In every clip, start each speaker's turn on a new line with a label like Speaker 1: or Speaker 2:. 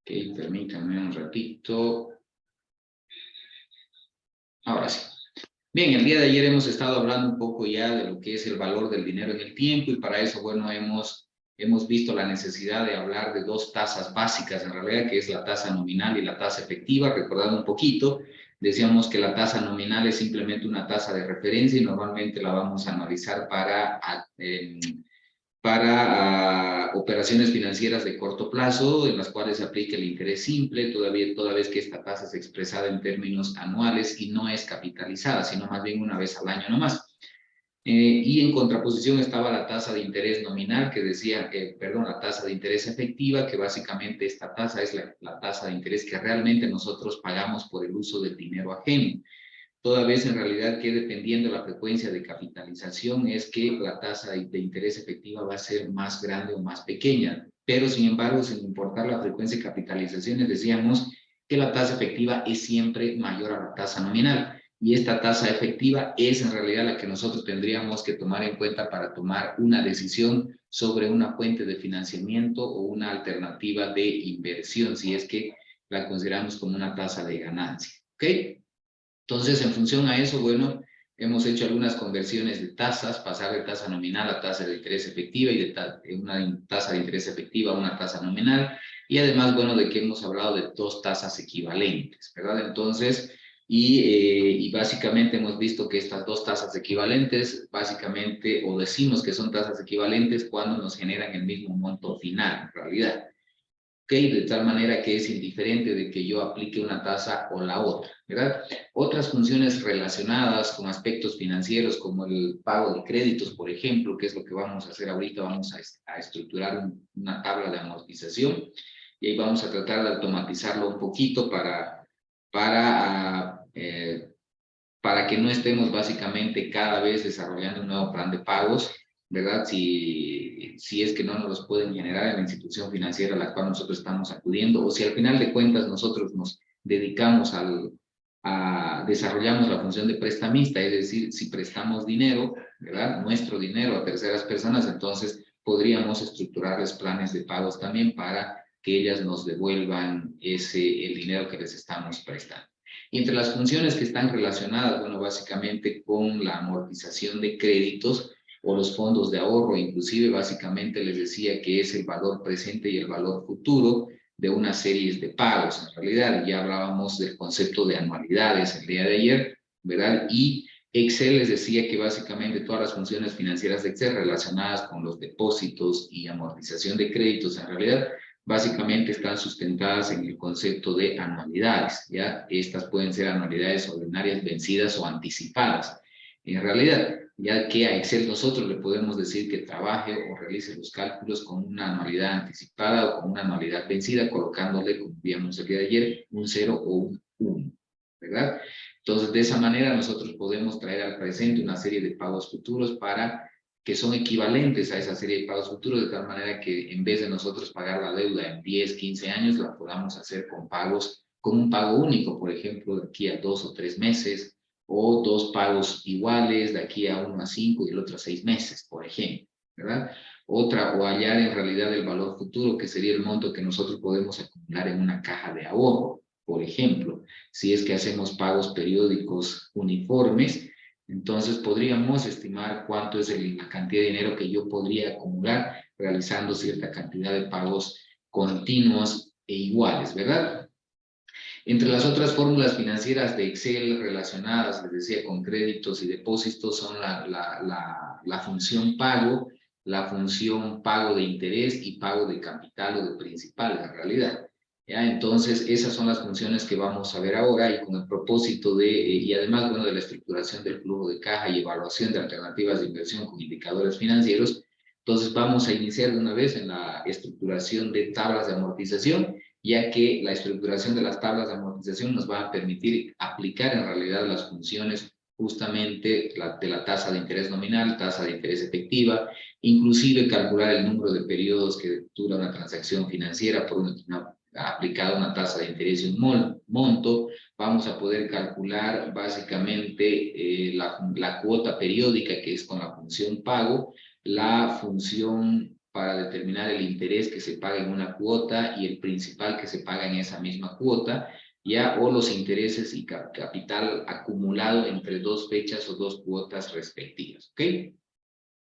Speaker 1: Ok, permítanme un ratito. Ahora sí. Bien, el día de ayer hemos estado hablando un poco ya de lo que es el valor del dinero en el tiempo y para eso, bueno, hemos visto la necesidad de hablar de dos tasas básicas en realidad, que es la tasa nominal y la tasa efectiva. Recordando un poquito, decíamos que la tasa nominal es simplemente una tasa de referencia y normalmente la vamos a analizar para operaciones financieras de corto plazo, en las cuales se aplica el interés simple, toda vez que esta tasa es expresada en términos anuales y no es capitalizada, sino más bien una vez al año nomás. Y en contraposición estaba la tasa de interés nominal, que decía, perdón, la tasa de interés efectiva, que básicamente esta tasa es la tasa de interés que realmente nosotros pagamos por el uso del dinero ajeno. Toda vez en realidad que dependiendo de la frecuencia de capitalización es que la tasa de interés efectiva va a ser más grande o más pequeña. Pero sin embargo, sin importar la frecuencia de capitalizaciones, decíamos que la tasa efectiva es siempre mayor a la tasa nominal. Y esta tasa efectiva es en realidad la que nosotros tendríamos que tomar en cuenta para tomar una decisión sobre una fuente de financiamiento o una alternativa de inversión, si es que la consideramos como una tasa de ganancia. ¿Ok? Entonces, en función a eso, bueno, hemos hecho algunas conversiones de tasas, pasar de tasa nominal a tasa de interés efectiva y de una tasa de interés efectiva a una tasa nominal. Y además, bueno, de que hemos hablado de dos tasas equivalentes, ¿verdad? Entonces, y básicamente hemos visto que estas dos tasas equivalentes, básicamente, o decimos que son tasas equivalentes cuando nos generan el mismo monto final, en realidad. ¿Ok? De tal manera que es indiferente de que yo aplique una tasa o la otra, ¿verdad? Otras funciones relacionadas con aspectos financieros como el pago de créditos, por ejemplo, que es lo que vamos a hacer ahorita, vamos a estructurar una tabla de amortización y ahí vamos a tratar de automatizarlo un poquito para, eh, para que no estemos básicamente cada vez desarrollando un nuevo plan de pagos, ¿verdad? Si es que no nos los pueden generar en la institución financiera a la cual nosotros estamos acudiendo, o si al final de cuentas nosotros nos dedicamos desarrollamos la función de prestamista, es decir, si prestamos dinero, ¿verdad? Nuestro dinero a terceras personas, entonces podríamos estructurarles planes de pagos también para que ellas nos devuelvan el dinero que les estamos prestando. Y entre las funciones que están relacionadas, bueno, básicamente con la amortización de créditos o los fondos de ahorro, inclusive básicamente les decía que es el valor presente y el valor futuro de una serie de pagos. En realidad, ya hablábamos del concepto de anualidades el día de ayer, ¿verdad? Y Excel les decía que básicamente todas las funciones financieras de Excel relacionadas con los depósitos y amortización de créditos, en realidad, básicamente están sustentadas en el concepto de anualidades, ¿ya? Estas pueden ser anualidades ordinarias vencidas o anticipadas. En realidad, ya que a Excel nosotros le podemos decir que trabaje o realice los cálculos con una anualidad anticipada o con una anualidad vencida, colocándole, como vimos el día de ayer, un 0 o un 1, ¿verdad? Entonces, de esa manera nosotros podemos traer al presente una serie de pagos futuros que son equivalentes a esa serie de pagos futuros, de tal manera que en vez de nosotros pagar la deuda en 10, 15 años, la podamos hacer con un pago único, por ejemplo, de aquí a 2 o 3 meses, o dos pagos iguales de aquí a 1 a 5 y el otro a 6 meses, por ejemplo, ¿verdad? Otra, o hallar en realidad el valor futuro, que sería el monto que nosotros podemos acumular en una caja de ahorro, por ejemplo, si es que hacemos pagos periódicos uniformes. Entonces podríamos estimar cuánto es la cantidad de dinero que yo podría acumular realizando cierta cantidad de pagos continuos e iguales, ¿verdad? Entre las otras fórmulas financieras de Excel relacionadas, les decía, con créditos y depósitos son la función pago, la función pago de interés y pago de capital o de principal en realidad. ¿Ya? Entonces, esas son las funciones que vamos a ver ahora y con el propósito y además, bueno, de la estructuración del flujo de caja y evaluación de alternativas de inversión con indicadores financieros. Entonces, vamos a iniciar de una vez en la estructuración de tablas de amortización, ya que la estructuración de las tablas de amortización nos va a permitir aplicar en realidad las funciones justamente de la tasa de interés nominal, tasa de interés efectiva, inclusive calcular el número de periodos que dura una transacción financiera por aplicada una tasa de interés y un monto. Vamos a poder calcular básicamente la cuota periódica, que es con la función pago, la función para determinar el interés que se paga en una cuota y el principal que se paga en esa misma cuota, ya, o los intereses y capital acumulado entre dos fechas o dos cuotas respectivas, ¿ok?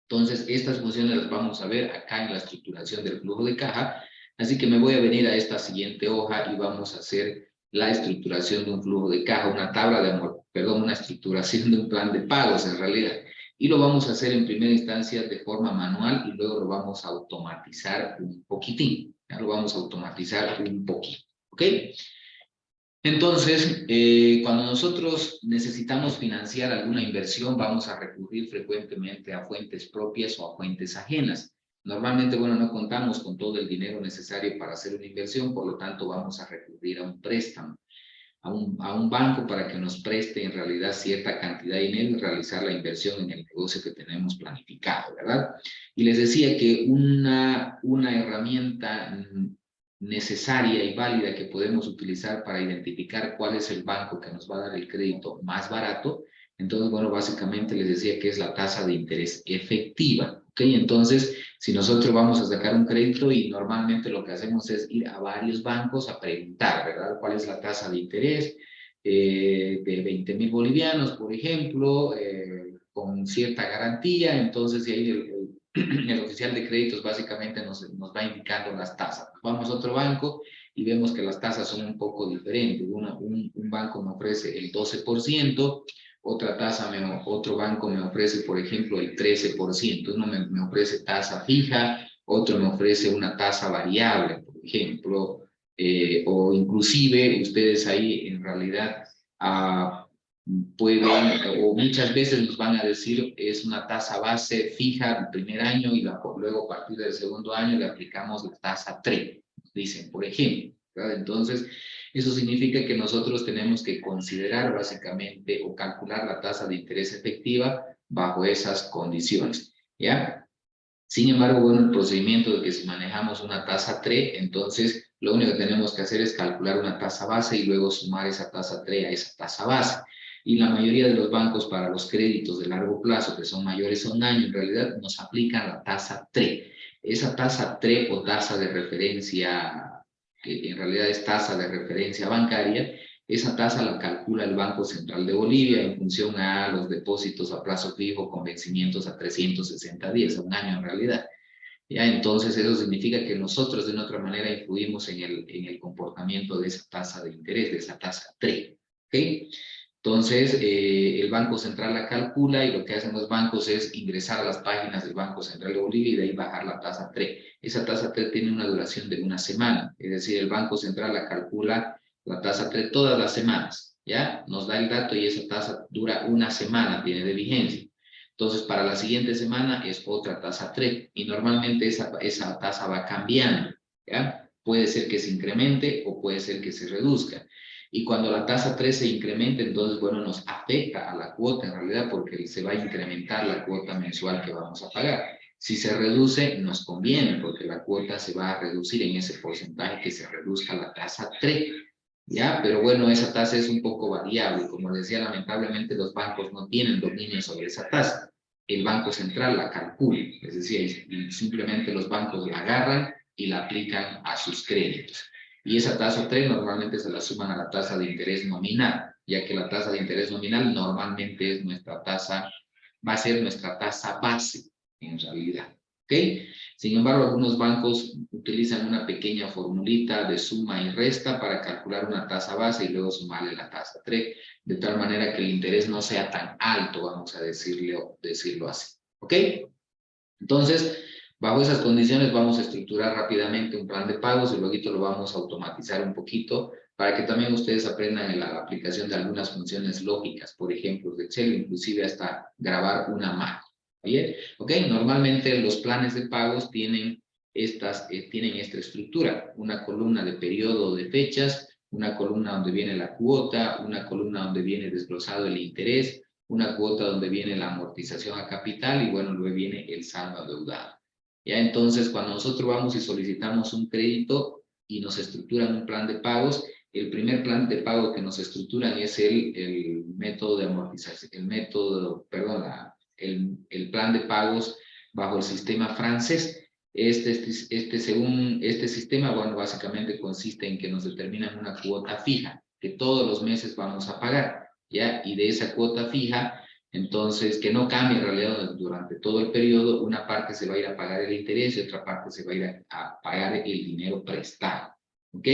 Speaker 1: Entonces, estas funciones las vamos a ver acá en la estructuración del flujo de caja, así que me voy a venir a esta siguiente hoja y vamos a hacer la estructuración de un flujo de caja, una tabla de una estructuración de un plan de pagos en realidad. Y lo vamos a hacer en primera instancia de forma manual y luego lo vamos a automatizar un poquitín. Ya lo vamos a automatizar un poquito, ¿ok? Entonces, cuando nosotros necesitamos financiar alguna inversión, vamos a recurrir frecuentemente a fuentes propias o a fuentes ajenas. Normalmente, bueno, no contamos con todo el dinero necesario para hacer una inversión, por lo tanto vamos a recurrir a un préstamo, a un banco para que nos preste en realidad cierta cantidad de dinero y realizar la inversión en el negocio que tenemos planificado, ¿verdad? Y les decía que una herramienta necesaria y válida que podemos utilizar para identificar cuál es el banco que nos va a dar el crédito más barato. Entonces, bueno, básicamente les decía que es la tasa de interés efectiva, ¿ok? Entonces, si nosotros vamos a sacar un crédito y normalmente lo que hacemos es ir a varios bancos a preguntar, ¿verdad? ¿Cuál es la tasa de interés? De 20,000 bolivianos, por ejemplo, con cierta garantía. Entonces, ahí el oficial de créditos básicamente nos va indicando las tasas. Vamos a otro banco y vemos que las tasas son un poco diferentes. Un banco me ofrece el 12%, otro banco me ofrece, por ejemplo, el 13%. Uno me ofrece tasa fija, otro me ofrece una tasa variable, por ejemplo, o inclusive ustedes ahí en realidad pueden, o muchas veces nos van a decir, es una tasa base fija el primer año y luego a partir del segundo año le aplicamos la tasa TRE, dicen, por ejemplo, ¿verdad? Entonces, eso significa que nosotros tenemos que considerar básicamente o calcular la tasa de interés efectiva bajo esas condiciones, ¿ya? Sin embargo, bueno, el procedimiento de que si manejamos una tasa TRE, entonces lo único que tenemos que hacer es calcular una tasa base y luego sumar esa tasa TRE a esa tasa base. Y la mayoría de los bancos para los créditos de largo plazo, que son mayores a un año, en realidad nos aplican la tasa TRE. Esa tasa TRE o tasa de referencia, que en realidad es tasa de referencia bancaria, esa tasa la calcula el Banco Central de Bolivia en función a los depósitos a plazo fijo con vencimientos a 360 días, a un año en realidad. ¿Ya? Entonces eso significa que nosotros de una otra manera influimos en el comportamiento de esa tasa de interés, de esa tasa TRE. ¿Okay? Entonces el Banco Central la calcula y lo que hacen los bancos es ingresar a las páginas del Banco Central de Bolivia y de ahí bajar la tasa TRE. Esa tasa TRE tiene una duración de una semana, es decir, el Banco Central la calcula la tasa TRE todas las semanas, ¿ya? Nos da el dato y esa tasa dura una semana, tiene de vigencia. Entonces, para la siguiente semana es otra tasa TRE y normalmente esa tasa va cambiando, ¿ya? Puede ser que se incremente o puede ser que se reduzca. Y cuando la tasa 3 se incrementa, entonces, bueno, nos afecta a la cuota en realidad porque se va a incrementar la cuota mensual que vamos a pagar. Si se reduce, nos conviene porque la cuota se va a reducir en ese porcentaje que se reduzca la tasa 3. ¿Ya? Pero bueno, esa tasa es un poco variable. Como decía, lamentablemente los bancos no tienen dominio sobre esa tasa. El Banco Central la calcula, es decir, y simplemente los bancos la agarran y la aplican a sus créditos. Y esa tasa 3 normalmente se la suman a la tasa de interés nominal, ya que la tasa de interés nominal normalmente es nuestra tasa, va a ser nuestra tasa base en realidad. ¿Ok? Sin embargo, algunos bancos utilizan una pequeña formulita de suma y resta para calcular una tasa base y luego sumarle la tasa 3, de tal manera que el interés no sea tan alto, vamos a decirlo así. ¿Ok? Entonces, bajo esas condiciones vamos a estructurar rápidamente un plan de pagos y luego lo vamos a automatizar un poquito para que también ustedes aprendan en la aplicación de algunas funciones lógicas, por ejemplo, de Excel, inclusive hasta grabar una macro. ¿Bien? ¿Ok? Normalmente los planes de pagos tienen esta estructura, una columna de periodo de fechas, una columna donde viene la cuota, una columna donde viene desglosado el interés, una cuota donde viene la amortización a capital y bueno, luego viene el saldo adeudado. Ya entonces, cuando nosotros vamos y solicitamos un crédito y nos estructuran un plan de pagos, el primer plan de pago que nos estructuran es el método de amortización, el plan de pagos bajo el sistema francés. Según este sistema, bueno, básicamente consiste en que nos determinan una cuota fija que todos los meses vamos a pagar, ¿ya? Y de esa cuota fija, entonces, que no cambie en realidad durante todo el periodo, una parte se va a ir a pagar el interés y otra parte se va a ir a pagar el dinero prestado, ¿ok?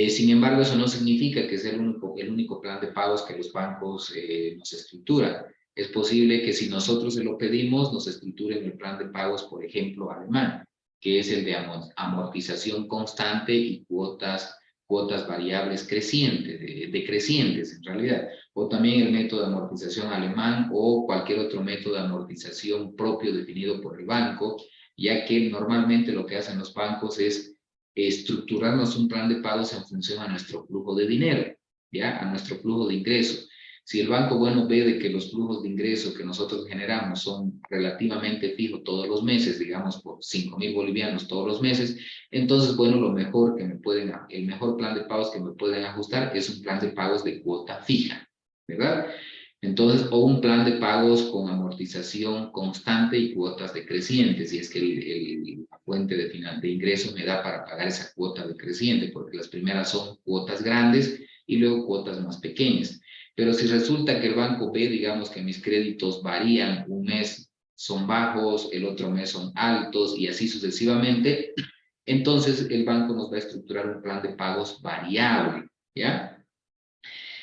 Speaker 1: Sin embargo, eso no significa que es el único plan de pagos que los bancos nos estructuran. Es posible que si nosotros se lo pedimos, nos estructuren el plan de pagos, por ejemplo, alemán, que es el de amortización constante y cuotas variables crecientes, decrecientes en realidad, o también el método de amortización alemán o cualquier otro método de amortización propio definido por el banco, ya que normalmente lo que hacen los bancos es estructurarnos un plan de pagos en función a nuestro flujo de dinero, ¿ya? A nuestro flujo de ingresos. Si el banco, bueno, ve de que los flujos de ingreso que nosotros generamos son relativamente fijos todos los meses, digamos por 5.000 bolivianos todos los meses, entonces, bueno, el mejor plan de pagos que me pueden ajustar es un plan de pagos de cuota fija, ¿verdad? Entonces, o un plan de pagos con amortización constante y cuotas decrecientes, si es que la fuente de ingreso me da para pagar esa cuota decreciente, porque las primeras son cuotas grandes y luego cuotas más pequeñas. Pero si resulta que el banco ve, digamos, que mis créditos varían, un mes son bajos, el otro mes son altos y así sucesivamente, entonces el banco nos va a estructurar un plan de pagos variable, ¿ya?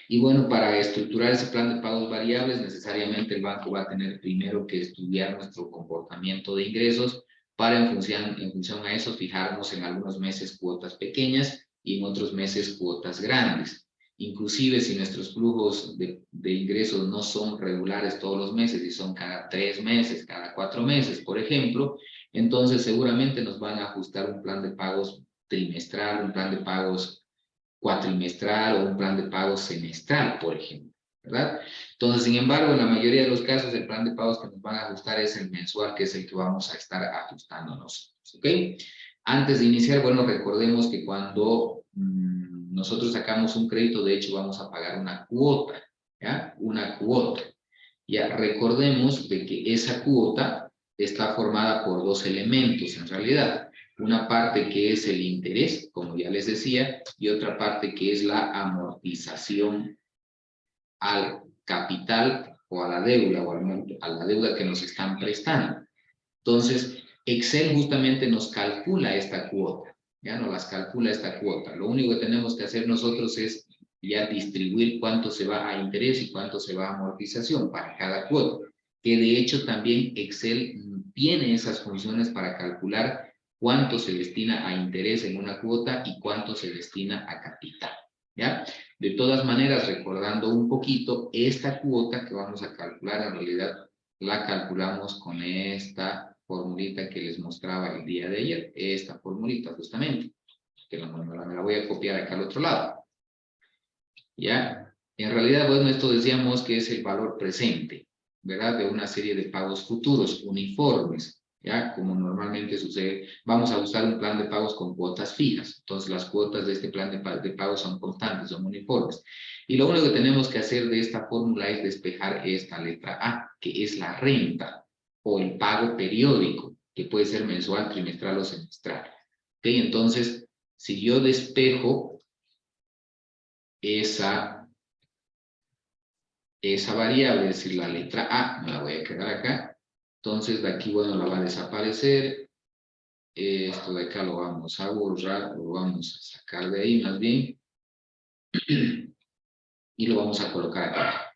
Speaker 1: Y bueno, para estructurar ese plan de pagos variables, necesariamente el banco va a tener primero que estudiar nuestro comportamiento de ingresos para en función a eso fijarnos en algunos meses cuotas pequeñas y en otros meses cuotas grandes. Inclusive si nuestros flujos de ingresos no son regulares todos los meses y son cada 3 meses, cada 4 meses, por ejemplo, entonces seguramente nos van a ajustar un plan de pagos trimestral, un plan de pagos cuatrimestral o un plan de pagos semestral, por ejemplo, ¿verdad? Entonces, sin embargo, en la mayoría de los casos, el plan de pagos que nos van a ajustar es el mensual, que es el que vamos a estar ajustando nosotros, ¿ok? Antes de iniciar, bueno, recordemos que cuando nosotros sacamos un crédito, de hecho, vamos a pagar una cuota, ¿ya? Una cuota. Ya recordemos de que esa cuota está formada por dos elementos, en realidad. Una parte que es el interés, como ya les decía, y otra parte que es la amortización al capital o a la deuda, a la deuda que nos están prestando. Entonces, Excel justamente nos calcula esta cuota, ya nos las calcula esta cuota. Lo único que tenemos que hacer nosotros es ya distribuir cuánto se va a interés y cuánto se va a amortización para cada cuota. Que de hecho también Excel tiene esas funciones para calcular cuánto se destina a interés en una cuota y cuánto se destina a capital, ¿ya? De todas maneras, recordando un poquito, esta cuota que vamos a calcular en realidad la calculamos con esta formulita que les mostraba el día de ayer, esta formulita justamente, que me la voy a copiar acá al otro lado. ¿Ya? En realidad, bueno, esto decíamos que es el valor presente, ¿verdad? De una serie de pagos futuros, uniformes, ¿ya? Como normalmente sucede, vamos a usar un plan de pagos con cuotas fijas. Entonces, las cuotas de este plan de pagos son constantes, son uniformes. Y lo único que tenemos que hacer de esta fórmula es despejar esta letra A, que es la renta o el pago periódico, que puede ser mensual, trimestral o semestral. ¿Ok? Entonces, si yo despejo esa variable, es decir, la letra A, me la voy a quedar acá. Entonces, de aquí, bueno, la va a desaparecer. Esto de acá lo vamos a borrar, lo vamos a sacar de ahí más bien. Y lo vamos a colocar acá.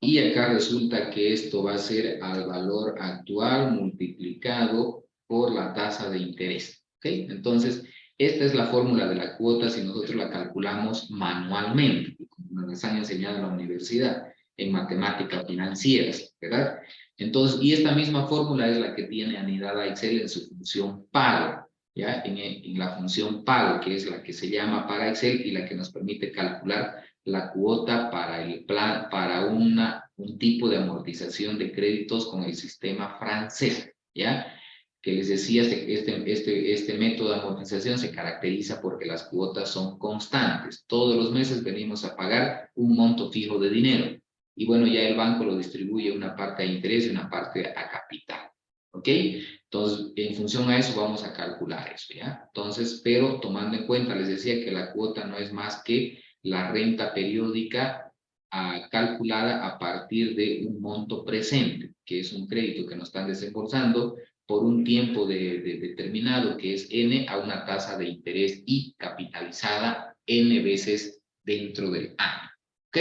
Speaker 1: Y acá resulta que esto va a ser al valor actual multiplicado por la tasa de interés. ¿Ok? Entonces, esta es la fórmula de la cuota si nosotros la calculamos manualmente, como nos han enseñado en la universidad, en matemáticas financieras, ¿verdad? Entonces, y esta misma fórmula es la que tiene anidada Excel en su función pago, ¿ya? En la función pago, que es la que se llama para Excel y la que nos permite calcular la cuota para el plan, para un tipo de amortización de créditos con el sistema francés, ¿ya? Que les decía, este método de amortización se caracteriza porque las cuotas son constantes. Todos los meses venimos a pagar un monto fijo de dinero. Y bueno, ya el banco lo distribuye una parte a interés y una parte a capital. ¿Ok? Entonces, en función a eso vamos a calcular eso, ¿ya? Entonces, pero tomando en cuenta, les decía que la cuota no es más que la renta periódica calculada a partir de un monto presente, que es un crédito que nos están desembolsando por un tiempo determinado, que es N, a una tasa de interés I capitalizada N veces dentro del año. ¿Ok?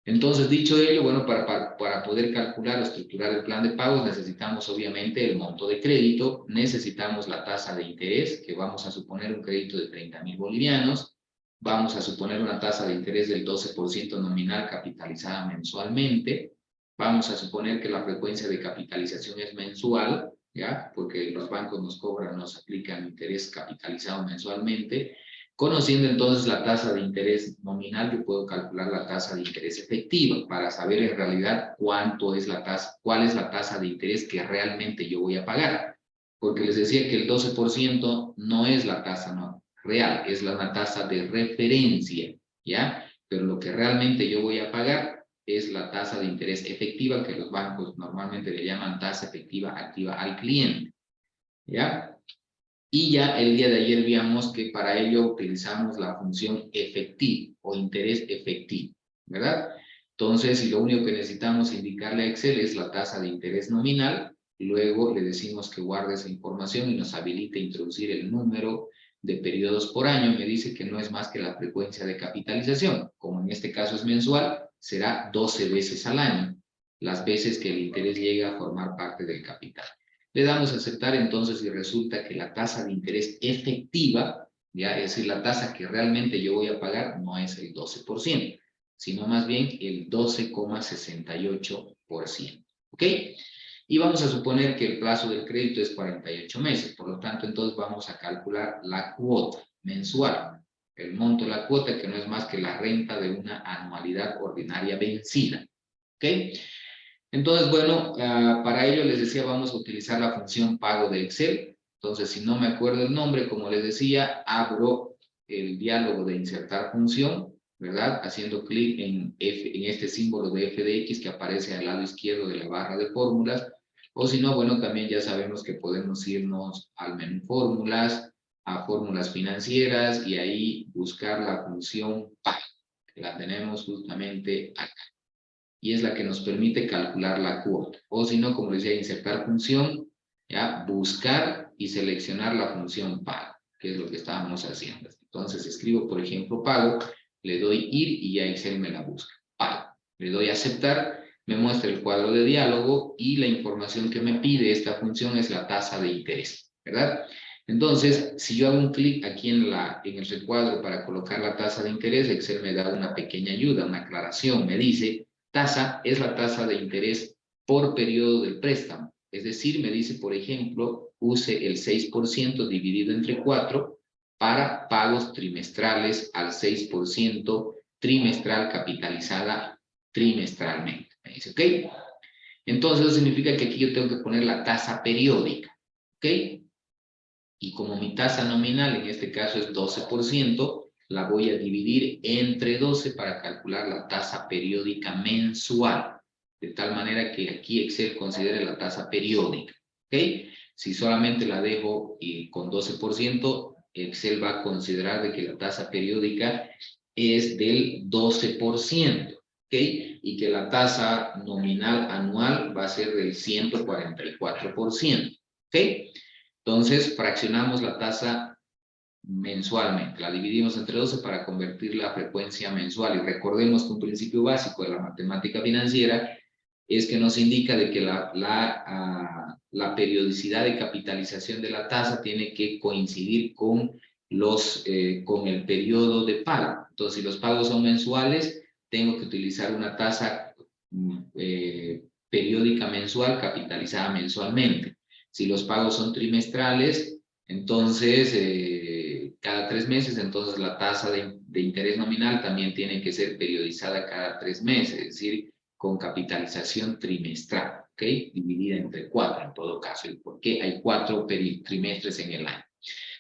Speaker 1: Entonces, dicho ello, bueno, para poder calcular o estructurar el plan de pagos necesitamos obviamente el monto de crédito, necesitamos la tasa de interés, que vamos a suponer un crédito de 30,000 bolivianos, vamos a suponer una tasa de interés del 12% nominal capitalizada mensualmente, vamos a suponer que la frecuencia de capitalización es mensual, ¿ya? Porque los bancos nos cobran, nos aplican interés capitalizado mensualmente. Conociendo entonces la tasa de interés nominal, yo puedo calcular la tasa de interés efectiva para saber en realidad cuánto es la tasa, cuál es la tasa de interés que realmente yo voy a pagar. Porque les decía que el 12% no es la tasa real, es una tasa de referencia, ¿ya? Pero lo que realmente yo voy a pagar es la tasa de interés efectiva, que los bancos normalmente le llaman tasa efectiva activa al cliente, ¿ya? Y ya el día de ayer vimos que para ello utilizamos la función efectivo o interés efectivo, ¿verdad? Entonces, si lo único que necesitamos indicarle a Excel es la tasa de interés nominal, luego le decimos que guarde esa información y nos habilite introducir el número de periodos por año, me dice que no es más que la frecuencia de capitalización. Como en este caso es mensual, será 12 veces al año, las veces que el interés llega a formar parte del capital. Le damos a aceptar entonces y resulta que la tasa de interés efectiva, ya, es decir, la tasa que realmente yo voy a pagar no es el 12%, sino más bien el 12,68%. ¿Ok? Y vamos a suponer que el plazo del crédito es 48 meses, por lo tanto, entonces vamos a calcular la cuota mensual, el monto de la cuota, que no es más que la renta de una anualidad ordinaria vencida. ¿Ok? Entonces, bueno, para ello les decía, vamos a utilizar la función pago de Excel. Entonces, si no me acuerdo el nombre, como les decía, abro el diálogo de insertar función, ¿verdad? Haciendo clic en este símbolo de f de x que aparece al lado izquierdo de la barra de fórmulas. O si no, bueno, también ya sabemos que podemos irnos al menú fórmulas, a fórmulas financieras y ahí buscar la función pago, que la tenemos justamente acá. Y es la que nos permite calcular la cuota. O si no, como decía, insertar función, ya, buscar y seleccionar la función pago, que es lo que estábamos haciendo. Entonces escribo, por ejemplo, pago, le doy ir y ya Excel me la busca. Pago. Le doy aceptar, me muestra el cuadro de diálogo y la información que me pide esta función es la tasa de interés, ¿verdad? Entonces, si yo hago un clic aquí en el recuadro para colocar la tasa de interés, Excel me da una pequeña ayuda, una aclaración, me dice: tasa es la tasa de interés por periodo del préstamo. Es decir, me dice, por ejemplo, use el 6% dividido entre 4 para pagos trimestrales al 6% trimestral capitalizada trimestralmente. Me dice, ¿ok? Entonces, eso significa que aquí yo tengo que poner la tasa periódica, ¿ok? Y como mi tasa nominal en este caso es 12%, la voy a dividir entre 12 para calcular la tasa periódica mensual. De tal manera que aquí Excel considere la tasa periódica. ¿Ok? Si solamente la dejo con 12%, Excel va a considerar de que la tasa periódica es del 12%. ¿Ok? Y que la tasa nominal anual va a ser del 144%. ¿Ok? Entonces, fraccionamos la tasa mensualmente, la dividimos entre 12 para convertirla a frecuencia mensual. Y recordemos que un principio básico de la matemática financiera es que nos indica de que la periodicidad de capitalización de la tasa tiene que coincidir con el periodo de pago. Entonces, si los pagos son mensuales, tengo que utilizar una tasa periódica mensual capitalizada mensualmente. Si los pagos son trimestrales, entonces cada 3 meses, entonces la tasa de interés nominal también tiene que ser periodizada cada 3 meses, es decir, con capitalización trimestral, ¿ok? Dividida entre 4 en todo caso, porque hay 4 trimestres en el año.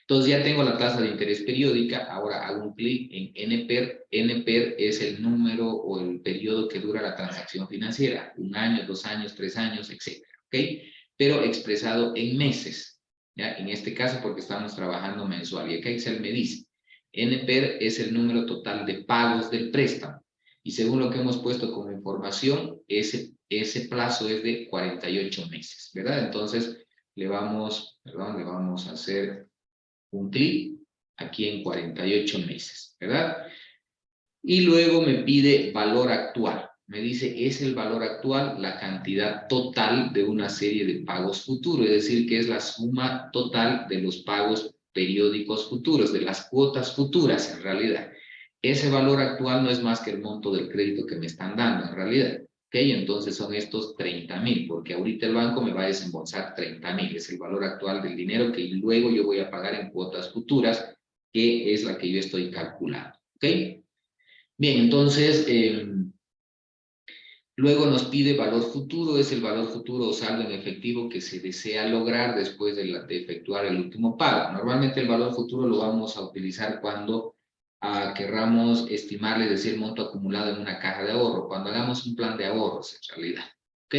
Speaker 1: Entonces ya tengo la tasa de interés periódica, ahora hago un clic en NPER. NPER es el número o el periodo que dura la transacción financiera, 1 año, 2 años, 3 años, etc. ¿Ok? pero expresado en meses, ¿ya? En este caso porque estamos trabajando mensual. Y acá Excel me dice, NPER es el número total de pagos del préstamo. Y según lo que hemos puesto como información, ese plazo es de 48 meses, ¿verdad? Entonces, le vamos a hacer un clic aquí en 48 meses, ¿verdad? Y luego me pide valor actual. Me dice, es el valor actual la cantidad total de una serie de pagos futuros, es decir, que es la suma total de los pagos periódicos futuros, de las cuotas futuras en realidad. Ese valor actual no es más que el monto del crédito que me están dando en realidad. ¿Ok? Entonces son estos 30.000, porque ahorita el banco me va a desembolsar 30.000, es el valor actual del dinero que luego yo voy a pagar en cuotas futuras, que es la que yo estoy calculando. ¿Ok? Bien, entonces, luego nos pide valor futuro, es el valor futuro o saldo en efectivo que se desea lograr después de efectuar el último pago. Normalmente el valor futuro lo vamos a utilizar cuando querramos estimarle, es decir, monto acumulado en una caja de ahorro, cuando hagamos un plan de ahorros en realidad. ¿Ok?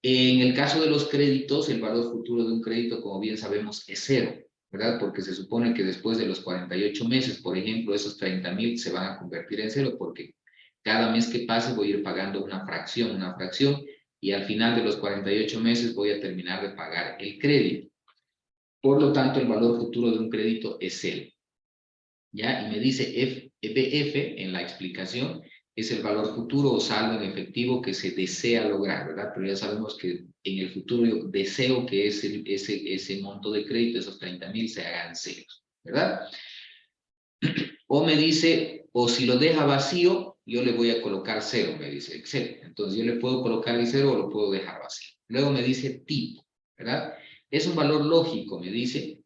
Speaker 1: En el caso de los créditos, el valor futuro de un crédito, como bien sabemos, es cero, ¿verdad? Porque se supone que después de los 48 meses, por ejemplo, esos 30.000 se van a convertir en cero porque cada mes que pase voy a ir pagando una fracción, y al final de los 48 meses voy a terminar de pagar el crédito. Por lo tanto, el valor futuro de un crédito es cero. ¿Ya? Y me dice FBF en la explicación, es el valor futuro o saldo en efectivo que se desea lograr, ¿verdad? Pero ya sabemos que en el futuro yo deseo que ese monto de crédito, esos 30.000, se hagan ceros, ¿verdad? O me dice, o si lo deja vacío, yo le voy a colocar cero, me dice Excel. Entonces yo le puedo colocar el cero o lo puedo dejar vacío. Luego me dice tipo, ¿verdad? Es un valor lógico, me dice.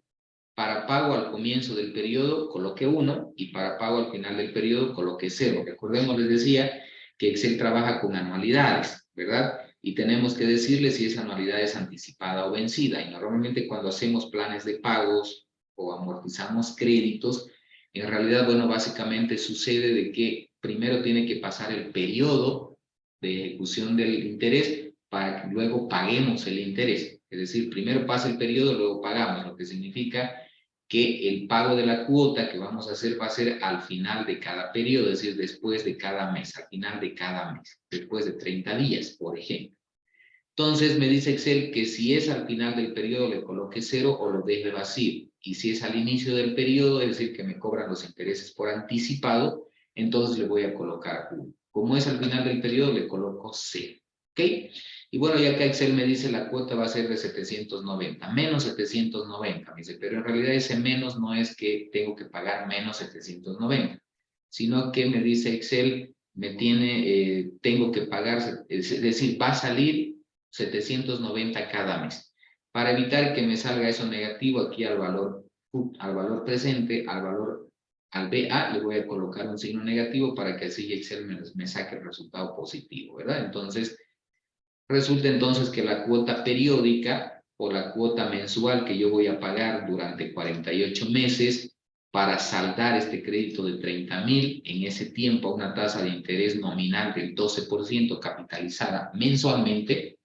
Speaker 1: Para pago al comienzo del periodo, coloque 1 y para pago al final del periodo, coloque 0. Recordemos, les decía que Excel trabaja con anualidades, ¿verdad? Y tenemos que decirle si esa anualidad es anticipada o vencida. Y normalmente cuando hacemos planes de pagos o amortizamos créditos, en realidad, bueno, básicamente sucede de que primero tiene que pasar el periodo de ejecución del interés para que luego paguemos el interés. Es decir, primero pasa el periodo, luego pagamos, lo que significa que el pago de la cuota que vamos a hacer va a ser al final de cada periodo, es decir, después de cada mes, al final de cada mes, después de 30 días, por ejemplo. Entonces me dice Excel que si es al final del periodo le coloque 0 o lo deje vacío. Y si es al inicio del periodo, es decir, que me cobran los intereses por anticipado, entonces le voy a colocar 1. Como es al final del periodo, le coloco 0. ¿Ok? Y bueno, ya que Excel me dice la cuota va a ser de 790, menos 790, me dice, pero en realidad ese menos no es que tengo que pagar menos 790, sino que me dice Excel, tengo que pagar, es decir, va a salir 790 cada mes. Para evitar que me salga eso negativo aquí al valor presente, al BA, le voy a colocar un signo negativo para que así Excel me saque el resultado positivo, ¿verdad? Entonces, resulta entonces que la cuota periódica o la cuota mensual que yo voy a pagar durante 48 meses para saldar este crédito de 30.000 en ese tiempo a una tasa de interés nominal del 12% capitalizada mensualmente,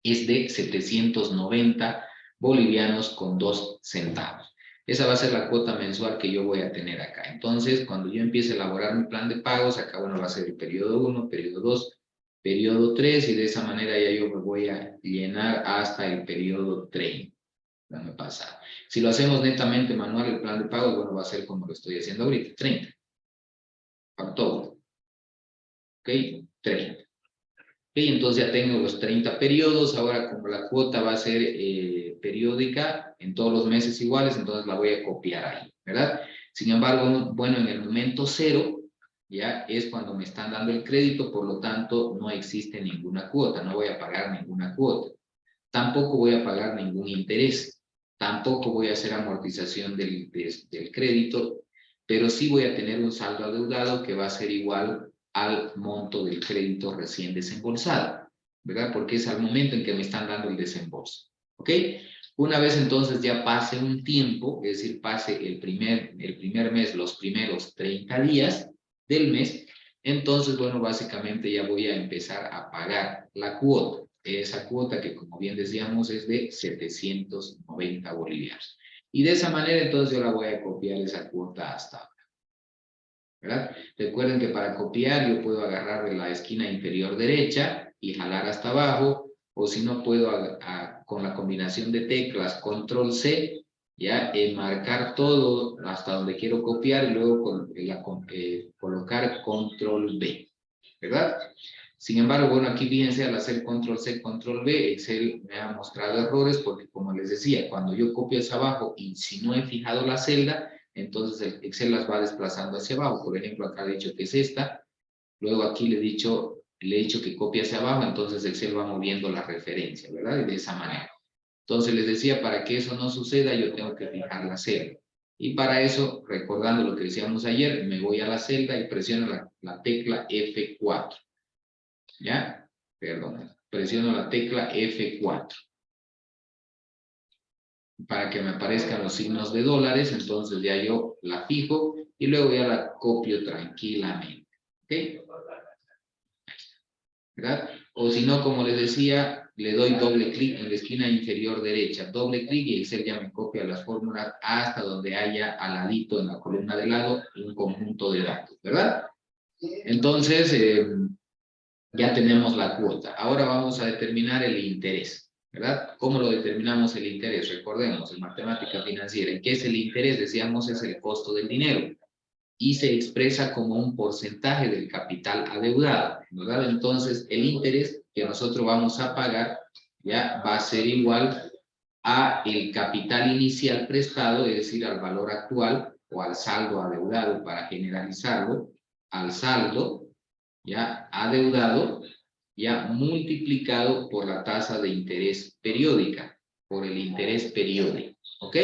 Speaker 1: es de 790 bolivianos con 2 centavos. Esa va a ser la cuota mensual que yo voy a tener acá. Entonces, cuando yo empiece a elaborar mi plan de pagos, acá bueno va a ser el periodo 1, periodo 2, periodo 3, y de esa manera ya yo me voy a llenar hasta el periodo 30. No me pasa. Si lo hacemos netamente manual, el plan de pagos, bueno, va a ser como lo estoy haciendo ahorita, 30. Octubre. ¿Ok? 30. Entonces ya tengo los 30 periodos, ahora como la cuota va a ser periódica, en todos los meses iguales, entonces la voy a copiar ahí, ¿verdad? Sin embargo, bueno, en el momento 0, ya es cuando me están dando el crédito, por lo tanto no existe ninguna cuota, no voy a pagar ninguna cuota. Tampoco voy a pagar ningún interés, tampoco voy a hacer amortización del crédito, pero sí voy a tener un saldo adeudado que va a ser igual al monto del crédito recién desembolsado, ¿verdad? Porque es al momento en que me están dando el desembolso, ¿ok? Una vez entonces ya pase un tiempo, es decir, pase el primer mes, los primeros 30 días del mes, entonces, bueno, básicamente ya voy a empezar a pagar la cuota. esa cuota que, como bien decíamos, es de 790 bolivianos. Y de esa manera, entonces, yo la voy a copiar esa cuota hasta ahora, ¿verdad? Recuerden que para copiar yo puedo agarrar de la esquina inferior derecha y jalar hasta abajo, o si no puedo, con la combinación de teclas Control C, ya marcar todo hasta donde quiero copiar y luego colocar Control V, ¿verdad? Sin embargo, bueno, aquí fíjense, al hacer Control C, Control V, Excel me ha mostrado errores porque, como les decía, cuando yo copio hacia abajo y si no he fijado la celda, entonces el Excel las va desplazando hacia abajo. Por ejemplo, acá le he dicho que es esta, luego aquí le he dicho que copie hacia abajo, entonces Excel va moviendo la referencia, ¿verdad? Y de esa manera. Entonces les decía, para que eso no suceda, yo tengo que fijar la celda. Y para eso, recordando lo que decíamos ayer, me voy a la celda y presiono la tecla F4. ¿Ya? Perdón. Presiono la tecla F4. Para que me aparezcan los signos de dólares, entonces ya yo la fijo y luego ya la copio tranquilamente. ¿Ok? ¿Verdad? O si no, como les decía, le doy doble clic en la esquina inferior derecha, doble clic y Excel ya me copia las fórmulas hasta donde haya al ladito en la columna de lado un conjunto de datos, ¿verdad? Entonces, ya tenemos la cuota. Ahora vamos a determinar el interés, ¿verdad? ¿Cómo lo determinamos el interés? Recordemos, en matemática financiera, ¿qué es el interés? Decíamos, es el costo del dinero. Y se expresa como un porcentaje del capital adeudado, ¿verdad? Entonces, el interés que nosotros vamos a pagar ya va a ser igual a el capital inicial prestado, es decir, al valor actual o al saldo adeudado para generalizarlo, al saldo ya adeudado, ya multiplicado por la tasa de interés periódica, por el interés periódico, ¿ok?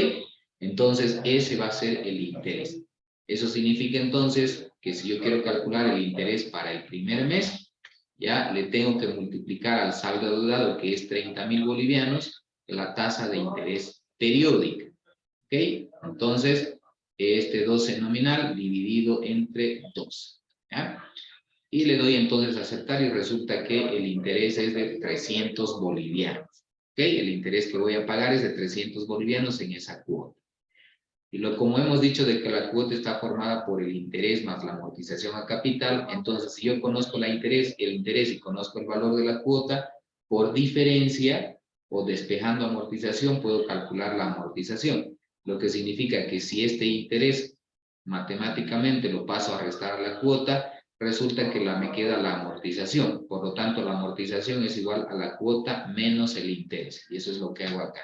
Speaker 1: Entonces, ese va a ser el interés. Eso significa entonces que si yo quiero calcular el interés para el primer mes, ya le tengo que multiplicar al saldo adeudado, que es 30.000 bolivianos, la tasa de interés periódica, ¿ok? Entonces, este 12 nominal dividido entre 2, ¿ya? Y le doy entonces a aceptar y resulta que el interés es de 300 bolivianos. ¿Ok? El interés que voy a pagar es de 300 bolivianos en esa cuota. Y como hemos dicho de que la cuota está formada por el interés más la amortización a capital, entonces si yo conozco el interés y conozco el valor de la cuota, por diferencia o despejando amortización puedo calcular la amortización. Lo que significa que si este interés matemáticamente lo paso a restar a la cuota, resulta que me queda la amortización. Por lo tanto, la amortización es igual a la cuota menos el interés. Y eso es lo que hago acá.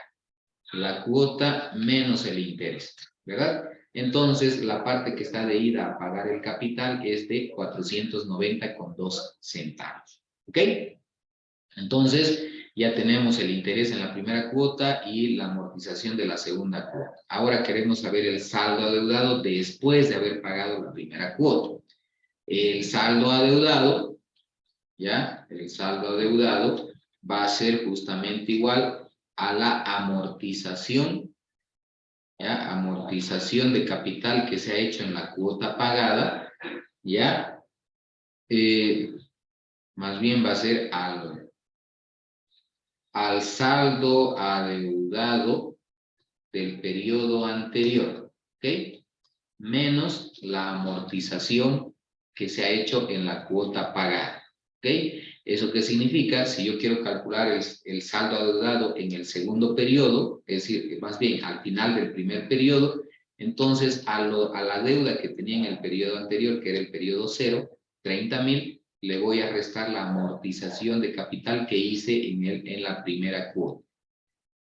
Speaker 1: La cuota menos el interés, ¿verdad? Entonces, la parte que está de ida a pagar el capital es de 490,2 centavos. ¿Ok? Entonces, ya tenemos el interés en la primera cuota y la amortización de la segunda cuota. Ahora queremos saber el saldo adeudado después de haber pagado la primera cuota. El saldo adeudado, ¿ya? El saldo adeudado va a ser justamente igual a la amortización, ¿ya? Amortización de capital que se ha hecho en la cuota pagada, ¿ya? Más bien va a ser al saldo adeudado del periodo anterior, ¿ok? Menos la amortización que se ha hecho en la cuota pagada, ¿ok? ¿Eso qué significa? Si yo quiero calcular el saldo adeudado en el segundo periodo, es decir, más bien al final del primer periodo, entonces a la deuda que tenía en el periodo anterior, que era el periodo 0, 30.000, le voy a restar la amortización de capital que hice en la primera cuota.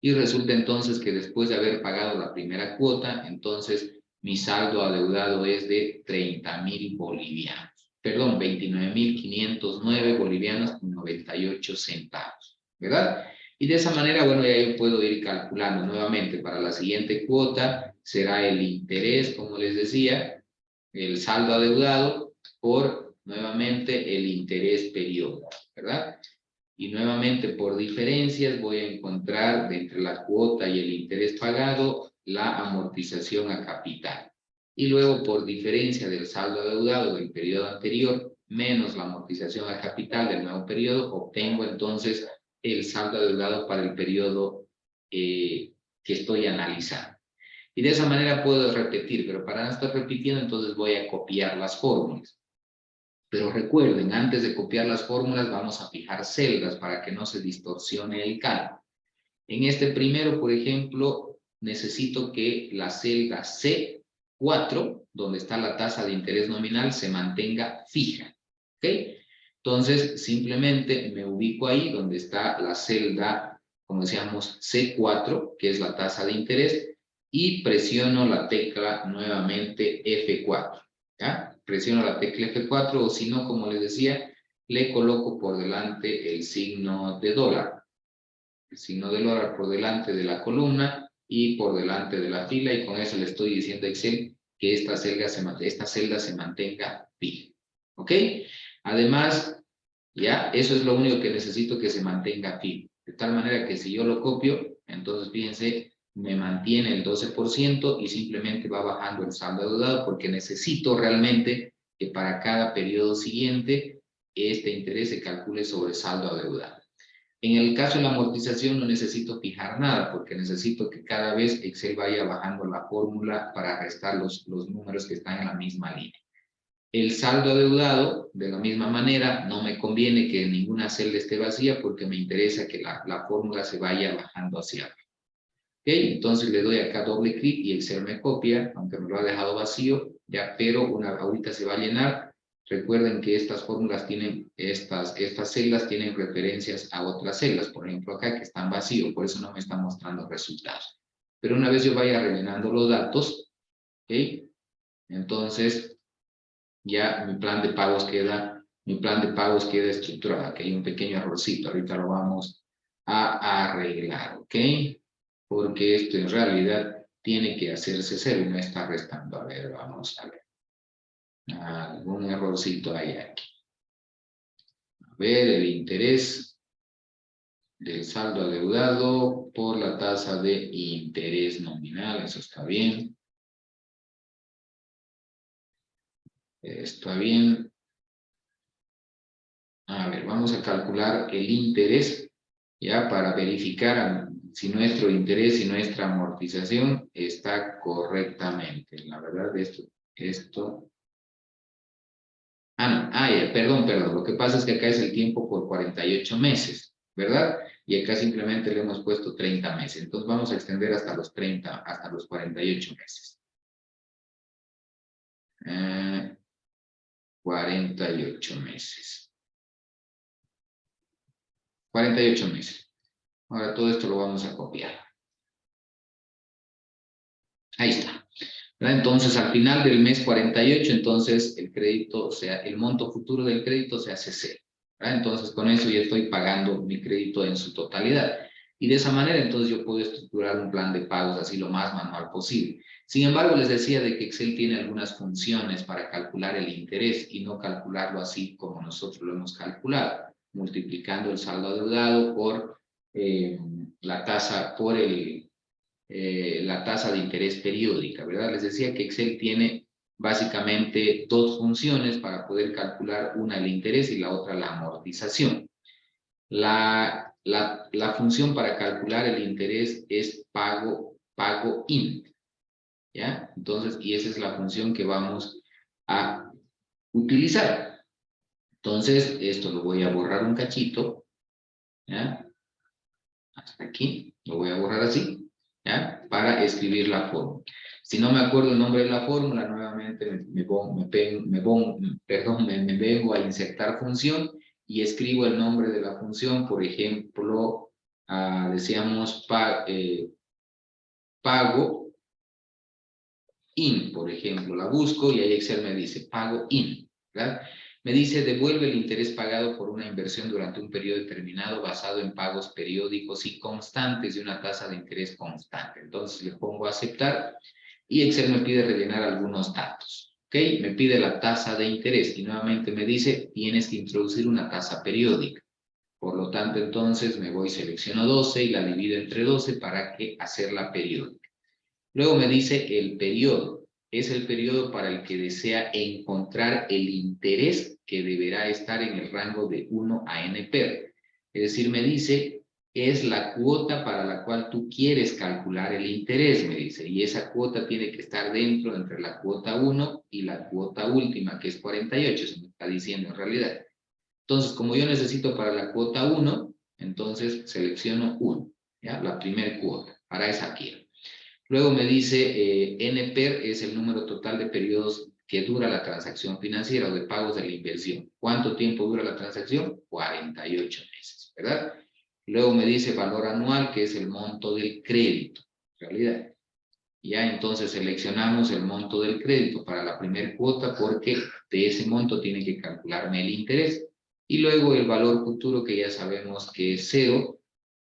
Speaker 1: Y resulta entonces que después de haber pagado la primera cuota, entonces mi saldo adeudado es de 30.000 bolivianos. Perdón, 29.509 bolivianos con 98 centavos, ¿verdad? Y de esa manera, bueno, ya yo puedo ir calculando nuevamente para la siguiente cuota, será el interés, como les decía, el saldo adeudado por, nuevamente, el interés periódico, ¿verdad? Y nuevamente por diferencias voy a encontrar de entre la cuota y el interés pagado la amortización a capital. Y luego por diferencia del saldo adeudado del periodo anterior menos la amortización a capital del nuevo periodo, obtengo entonces el saldo adeudado para el periodo que estoy analizando. Y de esa manera puedo repetir, pero para no estar repitiendo, entonces voy a copiar las fórmulas. Pero recuerden, antes de copiar las fórmulas, vamos a fijar celdas para que no se distorsione el cálculo. En este primero, por ejemplo, necesito que la celda C4, donde está la tasa de interés nominal, se mantenga fija. ¿Ok? Entonces, simplemente me ubico ahí donde está la celda, como decíamos, C4, que es la tasa de interés, y presiono la tecla nuevamente F4. ¿Ya? Presiono la tecla F4, o si no, como les decía, le coloco por delante el signo de dólar. El signo del dólar por delante de la columna y por delante de la fila, y con eso le estoy diciendo a Excel que esta celda se mantenga fija. ¿Ok? Además, ya, eso es lo único que necesito, que se mantenga fijo. De tal manera que si yo lo copio, entonces fíjense, me mantiene el 12% y simplemente va bajando el saldo adeudado, porque necesito realmente que para cada periodo siguiente este interés se calcule sobre saldo adeudado. En el caso de la amortización no necesito fijar nada, porque necesito que cada vez Excel vaya bajando la fórmula para restar los números que están en la misma línea. El saldo adeudado, de la misma manera, no me conviene que ninguna celda esté vacía, porque me interesa que la fórmula se vaya bajando hacia abajo. ¿Ok? Entonces le doy acá doble clic y Excel me copia, aunque me lo ha dejado vacío, ya, pero ahorita se va a llenar. Recuerden que estas fórmulas tienen, estas celdas tienen referencias a otras celdas, por ejemplo acá, que están vacíos, por eso no me están mostrando resultados. Pero una vez yo vaya rellenando los datos, ¿ok? Entonces ya mi plan de pagos queda estructurado. Aquí hay un pequeño errorcito, ahorita lo vamos a arreglar, ¿ok? Porque esto en realidad tiene que hacerse cero y no está restando. A ver, vamos a ver. Algún errorcito hay aquí. A ver, el interés del saldo adeudado por la tasa de interés nominal, eso está bien. Está bien. A ver, vamos a calcular el interés, ya, para verificar si nuestro interés y nuestra amortización está correctamente. La verdad, esto... ya, perdón. Lo que pasa es que acá es el tiempo por 48 meses, ¿verdad? Y acá simplemente le hemos puesto 30 meses. Entonces vamos a extender hasta los 48 meses. 48 meses. 48 meses. Ahora todo esto lo vamos a copiar. Ahí está. Entonces, al final del mes 48, entonces el crédito, o sea, el monto futuro del crédito se hace cero. Entonces, con eso ya estoy pagando mi crédito en su totalidad. Y de esa manera, entonces, yo puedo estructurar un plan de pagos así lo más manual posible. Sin embargo, les decía de que Excel tiene algunas funciones para calcular el interés y no calcularlo así como nosotros lo hemos calculado, multiplicando el saldo adeudado por la tasa, por la tasa de interés periódica, ¿verdad? Les decía que Excel tiene básicamente dos funciones para poder calcular, una el interés y la otra la amortización. La función para calcular el interés es pago int, ¿ya? Entonces, y esa es la función que vamos a utilizar. Entonces, esto lo voy a borrar un cachito, ¿ya? Hasta aquí, lo voy a borrar así, ¿ya? Para escribir la fórmula. Si no me acuerdo el nombre de la fórmula, nuevamente me vengo a insertar función y escribo el nombre de la función. Por ejemplo, decíamos pago in, por ejemplo. La busco y ahí Excel me dice pago in, ¿verdad? Me dice, devuelve el interés pagado por una inversión durante un periodo determinado basado en pagos periódicos y constantes de una tasa de interés constante. Entonces le pongo a aceptar y Excel me pide rellenar algunos datos. ¿Ok? Me pide la tasa de interés y nuevamente me dice, tienes que introducir una tasa periódica. Por lo tanto, entonces me voy, selecciono 12 y la divido entre 12 para hacerla periódica. Luego me dice el periodo. Es el periodo para el que desea encontrar el interés que deberá estar en el rango de 1 a n per. Es decir, me dice es la cuota para la cual tú quieres calcular el interés, me dice, y esa cuota tiene que estar dentro entre la cuota 1 y la cuota última, que es 48, se me está diciendo en realidad. Entonces, como yo necesito para la cuota 1, entonces selecciono 1, ¿ya? La primera cuota, para esa quiero. Luego me dice, NPER es el número total de periodos que dura la transacción financiera o de pagos de la inversión. ¿Cuánto tiempo dura la transacción? 48 meses, ¿verdad? Luego me dice valor anual, que es el monto del crédito, en realidad. Ya entonces seleccionamos el monto del crédito para la primera cuota porque de ese monto tiene que calcularme el interés. Y luego el valor futuro que ya sabemos que es 0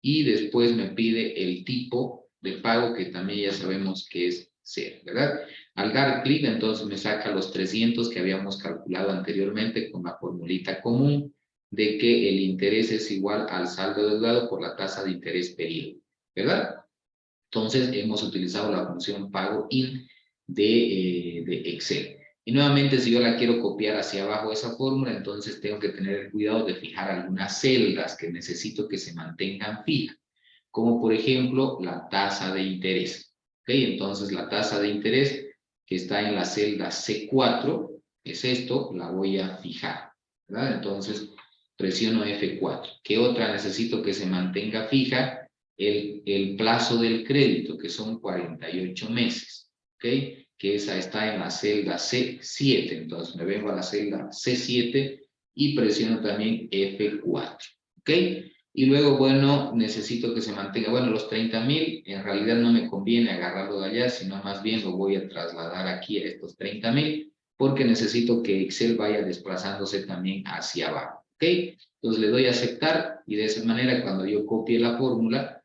Speaker 1: y después me pide el tipo de pago que también ya sabemos que es 0, ¿verdad? Al dar clic entonces me saca los 300 que habíamos calculado anteriormente con la formulita común de que el interés es igual al saldo deudado por la tasa de interés periodo, ¿verdad? Entonces hemos utilizado la función pago in de Excel. Y nuevamente, si yo la quiero copiar hacia abajo esa fórmula, entonces tengo que tener el cuidado de fijar algunas celdas que necesito que se mantengan fijas, como por ejemplo la tasa de interés. ¿Ok? Entonces la tasa de interés que está en la celda C4, es esto, la voy a fijar, ¿verdad? Entonces presiono F4. ¿Qué otra necesito que se mantenga fija? El plazo del crédito, que son 48 meses, ¿ok? Que esa está en la celda C7, entonces me vengo a la celda C7 y presiono también F4, ¿ok? Y luego, bueno, necesito que se mantenga, bueno, los 30,000, en realidad no me conviene agarrarlo de allá, sino más bien lo voy a trasladar aquí a estos 30,000, porque necesito que Excel vaya desplazándose también hacia abajo, ¿ok? Entonces le doy a aceptar y de esa manera cuando yo copie la fórmula,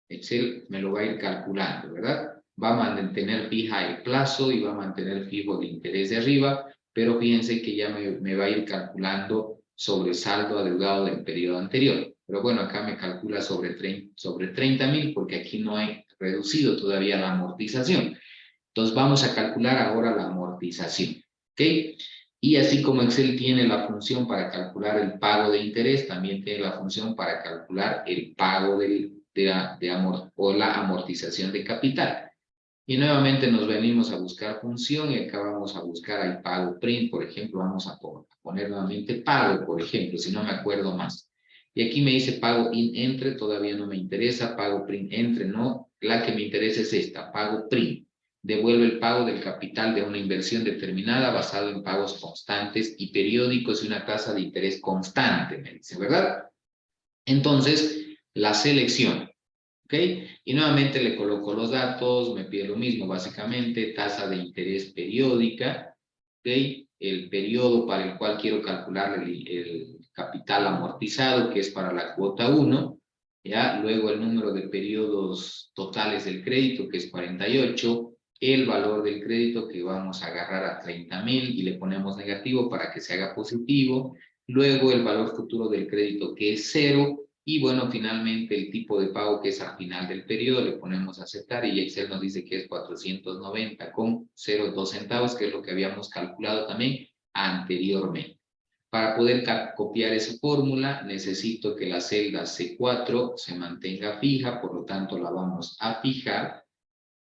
Speaker 1: Excel me lo va a ir calculando, ¿verdad? Va a mantener fija el plazo y va a mantener fijo el interés de arriba, pero fíjense que ya me va a ir calculando sobre saldo adeudado del periodo anterior. Pero bueno, acá me calcula sobre 30,000 porque aquí no hay reducido todavía la amortización. Entonces vamos a calcular ahora la amortización, ¿ok? Y así como Excel tiene la función para calcular el pago de interés, también tiene la función para calcular el pago o la amortización de capital. Y nuevamente nos venimos a buscar función y acá vamos a buscar el pago print, por ejemplo, vamos a poner nuevamente pago, por ejemplo, si no me acuerdo más. Y aquí me dice pago in entre, todavía no me interesa, pago print entre, no, la que me interesa es esta, pago print. Devuelve el pago del capital de una inversión determinada basado en pagos constantes y periódicos y una tasa de interés constante, me dice, ¿verdad? Entonces, la selección. ¿Ok? Y nuevamente le coloco los datos, me pide lo mismo, básicamente, tasa de interés periódica, ¿ok? El periodo para el cual quiero calcular el capital amortizado, que es para la cuota 1, ¿ya? Luego el número de periodos totales del crédito, que es 48, el valor del crédito, que vamos a agarrar a 30,000 y le ponemos negativo para que se haga positivo, luego el valor futuro del crédito, que es 0, y bueno, finalmente el tipo de pago que es al final del periodo, le ponemos a aceptar y Excel nos dice que es 490,02 centavos, que es lo que habíamos calculado también anteriormente. Para poder copiar esa fórmula, necesito que la celda C4 se mantenga fija, por lo tanto la vamos a fijar,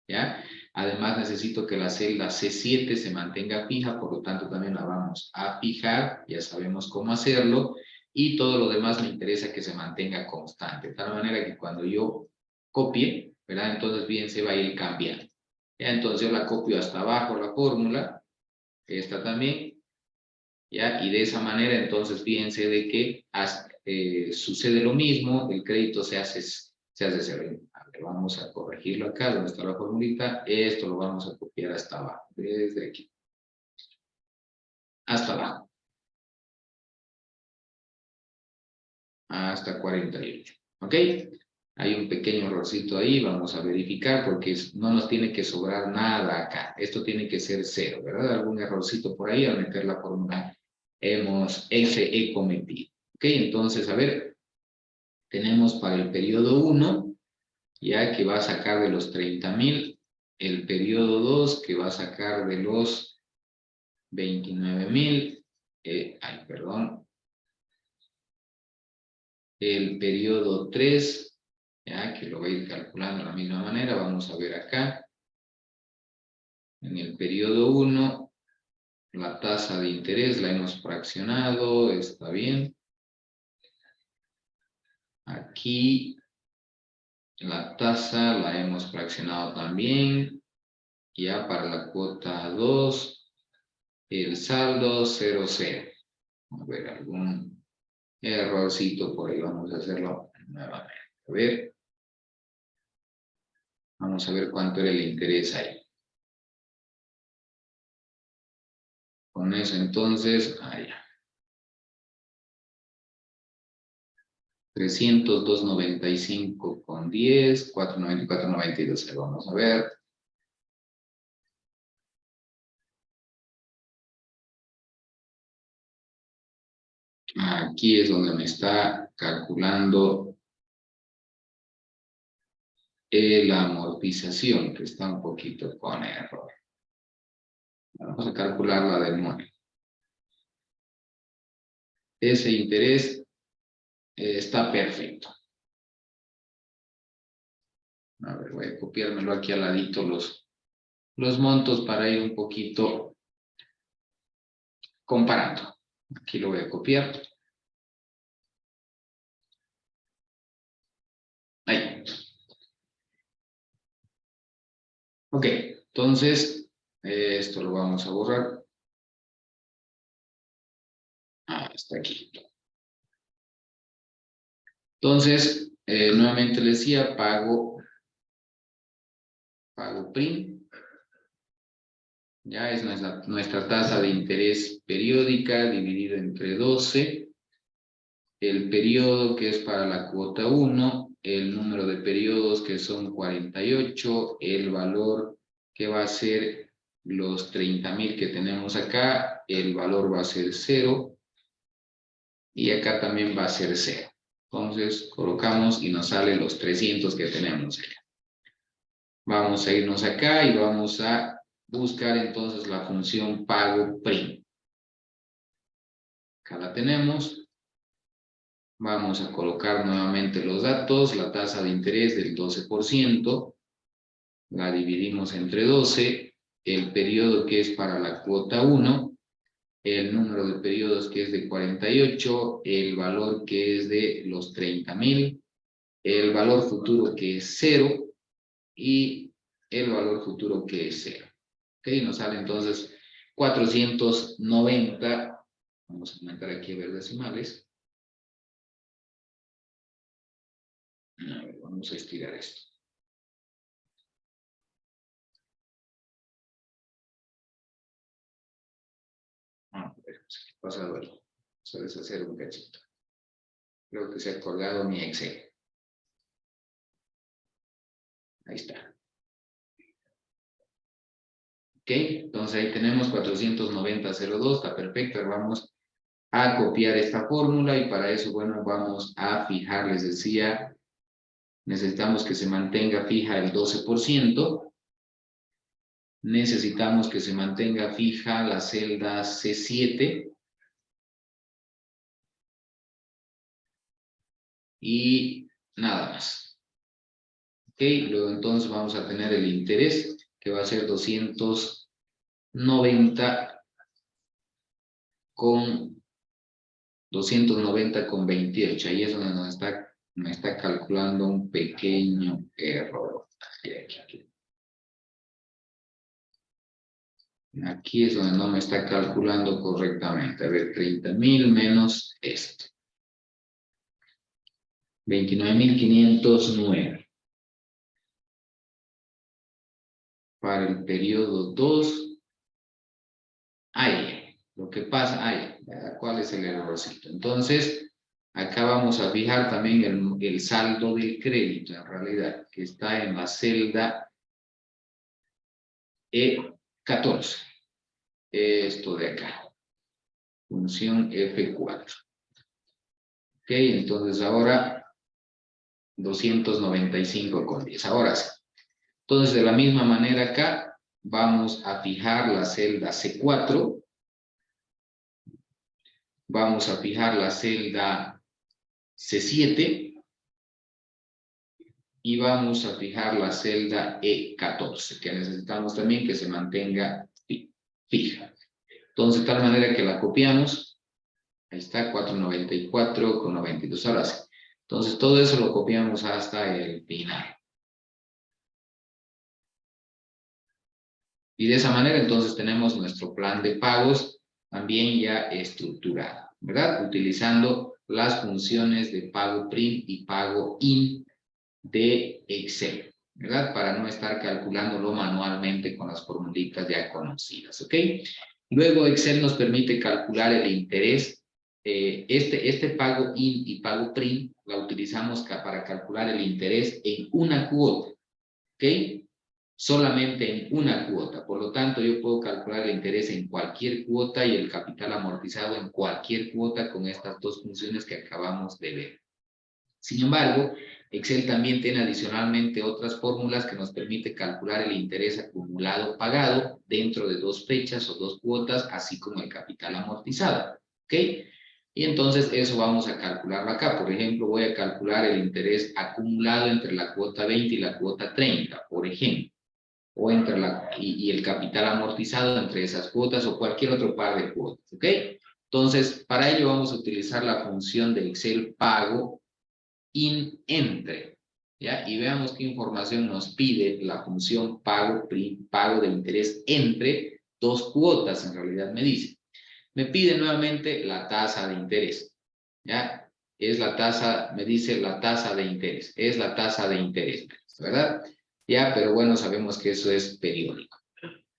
Speaker 1: ¿ya? Además necesito que la celda C7 se mantenga fija, por lo tanto también la vamos a fijar, ya sabemos cómo hacerlo, y todo lo demás me interesa que se mantenga constante, de tal manera que cuando yo copie, ¿verdad? Entonces bien se va a ir cambiando. Ya, entonces yo la copio hasta abajo la fórmula, esta también, ¿ya? Y de esa manera entonces fíjense de que sucede lo mismo, el crédito se hace cero. A ver, vamos a corregirlo acá, donde está la formulita, esto lo vamos a copiar hasta abajo, desde aquí, hasta abajo, hasta 48, ¿ok? Hay un pequeño errorcito ahí, vamos a verificar porque no nos tiene que sobrar nada acá, esto tiene que ser 0, ¿verdad? Algún errorcito por ahí al meter la fórmula he cometido, ¿ok? Entonces, a ver, tenemos para el periodo 1, ya que va a sacar de los 30,000, el periodo 2 que va a sacar de los 29,000, perdón, el periodo 3, ya que lo voy a ir calculando de la misma manera. Vamos a ver acá. En el periodo 1, la tasa de interés la hemos fraccionado, está bien. Aquí la tasa la hemos fraccionado también. Ya para la cuota 2, el saldo 0, 0. A ver, algún errorcito por ahí. Vamos a hacerlo nuevamente. A ver. Vamos a ver cuánto era el interés ahí. Con eso entonces, allá. 302.95,10, 494,92. Vamos a ver. Aquí es donde me está calculando la amortización, que está un poquito con error. Vamos a calcularla de nuevo. Ese interés está perfecto. A ver, voy a copiármelo aquí al ladito los montos para ir un poquito comparando. Aquí lo voy a copiar. Ahí. Ok, entonces, esto lo vamos a borrar. Está aquí. Entonces, nuevamente les decía, pago PRIM. Ya es nuestra tasa de interés periódica dividida entre 12. El periodo que es para la cuota 1, el número de periodos que son 48, el valor que va a ser los 30.000 que tenemos acá, el valor va a ser 0 y acá también va a ser 0. Entonces colocamos y nos sale los 300 que tenemos acá. Vamos a irnos acá y vamos a buscar entonces la función pago PRIM. Acá la tenemos. Vamos a colocar nuevamente los datos, la tasa de interés del 12%, la dividimos entre 12, el periodo que es para la cuota 1, el número de periodos que es de 48, el valor que es de los 30.000, el valor futuro que es 0 y el valor futuro que es 0. ¿Ok? Nos sale entonces 490, vamos a aumentar aquí a ver decimales. A ver, vamos a estirar esto. A ver, ¿qué ha pasado ahí? Vamos a deshacer un cachito. Creo que se ha colgado mi Excel. Ahí está. Ok, entonces ahí tenemos 490,02, está perfecto. Ahora vamos a copiar esta fórmula y para eso, bueno, vamos a fijar, les decía, necesitamos que se mantenga fija el 12%. Necesitamos que se mantenga fija la celda C7. Y nada más. Ok, luego entonces vamos a tener el interés, que va a ser 290,28. Ahí es donde me está calculando un pequeño error. Aquí es donde no me está calculando correctamente. A ver, 30.000 menos esto. 29.509. Para el periodo 2. Ahí. Lo que pasa, ahí. ¿Cuál es el errorcito? Entonces, acá vamos a fijar también el saldo del crédito, en realidad, que está en la celda E14. Esto de acá. Función F4. Ok, entonces ahora 295,10. Ahora sí. Entonces, de la misma manera acá, vamos a fijar la celda C4. Vamos a fijar la celda C7 y vamos a fijar la celda E14, que necesitamos también que se mantenga fija. Entonces, de tal manera que la copiamos. Ahí está, 494,92. Ahora sí. Entonces, todo eso lo copiamos hasta el final. Y de esa manera, entonces, tenemos nuestro plan de pagos también ya estructurado, ¿verdad? Utilizando las funciones de pago prim y pago in de Excel, ¿verdad? Para no estar calculándolo manualmente con las formulitas ya conocidas, ¿ok? Luego, Excel nos permite calcular el interés. Este pago in y pago prim la utilizamos para calcular el interés en una cuota, ¿ok? Solamente en una cuota. Por lo tanto, yo puedo calcular el interés en cualquier cuota y el capital amortizado en cualquier cuota con estas dos funciones que acabamos de ver. Sin embargo, Excel también tiene adicionalmente otras fórmulas que nos permite calcular el interés acumulado pagado dentro de dos fechas o dos cuotas, así como el capital amortizado, ¿ok? Y entonces eso vamos a calcularlo acá. Por ejemplo, voy a calcular el interés acumulado entre la cuota 20 y la cuota 30, por ejemplo. O entre y el capital amortizado entre esas cuotas o cualquier otro par de cuotas, ¿ok? Entonces, para ello vamos a utilizar la función de Excel pago in entre, ¿ya? Y veamos qué información nos pide la función pago de interés entre dos cuotas, en realidad me dice. Me pide nuevamente la tasa de interés, ¿ya? Es la tasa, me dice la tasa de interés, es la tasa de interés, ¿verdad? Ya, pero bueno, sabemos que eso es periódico.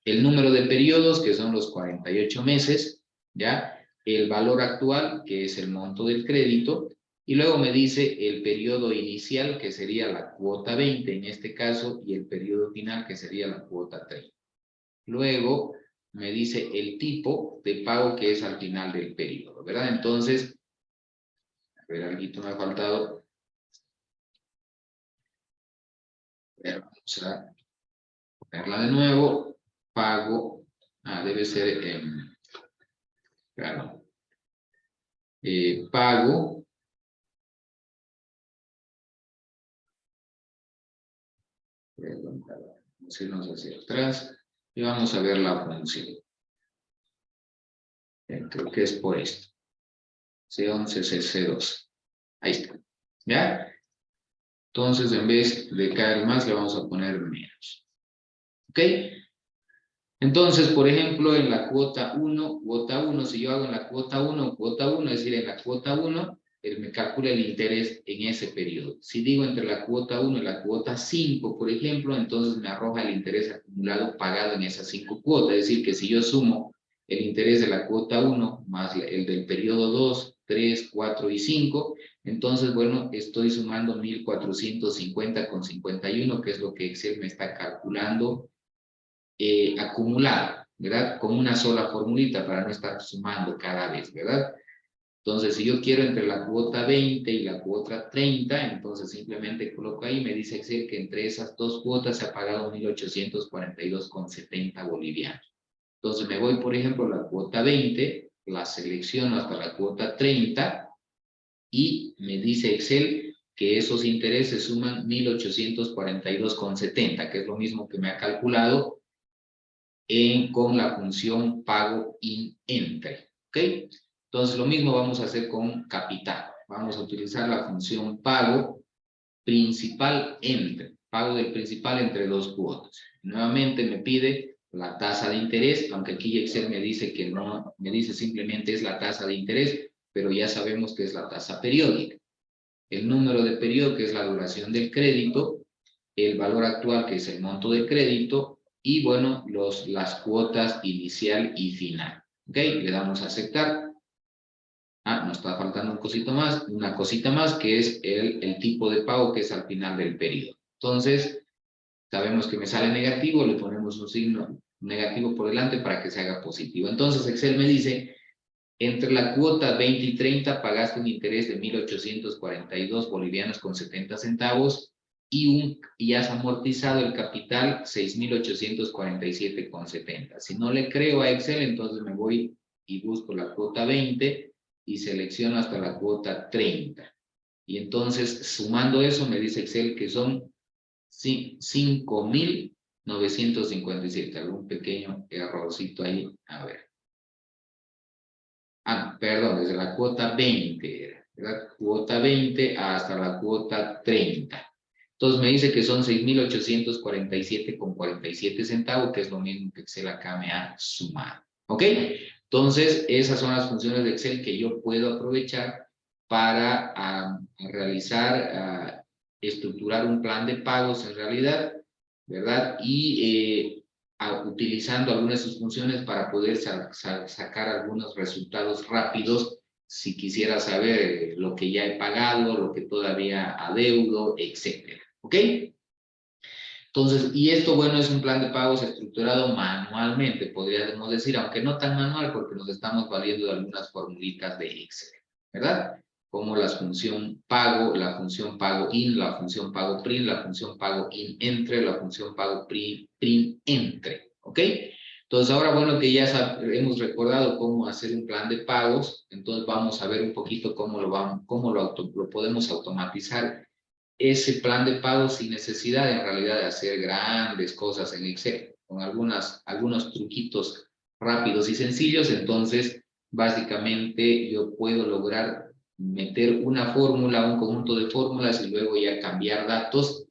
Speaker 1: El número de periodos, que son los 48 meses, ¿ya? El valor actual, que es el monto del crédito, y luego me dice el periodo inicial, que sería la cuota 20 en este caso, y el periodo final, que sería la cuota 30. Luego me dice el tipo de pago que es al final del periodo, ¿verdad? Entonces, a ver, algo me ha faltado. Vamos a ponerla de nuevo. Pago, debe ser, claro, pago, vamos a irnos hacia atrás y vamos a ver la función. Creo que es por esto. C11, C12. Ahí está. ¿Ya? Entonces, en vez de caer más, le vamos a poner menos. ¿Ok? Entonces, por ejemplo, en la cuota 1, si yo hago en la cuota 1, es decir, en la cuota 1, él me calcula el interés en ese periodo. Si digo entre la cuota 1 y la cuota 5, por ejemplo, entonces me arroja el interés acumulado pagado en esas 5 cuotas. Es decir, que si yo sumo el interés de la cuota 1 más el del periodo 2, 3, 4 y 5, entonces, bueno, estoy sumando 1.450,51, que es lo que Excel me está calculando acumulado, ¿verdad? Con una sola formulita para no estar sumando cada vez, ¿verdad? Entonces, si yo quiero entre la cuota 20 y la cuota 30, entonces simplemente coloco ahí, me dice Excel que entre esas dos cuotas se ha pagado 1.842,70 bolivianos. Entonces me voy, por ejemplo, a la cuota 20, la selecciono hasta la cuota 30 y me dice Excel que esos intereses suman 1.842,70, que es lo mismo que me ha calculado con la función pago in entre, ¿ok? Entonces lo mismo vamos a hacer con capital. Vamos a utilizar la función pago principal entre, pago del principal entre dos cuotas. Nuevamente me pide la tasa de interés, aunque aquí Excel me dice que no, me dice simplemente es la tasa de interés, pero ya sabemos que es la tasa periódica. El número de periodo, que es la duración del crédito, el valor actual, que es el monto del crédito, y bueno, las cuotas inicial y final. ¿Ok? Le damos a aceptar. Nos está faltando una cosita más, que es el tipo de pago, que es al final del periodo. Entonces, sabemos que me sale negativo, le ponemos un signo negativo por delante para que se haga positivo. Entonces, Excel me dice, entre la cuota 20 y 30 pagaste un interés de 1.842 bolivianos con 70 centavos y has amortizado el capital 6.847,70. Si no le creo a Excel, entonces me voy y busco la cuota 20 y selecciono hasta la cuota 30. Y entonces, sumando eso, me dice Excel que son 5.957. Algún pequeño errorcito ahí. A ver. Ah, perdón, desde la cuota 20 era, ¿verdad? Cuota 20 hasta la cuota 30. Entonces me dice que son 6.847,47 centavos, que es lo mismo que Excel acá me ha sumado. ¿Ok? Entonces, esas son las funciones de Excel que yo puedo aprovechar para realizar, estructurar un plan de pagos en realidad, ¿verdad? Y utilizando algunas de sus funciones para poder sacar algunos resultados rápidos si quisiera saber lo que ya he pagado, lo que todavía adeudo, etcétera. ¿Ok? Entonces, y esto, bueno, es un plan de pagos estructurado manualmente, podríamos decir, aunque no tan manual, porque nos estamos valiendo de algunas formulitas de Excel, ¿verdad? Como la función pago in, la función pago prim, la función pago in entre, la función pago prim entre, ¿ok? Entonces, ahora, bueno, que ya hemos recordado cómo hacer un plan de pagos, entonces vamos a ver un poquito cómo lo podemos automatizar ese plan de pago sin necesidad en realidad de hacer grandes cosas en Excel, con algunos truquitos rápidos y sencillos. Entonces, básicamente yo puedo lograr meter una fórmula, un conjunto de fórmulas y luego ya cambiar datos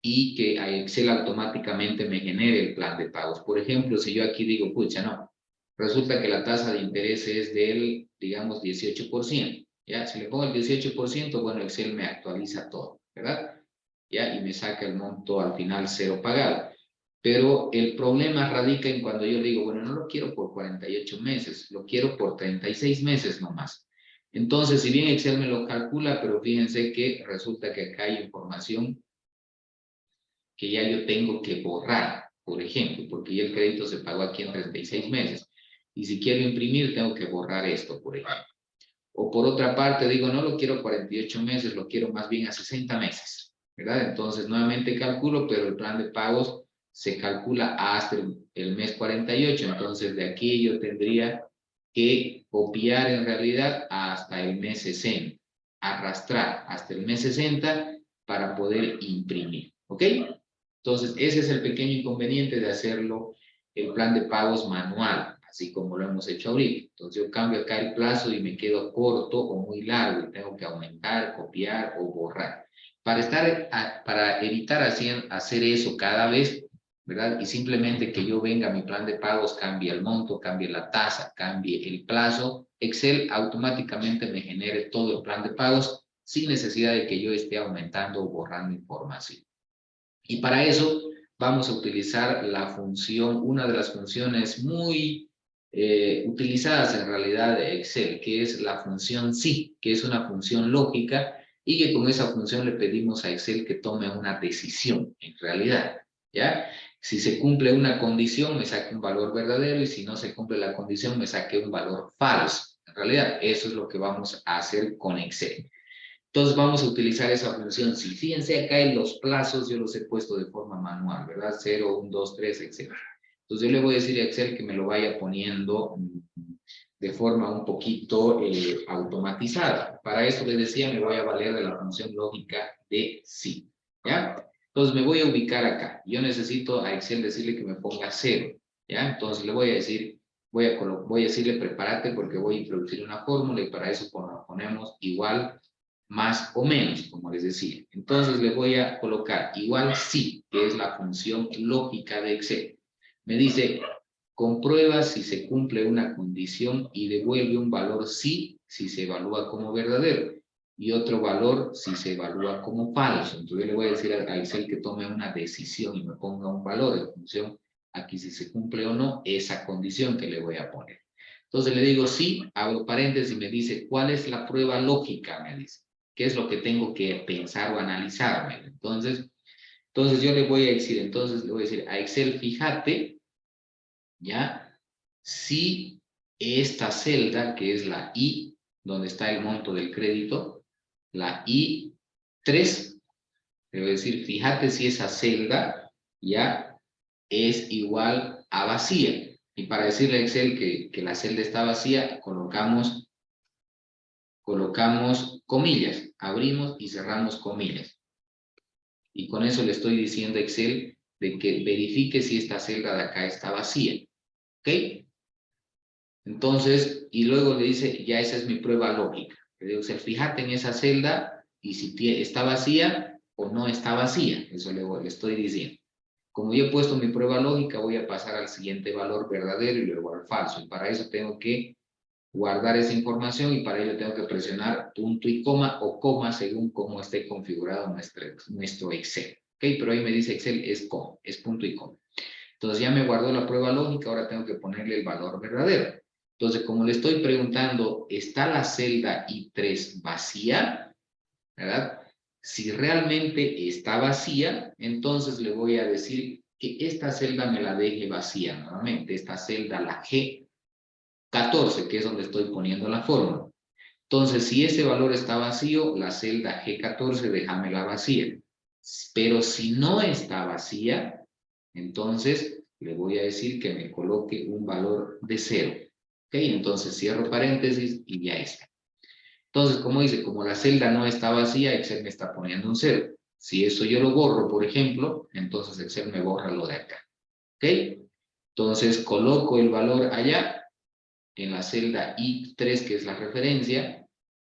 Speaker 1: y que a Excel automáticamente me genere el plan de pagos. Por ejemplo, si yo aquí digo, pucha, no, resulta que la tasa de interés es del, digamos, 18%. ¿Ya? Si le pongo el 18%, bueno, Excel me actualiza todo, ¿verdad? ¿Ya? Y me saca el monto al final cero pagado. Pero el problema radica en cuando yo digo, bueno, no lo quiero por 48 meses, lo quiero por 36 meses nomás. Entonces, si bien Excel me lo calcula, pero fíjense que resulta que acá hay información que ya yo tengo que borrar, por ejemplo, porque ya el crédito se pagó aquí en 36 meses. Y si quiero imprimir, tengo que borrar esto, por ejemplo. O por otra parte, digo, no lo quiero 48 meses, lo quiero más bien a 60 meses, ¿verdad? Entonces, nuevamente calculo, pero el plan de pagos se calcula hasta el mes 48. Entonces, de aquí yo tendría que copiar en realidad hasta el mes 60, arrastrar hasta el mes 60 para poder imprimir, ¿ok? Entonces, ese es el pequeño inconveniente de hacerlo el plan de pagos manual, así como lo hemos hecho ahorita. Entonces, yo cambio acá el plazo y me quedo corto o muy largo y tengo que aumentar, copiar o borrar. Para evitar hacer eso cada vez, ¿verdad? Y simplemente que yo venga a mi plan de pagos, cambie el monto, cambie la tasa, cambie el plazo, Excel automáticamente me genere todo el plan de pagos sin necesidad de que yo esté aumentando o borrando información. Y para eso vamos a utilizar la función, una de las funciones muy utilizadas en realidad de Excel, que es la función sí, que es una función lógica y que con esa función le pedimos a Excel que tome una decisión en realidad, ¿ya? Si se cumple una condición, me saque un valor verdadero y si no se cumple la condición, me saque un valor falso. En realidad, eso es lo que vamos a hacer con Excel. Entonces vamos a utilizar esa función. Si fíjense acá en los plazos, yo los he puesto de forma manual, ¿verdad? 0, 1, 2, 3, etc. Entonces yo le voy a decir a Excel que me lo vaya poniendo de forma un poquito automatizada. Para eso les decía, me voy a valer de la función lógica de sí, ¿ya? Entonces me voy a ubicar acá. Yo necesito a Excel decirle que me ponga 0, ¿ya? Entonces le voy a decir, voy a decirle prepárate porque voy a introducir una fórmula y para eso ponemos igual más o menos, como les decía. Entonces le voy a colocar igual sí, que es la función lógica de Excel. Me dice, comprueba si se cumple una condición y devuelve un valor sí si se evalúa como verdadero y otro valor si se evalúa como falso. Entonces yo le voy a decir a Excel que tome una decisión y me ponga un valor en función aquí si se cumple o no esa condición que le voy a poner. Entonces le digo sí, abro paréntesis y me dice, ¿cuál es la prueba lógica? Me dice. ¿Qué es lo que tengo que pensar o analizarme? Entonces yo le voy a decir, a Excel, fíjate, ¿ya? Si esta celda, que es la I, donde está el monto del crédito, la I3, le voy a decir, fíjate si esa celda ya es igual a vacía. Y para decirle a Excel que la celda está vacía, colocamos colocamos comillas, abrimos y cerramos comillas. Y con eso le estoy diciendo a Excel de que verifique si esta celda de acá está vacía. ¿Ok? Entonces, y luego le dice, ya esa es mi prueba lógica. Le digo, fíjate en esa celda y si está vacía o no está vacía. Eso le estoy diciendo. Como yo he puesto mi prueba lógica, voy a pasar al siguiente valor verdadero y luego al falso. Y para eso tengo que guardar esa información y para ello tengo que presionar punto y coma o coma según cómo esté configurado nuestro Excel. ¿Ok? Pero ahí me dice Excel es coma, es punto y coma. Entonces ya me guardó la prueba lógica, ahora tengo que ponerle el valor verdadero. Entonces, como le estoy preguntando, ¿está la celda I3 vacía? ¿Verdad? Si realmente está vacía, entonces le voy a decir que esta celda me la deje vacía nuevamente. Esta celda, la G14, que es donde estoy poniendo la fórmula. Entonces, si ese valor está vacío, la celda G14 déjamela vacía. Pero si no está vacía, entonces le voy a decir que me coloque un valor de 0. ¿Ok? Entonces cierro paréntesis y ya está. Entonces, como dice, como la celda no está vacía, Excel me está poniendo un 0. Si eso yo lo borro, por ejemplo, entonces Excel me borra lo de acá. ¿Ok? Entonces coloco el valor allá, en la celda I3, que es la referencia,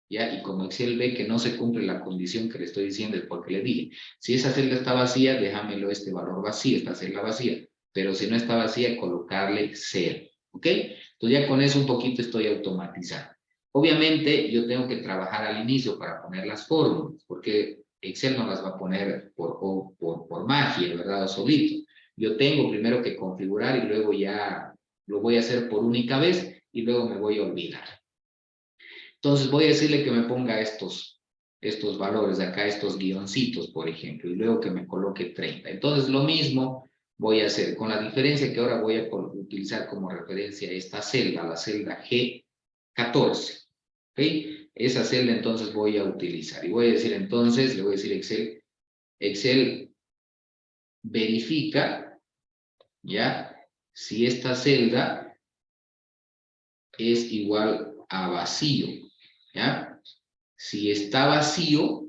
Speaker 1: ¿ya? Y como Excel ve que no se cumple la condición que le estoy diciendo, es porque le dije, si esa celda está vacía, déjamelo este valor vacío, esta celda vacía. Pero si no está vacía, colocarle 0. ¿Ok? Entonces ya con eso un poquito estoy automatizando. Obviamente yo tengo que trabajar al inicio para poner las fórmulas, porque Excel no las va a poner por magia, ¿verdad? O solito. Yo tengo primero que configurar y luego ya lo voy a hacer por única vez y luego me voy a olvidar. Entonces voy a decirle que me ponga estos valores de acá, estos guioncitos, por ejemplo, y luego que me coloque 30. Entonces lo mismo voy a hacer, con la diferencia que ahora voy a utilizar como referencia esta celda, la celda G14. ¿Ok? Esa celda entonces voy a utilizar. Y voy a decir entonces, le voy a decir Excel verifica, ¿ya? Si esta celda es igual a vacío, ¿ya? Si está vacío,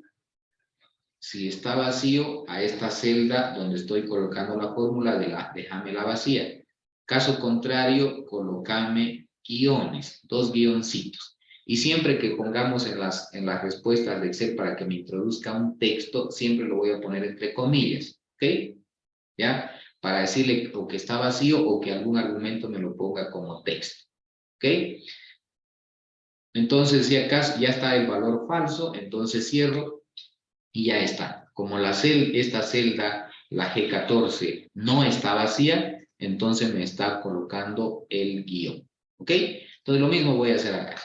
Speaker 1: a esta celda donde estoy colocando la fórmula déjamela vacía. Caso contrario, colocame guiones, 2 guioncitos. Y siempre que pongamos en las respuestas de Excel para que me introduzca un texto, siempre lo voy a poner entre comillas, ¿ok? ¿Ya? Para decirle o que está vacío o que algún argumento me lo ponga como texto, ¿ok? Entonces, si acaso ya está el valor falso, entonces cierro y ya está. Como esta celda, la G14, no está vacía, entonces me está colocando el guión. ¿Ok? Entonces lo mismo voy a hacer acá.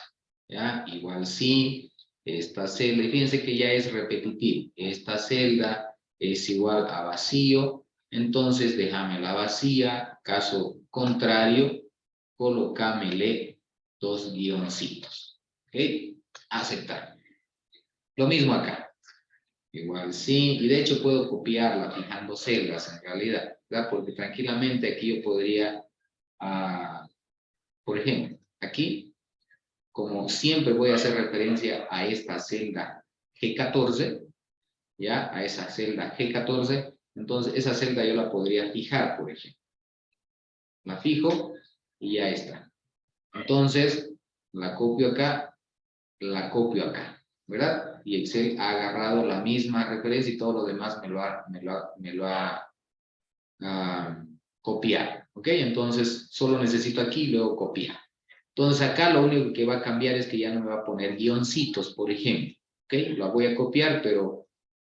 Speaker 1: ¿Ya? Igual sí, esta celda, y fíjense que ya es repetitivo. Esta celda es igual a vacío, entonces déjamela vacía. Caso contrario, colocámele 2 guioncitos. ¿Ok? Aceptar. Lo mismo acá. Igual sí, y de hecho puedo copiarla fijando celdas en realidad, ¿verdad? Porque tranquilamente aquí yo podría, por ejemplo, aquí, como siempre voy a hacer referencia a esta celda G14, ¿ya? A esa celda G14, entonces esa celda yo la podría fijar, por ejemplo. La fijo y ya está. Entonces, la copio acá, ¿verdad? Y Excel ha agarrado la misma referencia y todo lo demás me lo ha copiado, ¿ok? Entonces, solo necesito aquí y luego copiar. Entonces, acá lo único que va a cambiar es que ya no me va a poner guioncitos, por ejemplo, ¿ok? Lo voy a copiar, pero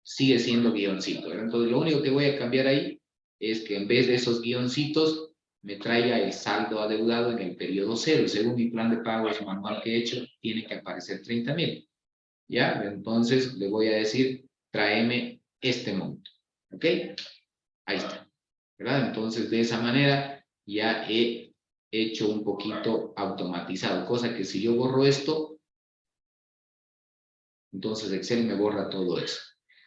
Speaker 1: sigue siendo guioncito, ¿verdad? Entonces, lo único que voy a cambiar ahí es que en vez de esos guioncitos, me traiga el saldo adeudado en el periodo 0. Según mi plan de pagos manual que he hecho, tiene que aparecer 30,000. ¿Ya? Entonces le voy a decir, tráeme este monto. ¿Ok? Ahí está. ¿Verdad? Entonces de esa manera ya he hecho un poquito automatizado. Cosa que si yo borro esto, entonces Excel me borra todo eso.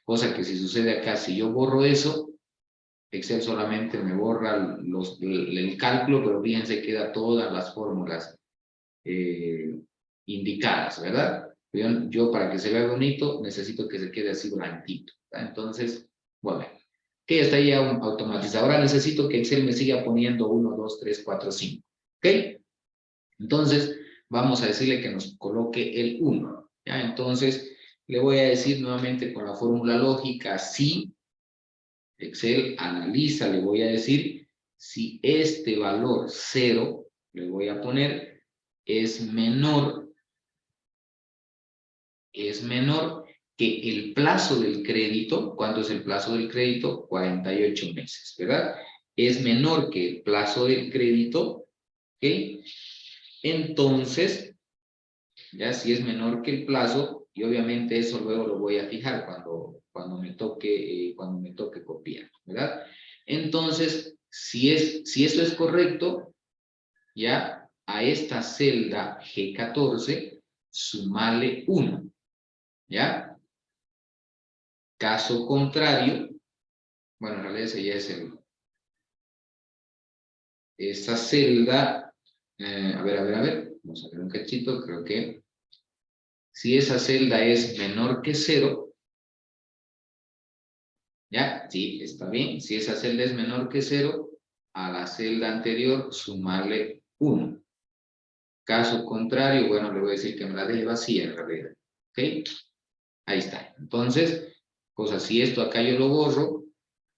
Speaker 1: Cosa que si sucede acá, si yo borro eso, Excel solamente me borra el cálculo, pero fíjense, queda todas las fórmulas indicadas, ¿verdad? Yo para que se vea bonito necesito que se quede así blanquito. Entonces, bueno, que ya está ya automatizado. Ahora necesito que Excel me siga poniendo 1, 2, 3, 4, 5. ¿Ok? Entonces, vamos a decirle que nos coloque el 1. ¿Ya? Entonces, le voy a decir nuevamente con la fórmula lógica, si Excel analiza, le voy a decir, si este valor 0, le voy a poner, es menor que el plazo del crédito. ¿Cuánto es el plazo del crédito? 48 meses, ¿verdad? Es menor que el plazo del crédito, ¿ok? Entonces, ya si es menor que el plazo, y obviamente eso luego lo voy a fijar cuando me toque copiar, ¿verdad? Entonces, si eso es correcto, ya a esta celda G14, sumarle 1, ¿ya? Caso contrario, bueno, en realidad ese ya es esta celda, a ver, vamos a ver un cachito, creo que si esa celda es menor que 0, ¿ya? Sí, está bien. Si esa celda es menor que 0, a la celda anterior sumarle 1. Caso contrario, bueno, le voy a decir que me la deje vacía en realidad. ¿Ok? Ahí está. Entonces, pues así esto acá yo lo borro,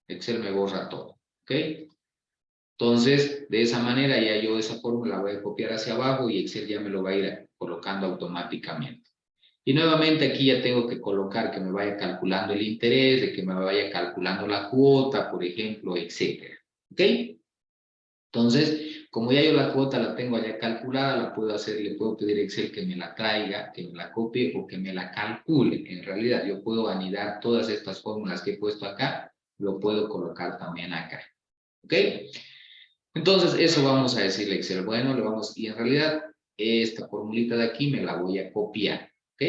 Speaker 1: Excel me borra todo. ¿Ok? Entonces, de esa manera ya yo esa fórmula la voy a copiar hacia abajo y Excel ya me lo va a ir colocando automáticamente. Y nuevamente aquí ya tengo que colocar que me vaya calculando el interés, de que me vaya calculando la cuota, por ejemplo, etcétera. ¿Ok? Entonces, como ya yo la cuota la tengo allá calculada, la puedo hacer, le puedo pedir a Excel que me la traiga, que me la copie o que me la calcule. En realidad, yo puedo anidar todas estas fórmulas que he puesto acá, lo puedo colocar también acá. ¿Ok? Entonces, eso vamos a decirle a Excel. Bueno, y en realidad, esta formulita de aquí me la voy a copiar. ¿Ok?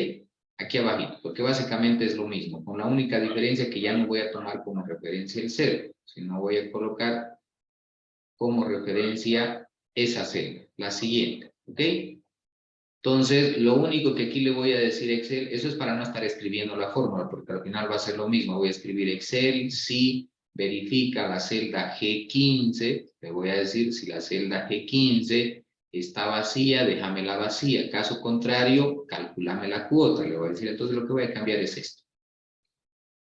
Speaker 1: Aquí abajo, porque básicamente es lo mismo, con la única diferencia que ya no voy a tomar como referencia el 0, sino voy a colocar como referencia esa celda, la siguiente. ¿Ok? Entonces, lo único que aquí le voy a decir a Excel, eso es para no estar escribiendo la fórmula, porque al final va a ser lo mismo. Voy a escribir Excel si verifica la celda G15, le voy a decir si la celda G15 está vacía, déjamela vacía. Caso contrario, calculame la cuota. Le voy a decir, entonces lo que voy a cambiar es esto.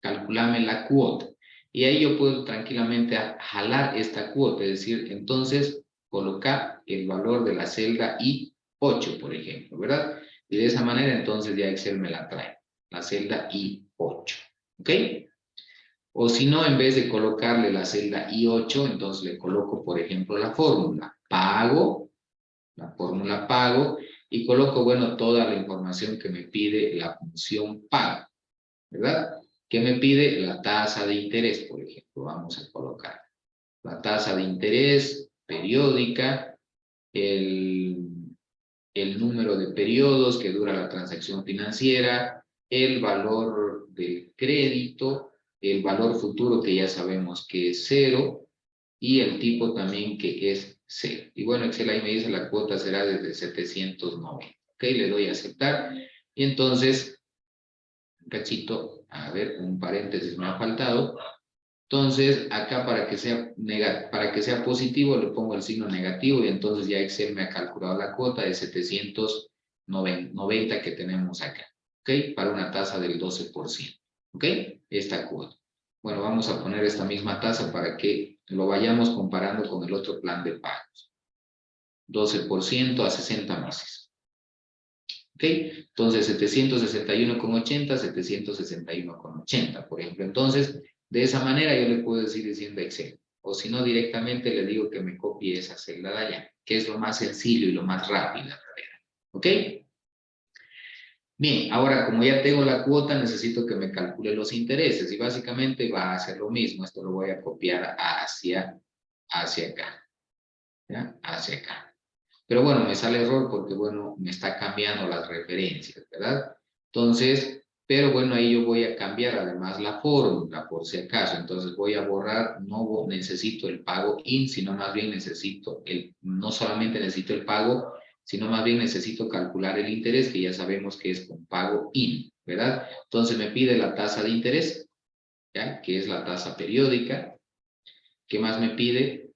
Speaker 1: Calculame la cuota. Y ahí yo puedo tranquilamente jalar esta cuota, es decir, entonces colocar el valor de la celda I8, por ejemplo, ¿verdad? Y de esa manera entonces ya Excel me la trae, la celda I8, ¿ok? O si no, en vez de colocarle la celda I8, entonces le coloco, por ejemplo, la fórmula pago, y coloco, bueno, toda la información que me pide la función pago, ¿verdad? ¿Qué me pide? La tasa de interés, por ejemplo. Vamos a colocar la tasa de interés periódica, el, el número de periodos que dura la transacción financiera, el valor del crédito, el valor futuro que ya sabemos que es 0 y el tipo también que es 0. Y bueno, Excel ahí me dice la cuota será desde 790. Ok, le doy a aceptar y entonces un cachito, a ver, un paréntesis me ha faltado. Entonces, acá para que sea positivo le pongo el signo negativo y entonces ya Excel me ha calculado la cuota de 790 que tenemos acá, ¿ok? Para una tasa del 12%, ¿ok? Esta cuota. Bueno, vamos a poner esta misma tasa para que lo vayamos comparando con el otro plan de pagos. 12% a 60 meses. ¿Ok? Entonces, 761,80, 761,80, por ejemplo. Entonces, de esa manera yo le puedo decir diciendo Excel. O si no, directamente le digo que me copie esa celda de allá, que es lo más sencillo y lo más rápido, en realidad. ¿Ok? Bien, ahora como ya tengo la cuota, necesito que me calcule los intereses y básicamente va a hacer lo mismo. Esto lo voy a copiar hacia acá. ¿Ya? Hacia acá. Pero bueno, me sale error porque, bueno, me está cambiando las referencias, ¿verdad? Entonces, pero bueno, ahí yo voy a cambiar además la fórmula, por si acaso. Entonces voy a borrar, no necesito el pago IN, sino más bien no solamente necesito el pago sino más bien necesito calcular el interés, que ya sabemos que es con pago IN, ¿verdad? Entonces me pide la tasa de interés, ¿ya? Que es la tasa periódica. ¿Qué más me pide?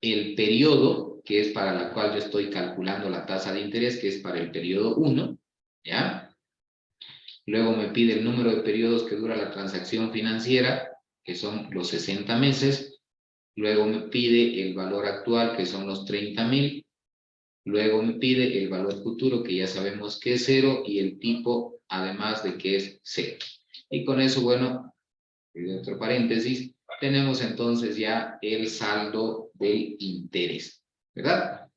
Speaker 1: El periodo, que es para la cual yo estoy calculando la tasa de interés, que es para el periodo 1, ¿ya? Luego me pide el número de periodos que dura la transacción financiera, que son los 60 meses. Luego me pide el valor actual, que son los 30,000. Luego me pide el valor futuro, que ya sabemos que es 0, y el tipo, además de que es 0. Y con eso, bueno, y otro paréntesis, tenemos entonces ya el saldo del interés, ¿verdad?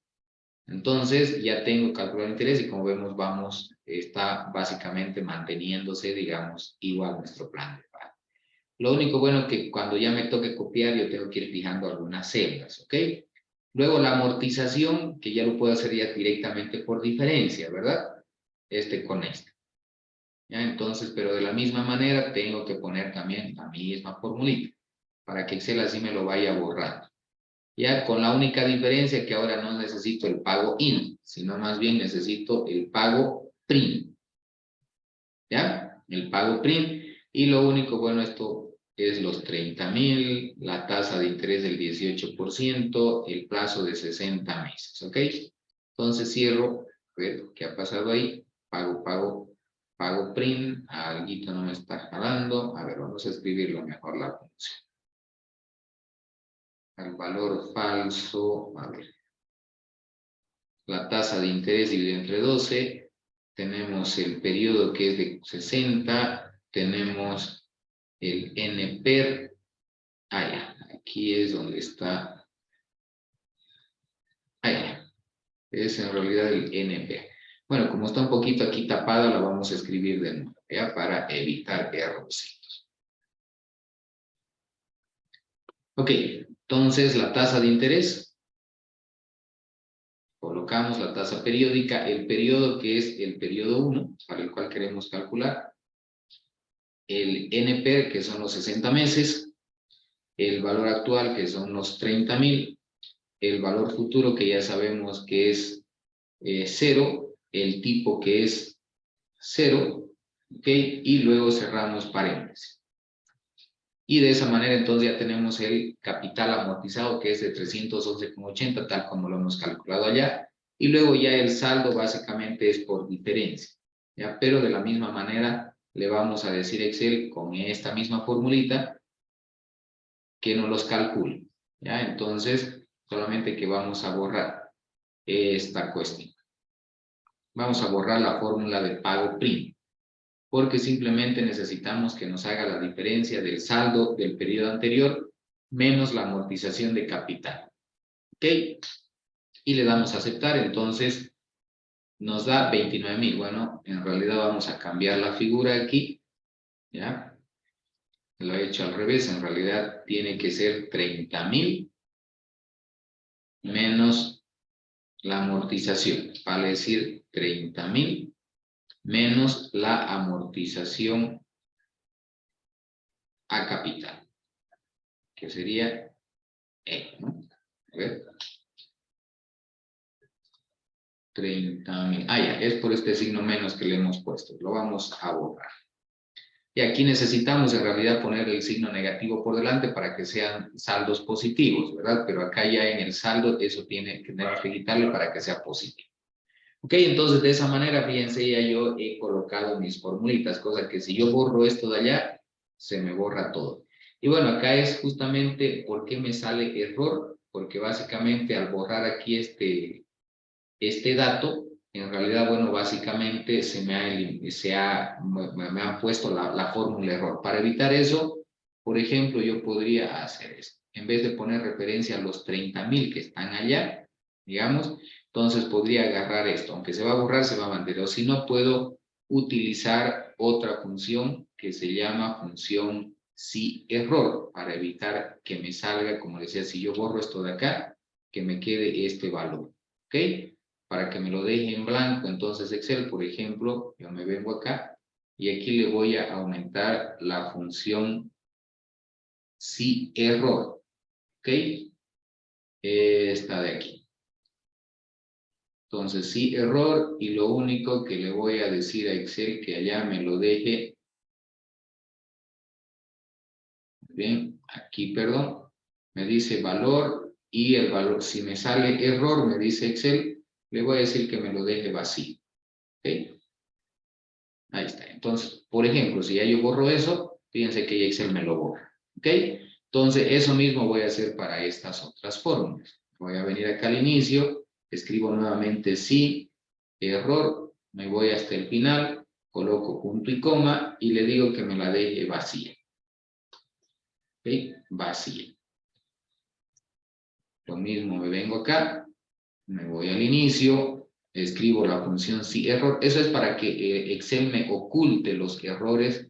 Speaker 1: Entonces ya tengo calculado el interés y como vemos, está básicamente manteniéndose, digamos, igual nuestro plan de pago. Lo único bueno que cuando ya me toque copiar, yo tengo que ir fijando algunas celdas, ¿ok? Luego la amortización, que ya lo puedo hacer ya directamente por diferencia, ¿verdad? Con este. ¿Ya? Entonces, pero de la misma manera tengo que poner también la misma formulita para que Excel así me lo vaya borrando. Ya con la única diferencia que ahora no necesito el pago IN, sino más bien necesito el pago PRIM. ¿Ya? El pago PRIM. Y lo único, bueno, esto es los 30,000, la tasa de interés del 18%, el plazo de 60 meses, ¿ok? Entonces cierro, a ver qué ha pasado ahí, pago PRIM, alguito no me está jalando, a ver, vamos a escribirlo mejor la función. El valor falso, a ver, la tasa de interés dividido entre 12, tenemos el periodo que es de 60, tenemos el NPER, ya, aquí es donde está, ya, es en realidad el NPER. Bueno, como está un poquito aquí tapada, la vamos a escribir de nuevo, ¿ya? Para evitar errorcitos. Ok, entonces la tasa de interés, colocamos la tasa periódica, el periodo que es el periodo 1, para el cual queremos calcular, el NPER, que son los 60 meses, el valor actual, que son los 30,000, el valor futuro, que ya sabemos que es 0, el tipo que es 0, ¿ok? Y luego cerramos paréntesis. Y de esa manera entonces ya tenemos el capital amortizado, que es de 311,80, tal como lo hemos calculado allá. Y luego ya el saldo básicamente es por diferencia, ¿ya? Pero de la misma manera le vamos a decir a Excel con esta misma formulita que nos los calcule, ¿ya? Entonces, solamente que vamos a borrar esta cuestión. Vamos a borrar la fórmula de pago PRIM, porque simplemente necesitamos que nos haga la diferencia del saldo del periodo anterior menos la amortización de capital. ¿Ok? Y le damos a aceptar, entonces nos da 29,000. Bueno, en realidad vamos a cambiar la figura aquí, ¿ya? Lo he hecho al revés, en realidad tiene que ser 30,000 menos la amortización, vale decir 30,000 menos la amortización a capital, que sería ¿no? A ver. 30,000. Ya, es por este signo menos que le hemos puesto. Lo vamos a borrar. Y aquí necesitamos en realidad poner el signo negativo por delante para que sean saldos positivos, ¿verdad? Pero acá ya en el saldo eso tenemos que quitarle para que sea positivo. Ok, entonces de esa manera, fíjense, ya yo he colocado mis formulitas, cosa que si yo borro esto de allá, se me borra todo. Y bueno, acá es justamente por qué me sale error, porque básicamente al borrar aquí este dato, en realidad, bueno, básicamente me han puesto la fórmula error. Para evitar eso, por ejemplo, yo podría hacer esto. En vez de poner referencia a los 30,000 que están allá, digamos, entonces podría agarrar esto. Aunque se va a borrar, se va a mantener. O si no, puedo utilizar otra función que se llama función si error, para evitar que me salga, como decía, si yo borro esto de acá, que me quede este valor. ¿Ok? Para que me lo deje en blanco, entonces Excel, por ejemplo, yo me vengo acá y aquí le voy a aumentar la función si error, ¿ok? Esta de aquí. Entonces, sí, error, y lo único que le voy a decir a Excel que allá me lo deje. Bien, aquí, perdón, me dice valor, y el valor, si me sale error, me dice Excel, le voy a decir que me lo deje vacío. ¿Ok? Ahí está. Entonces, por ejemplo, si ya yo borro eso, fíjense que Excel me lo borra. ¿Ok? Entonces, eso mismo voy a hacer para estas otras fórmulas. Voy a venir acá al inicio, escribo nuevamente sí, error, me voy hasta el final, coloco punto y coma y le digo que me la deje vacía. ¿Ok? Vacía. Lo mismo, me vengo acá, me voy al inicio, escribo la función sí, error. Eso es para que Excel me oculte los errores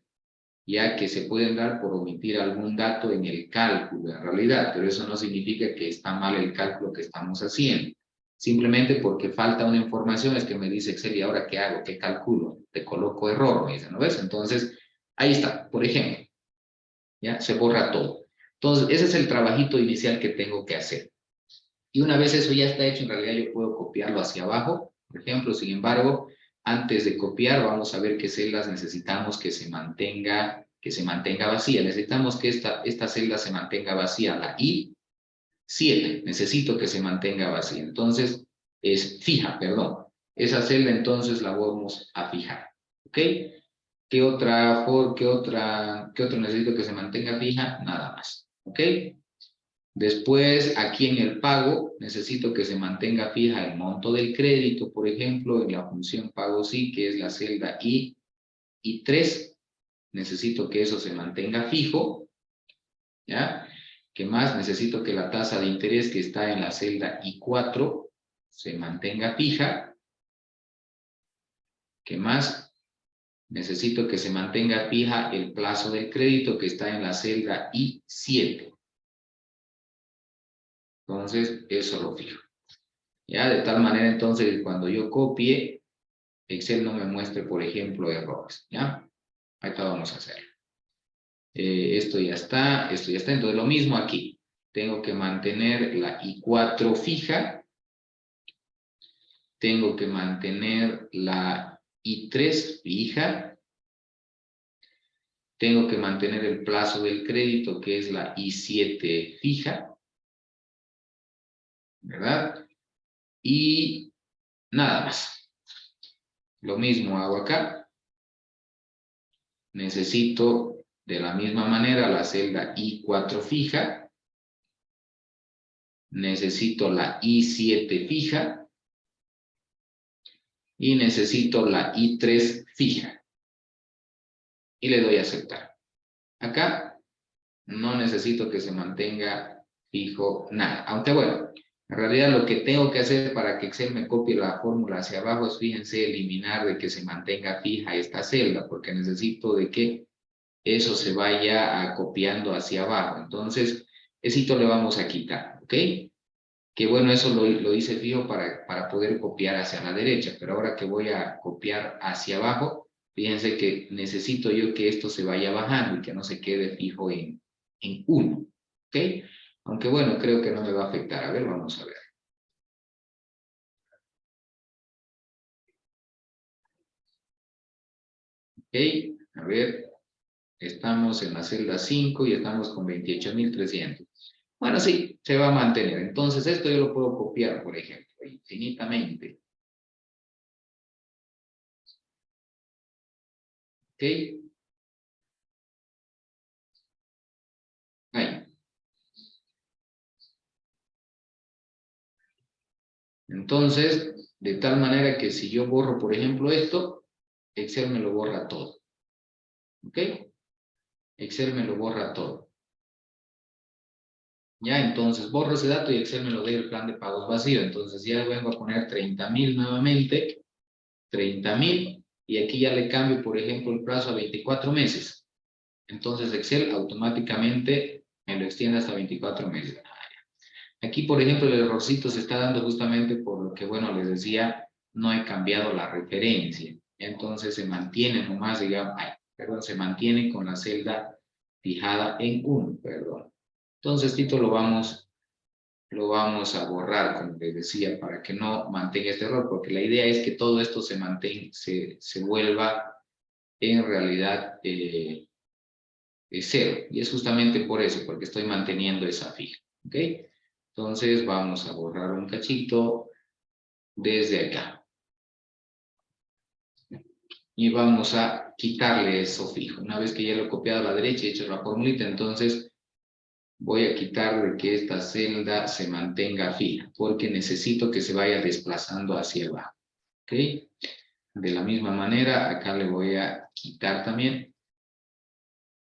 Speaker 1: ya que se pueden dar por omitir algún dato en el cálculo en realidad, pero eso no significa que está mal el cálculo que estamos haciendo. Simplemente porque falta una información es que me dice Excel, ¿y ahora qué hago? ¿Qué calculo? Te coloco error, me dice, ¿no ves? Entonces, ahí está, por ejemplo, ¿ya? Se borra todo. Entonces, ese es el trabajito inicial que tengo que hacer. Y una vez eso ya está hecho, en realidad yo puedo copiarlo hacia abajo. Por ejemplo, sin embargo, antes de copiar, vamos a ver qué celdas necesitamos que se mantenga vacía. Necesitamos que esta celda se mantenga vacía, la I7. Necesito que se mantenga vacía. Entonces, es fija, perdón. Esa celda entonces la vamos a fijar. ¿Ok? ¿Qué otro necesito que se mantenga fija? Nada más. ¿Ok? Después, aquí en el pago, necesito que se mantenga fija el monto del crédito, por ejemplo, en la función pago sí, que es la celda I3. Necesito que eso se mantenga fijo, ¿ya? ¿Qué más? Necesito que la tasa de interés que está en la celda I4 se mantenga fija. ¿Qué más? Necesito que se mantenga fija el plazo del crédito que está en la celda I7. Entonces, eso lo fijo. ¿Ya? De tal manera, entonces, cuando yo copie, Excel no me muestre, por ejemplo, errores. ¿Ya? Ahorita vamos a hacerlo. Esto ya está, esto ya está. Entonces, lo mismo aquí. Tengo que mantener la I4 fija. Tengo que mantener la I3 fija. Tengo que mantener el plazo del crédito, que es la I7 fija. ¿Verdad? Y nada más. Lo mismo hago acá. Necesito de la misma manera la celda I4 fija. Necesito la I7 fija. Y necesito la I3 fija. Y le doy a aceptar. Acá no necesito que se mantenga fijo nada. Aunque bueno, en realidad lo que tengo que hacer para que Excel me copie la fórmula hacia abajo es, fíjense, eliminar de que se mantenga fija esta celda, porque necesito de que eso se vaya copiando hacia abajo. Entonces, eso le vamos a quitar, ¿ok? Que bueno, eso lo hice fijo para poder copiar hacia la derecha, pero ahora que voy a copiar hacia abajo, fíjense que necesito yo que esto se vaya bajando y que no se quede fijo en 1, ¿ok? Aunque bueno, creo que no me va a afectar. A ver, vamos a ver. Ok, a ver, estamos en la celda 5 y estamos con 28.300. Bueno, sí, se va a mantener. Entonces, esto yo lo puedo copiar, por ejemplo, infinitamente. ¿Ok? Ahí. Entonces, de tal manera que si yo borro, por ejemplo, esto, Excel me lo borra todo. ¿Ok? Excel me lo borra todo. Ya, entonces borro ese dato y Excel me lo da el plan de pagos vacío. Entonces ya vengo a poner 30.000 nuevamente. 30.000. Y aquí ya le cambio, por ejemplo, el plazo a 24 meses. Entonces Excel automáticamente me lo extiende hasta 24 meses. Aquí, por ejemplo, el errorcito se está dando justamente por lo que, bueno, les decía, no he cambiado la referencia. Entonces se mantiene nomás, digamos, perdón, se mantiene con la celda fijada en 1, perdón. Entonces, esto lo vamos lo vamos a borrar, como les decía, para que no mantenga este error, porque la idea es que todo esto se mantenga, se vuelva en realidad cero. Y es justamente por eso, porque estoy manteniendo esa fija. ¿Ok? Entonces vamos a borrar un cachito desde acá. Y vamos a quitarle eso fijo. Una vez que ya lo he copiado a la derecha y he hecho la formulita, entonces voy a quitar de que esta celda se mantenga fija, porque necesito que se vaya desplazando hacia abajo. ¿Ok? De la misma manera, acá le voy a quitar también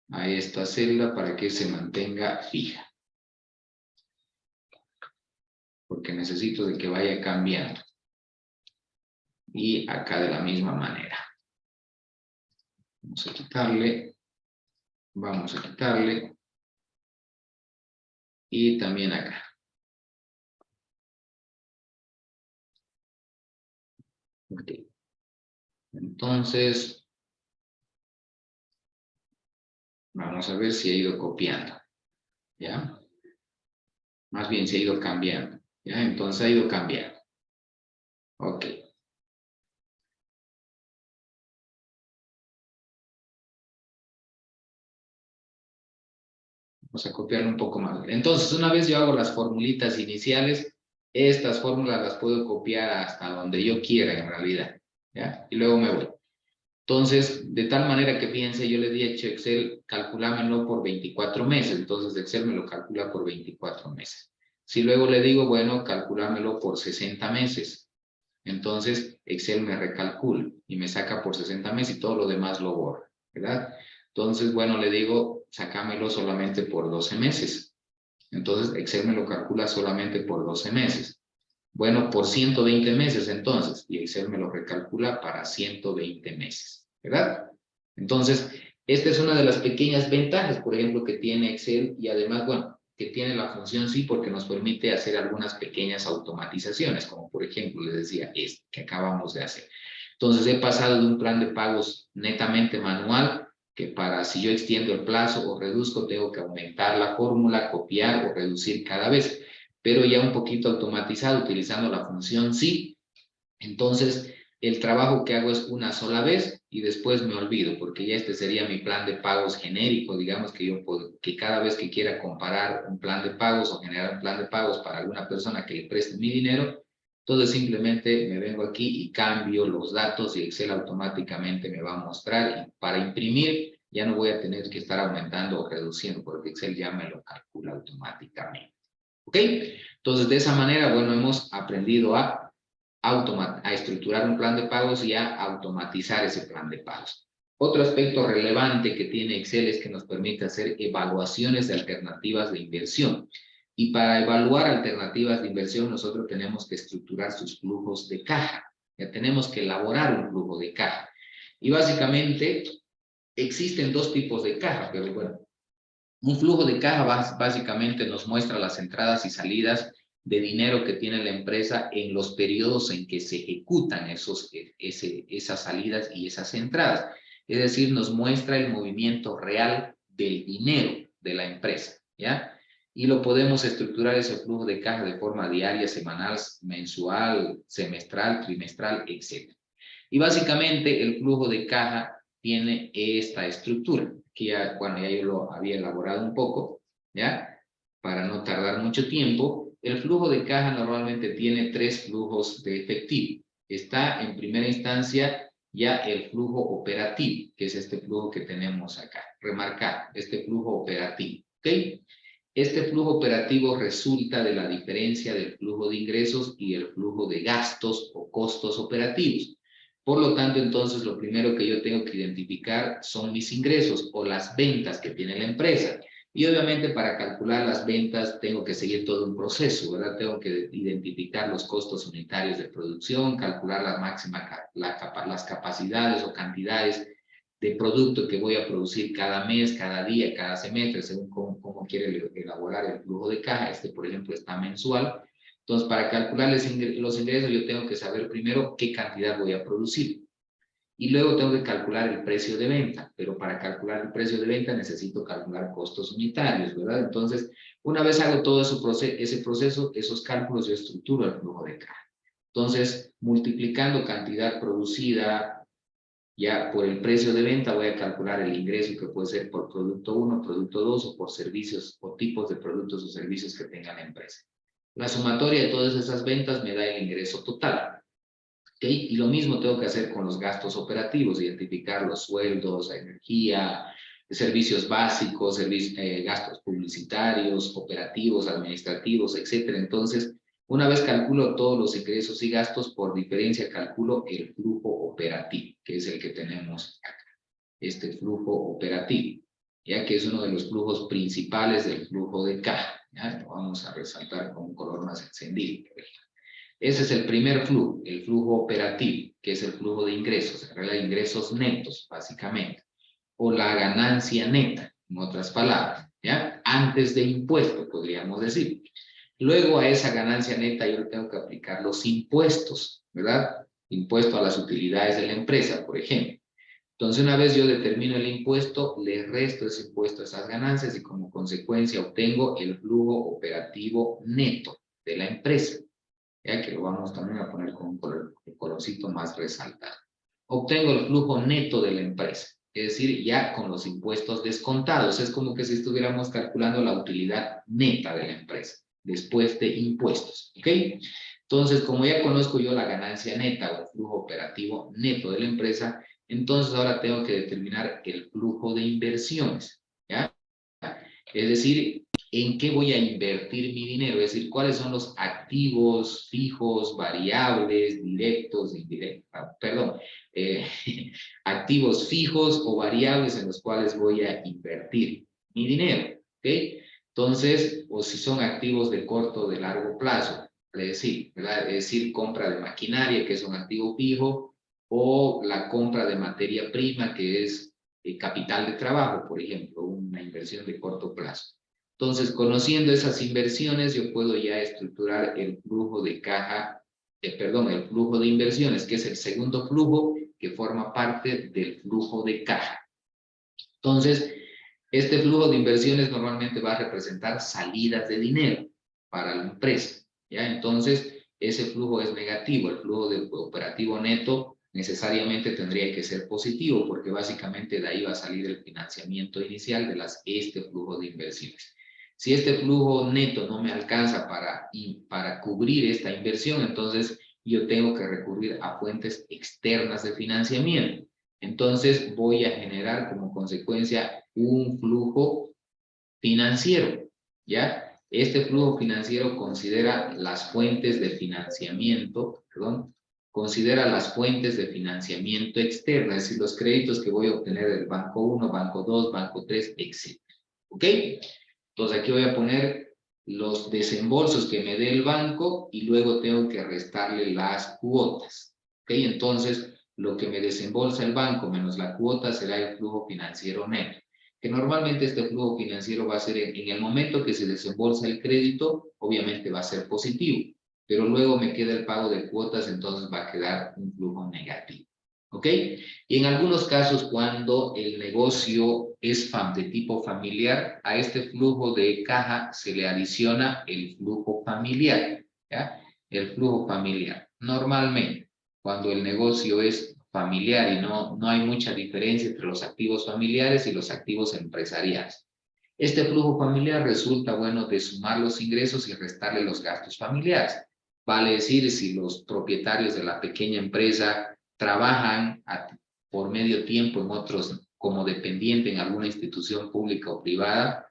Speaker 1: a esta celda para que se mantenga fija. Porque necesito de que vaya cambiando. Y acá de la misma manera. Vamos a quitarle. Vamos a quitarle. Y también acá. Ok. Entonces, vamos a ver si ha ido copiando. ¿Ya? Más bien se ha ido cambiando. ¿Ya? Entonces ha ido cambiando. Ok. Vamos a copiarlo un poco más. Entonces, una vez yo hago las formulitas iniciales, estas fórmulas las puedo copiar hasta donde yo quiera en realidad. ¿Ya? Y luego me voy. Entonces, de tal manera que fíjense, yo le he dicho a Excel, calculámelo por 24 meses. Entonces, Excel me lo calcula por 24 meses. Si luego le digo, bueno, calculámelo por 60 meses. Entonces, Excel me recalcula y me saca por 60 meses y todo lo demás lo borra, ¿verdad? Entonces, bueno, le digo, sácamelo solamente por 12 meses. Entonces, Excel me lo calcula solamente por 12 meses. Bueno, por 120 meses entonces, y Excel me lo recalcula para 120 meses, ¿verdad? Entonces, esta es una de las pequeñas ventajas, por ejemplo, que tiene Excel y además, bueno, que tiene la función sí porque nos permite hacer algunas pequeñas automatizaciones, como por ejemplo, les decía, este que acabamos de hacer. Entonces, he pasado de un plan de pagos netamente manual, que para si yo extiendo el plazo o reduzco, tengo que aumentar la fórmula, copiar o reducir cada vez, pero ya un poquito automatizado utilizando la función sí. Entonces, el trabajo que hago es una sola vez y después me olvido, porque ya este sería mi plan de pagos genérico, digamos que yo puedo, que cada vez que quiera comparar un plan de pagos o generar un plan de pagos para alguna persona que le preste mi dinero, entonces simplemente me vengo aquí y cambio los datos y Excel automáticamente me va a mostrar y para imprimir ya no voy a tener que estar aumentando o reduciendo porque Excel ya me lo calcula automáticamente. ¿Ok? Entonces, de esa manera, bueno, hemos aprendido a estructurar un plan de pagos y a automatizar ese plan de pagos. Otro aspecto relevante que tiene Excel es que nos permite hacer evaluaciones de alternativas de inversión. Y para evaluar alternativas de inversión, nosotros tenemos que estructurar sus flujos de caja. Ya tenemos que elaborar un flujo de caja. Y básicamente existen dos tipos de caja, pero bueno, un flujo de caja básicamente nos muestra las entradas y salidas de dinero que tiene la empresa en los periodos en que se ejecutan esas salidas y esas entradas. Es decir, nos muestra el movimiento real del dinero de la empresa, ¿ya? Y lo podemos estructurar ese flujo de caja de forma diaria, semanal, mensual, semestral, trimestral, etc. Y básicamente el flujo de caja tiene esta estructura, que ya, bueno, ya yo lo había elaborado un poco, ¿ya? Para no tardar mucho tiempo. El flujo de caja normalmente tiene tres flujos de efectivo. Está en primera instancia ya el flujo operativo, que es este flujo que tenemos acá. Remarcar, este flujo operativo, ¿ok? Este flujo operativo resulta de la diferencia del flujo de ingresos y el flujo de gastos o costos operativos. Por lo tanto, entonces, lo primero que yo tengo que identificar son mis ingresos o las ventas que tiene la empresa. Y obviamente para calcular las ventas tengo que seguir todo un proceso, ¿verdad? Tengo que identificar los costos unitarios de producción, calcular las capacidades o cantidades de producto que voy a producir cada mes, cada día, cada semestre, según cómo quiere elaborar el flujo de caja. Este, por ejemplo, está mensual. Entonces, para calcular los ingresos, yo tengo que saber primero qué cantidad voy a producir. Y luego tengo que calcular el precio de venta, pero para calcular el precio de venta necesito calcular costos unitarios, ¿verdad? Entonces, una vez hago todo ese proceso, esos cálculos, yo estructuro el flujo de caja. Entonces, multiplicando cantidad producida ya por el precio de venta, voy a calcular el ingreso que puede ser por producto 1, producto 2 o por servicios o tipos de productos o servicios que tenga la empresa. La sumatoria de todas esas ventas me da el ingreso total. ¿Okay? Y lo mismo tengo que hacer con los gastos operativos, identificar los sueldos, la energía, servicios básicos, gastos publicitarios, operativos, administrativos, etcétera. Entonces, una vez calculo todos los ingresos y gastos, por diferencia calculo el flujo operativo, que es el que tenemos acá, este flujo operativo, ya que es uno de los flujos principales del flujo de caja. ¿Ya? Lo vamos a resaltar con un color más encendido. Ese es el primer flujo, el flujo operativo, que es el flujo de ingresos, en realidad ingresos netos, básicamente, o la ganancia neta, en otras palabras, ¿ya? Antes de impuesto, podríamos decir. Luego a esa ganancia neta yo le tengo que aplicar los impuestos, ¿verdad? Impuesto a las utilidades de la empresa, por ejemplo. Entonces, una vez yo determino el impuesto, le resto ese impuesto a esas ganancias y como consecuencia obtengo el flujo operativo neto de la empresa. Ya que lo vamos también a poner con un colorcito más resaltado. Obtengo el flujo neto de la empresa, es decir, ya con los impuestos descontados. Es como que si estuviéramos calculando la utilidad neta de la empresa, después de impuestos, ¿ok? Entonces, como ya conozco yo la ganancia neta o el flujo operativo neto de la empresa, entonces ahora tengo que determinar el flujo de inversiones, ¿ya? Es decir, ¿en qué voy a invertir mi dinero? Es decir, ¿cuáles son los activos fijos, variables, directos, indirectos? Perdón, activos fijos o variables en los cuales voy a invertir mi dinero, ¿ok? Entonces, o si son activos de corto o de largo plazo, ¿verdad? Es decir, compra de maquinaria, que es un activo fijo, o la compra de materia prima, que es capital de trabajo, por ejemplo, una inversión de corto plazo. Entonces, conociendo esas inversiones, yo puedo ya estructurar el flujo de caja, el flujo de inversiones, que es el segundo flujo que forma parte del flujo de caja. Entonces, este flujo de inversiones normalmente va a representar salidas de dinero para la empresa, ¿ya? Entonces, ese flujo es negativo, el flujo de operativo neto necesariamente tendría que ser positivo, porque básicamente de ahí va a salir el financiamiento inicial de este flujo de inversiones. Si este flujo neto no me alcanza para cubrir esta inversión, entonces yo tengo que recurrir a fuentes externas de financiamiento. Entonces voy a generar como consecuencia un flujo financiero, ¿ya? Este flujo financiero considera las fuentes de financiamiento, considera las fuentes de financiamiento externas, es decir, los créditos que voy a obtener del banco 1, banco 2, banco 3, etc. ¿Ok? Entonces aquí voy a poner los desembolsos que me dé el banco y luego tengo que restarle las cuotas. ¿Ok? Entonces, lo que me desembolsa el banco menos la cuota será el flujo financiero neto. Que normalmente este flujo financiero va a ser en el momento que se desembolsa el crédito, obviamente va a ser positivo, pero luego me queda el pago de cuotas, entonces va a quedar un flujo negativo. ¿Ok? Y en algunos casos, cuando el negocio es de tipo familiar, a este flujo de caja se le adiciona el flujo familiar, ¿ya? El flujo familiar. Normalmente, cuando el negocio es familiar y no hay mucha diferencia entre los activos familiares y los activos empresariales. Este flujo familiar resulta, bueno, de sumar los ingresos y restarle los gastos familiares. Vale decir, si los propietarios de la pequeña empresa trabajan por medio tiempo en otros como dependiente en alguna institución pública o privada,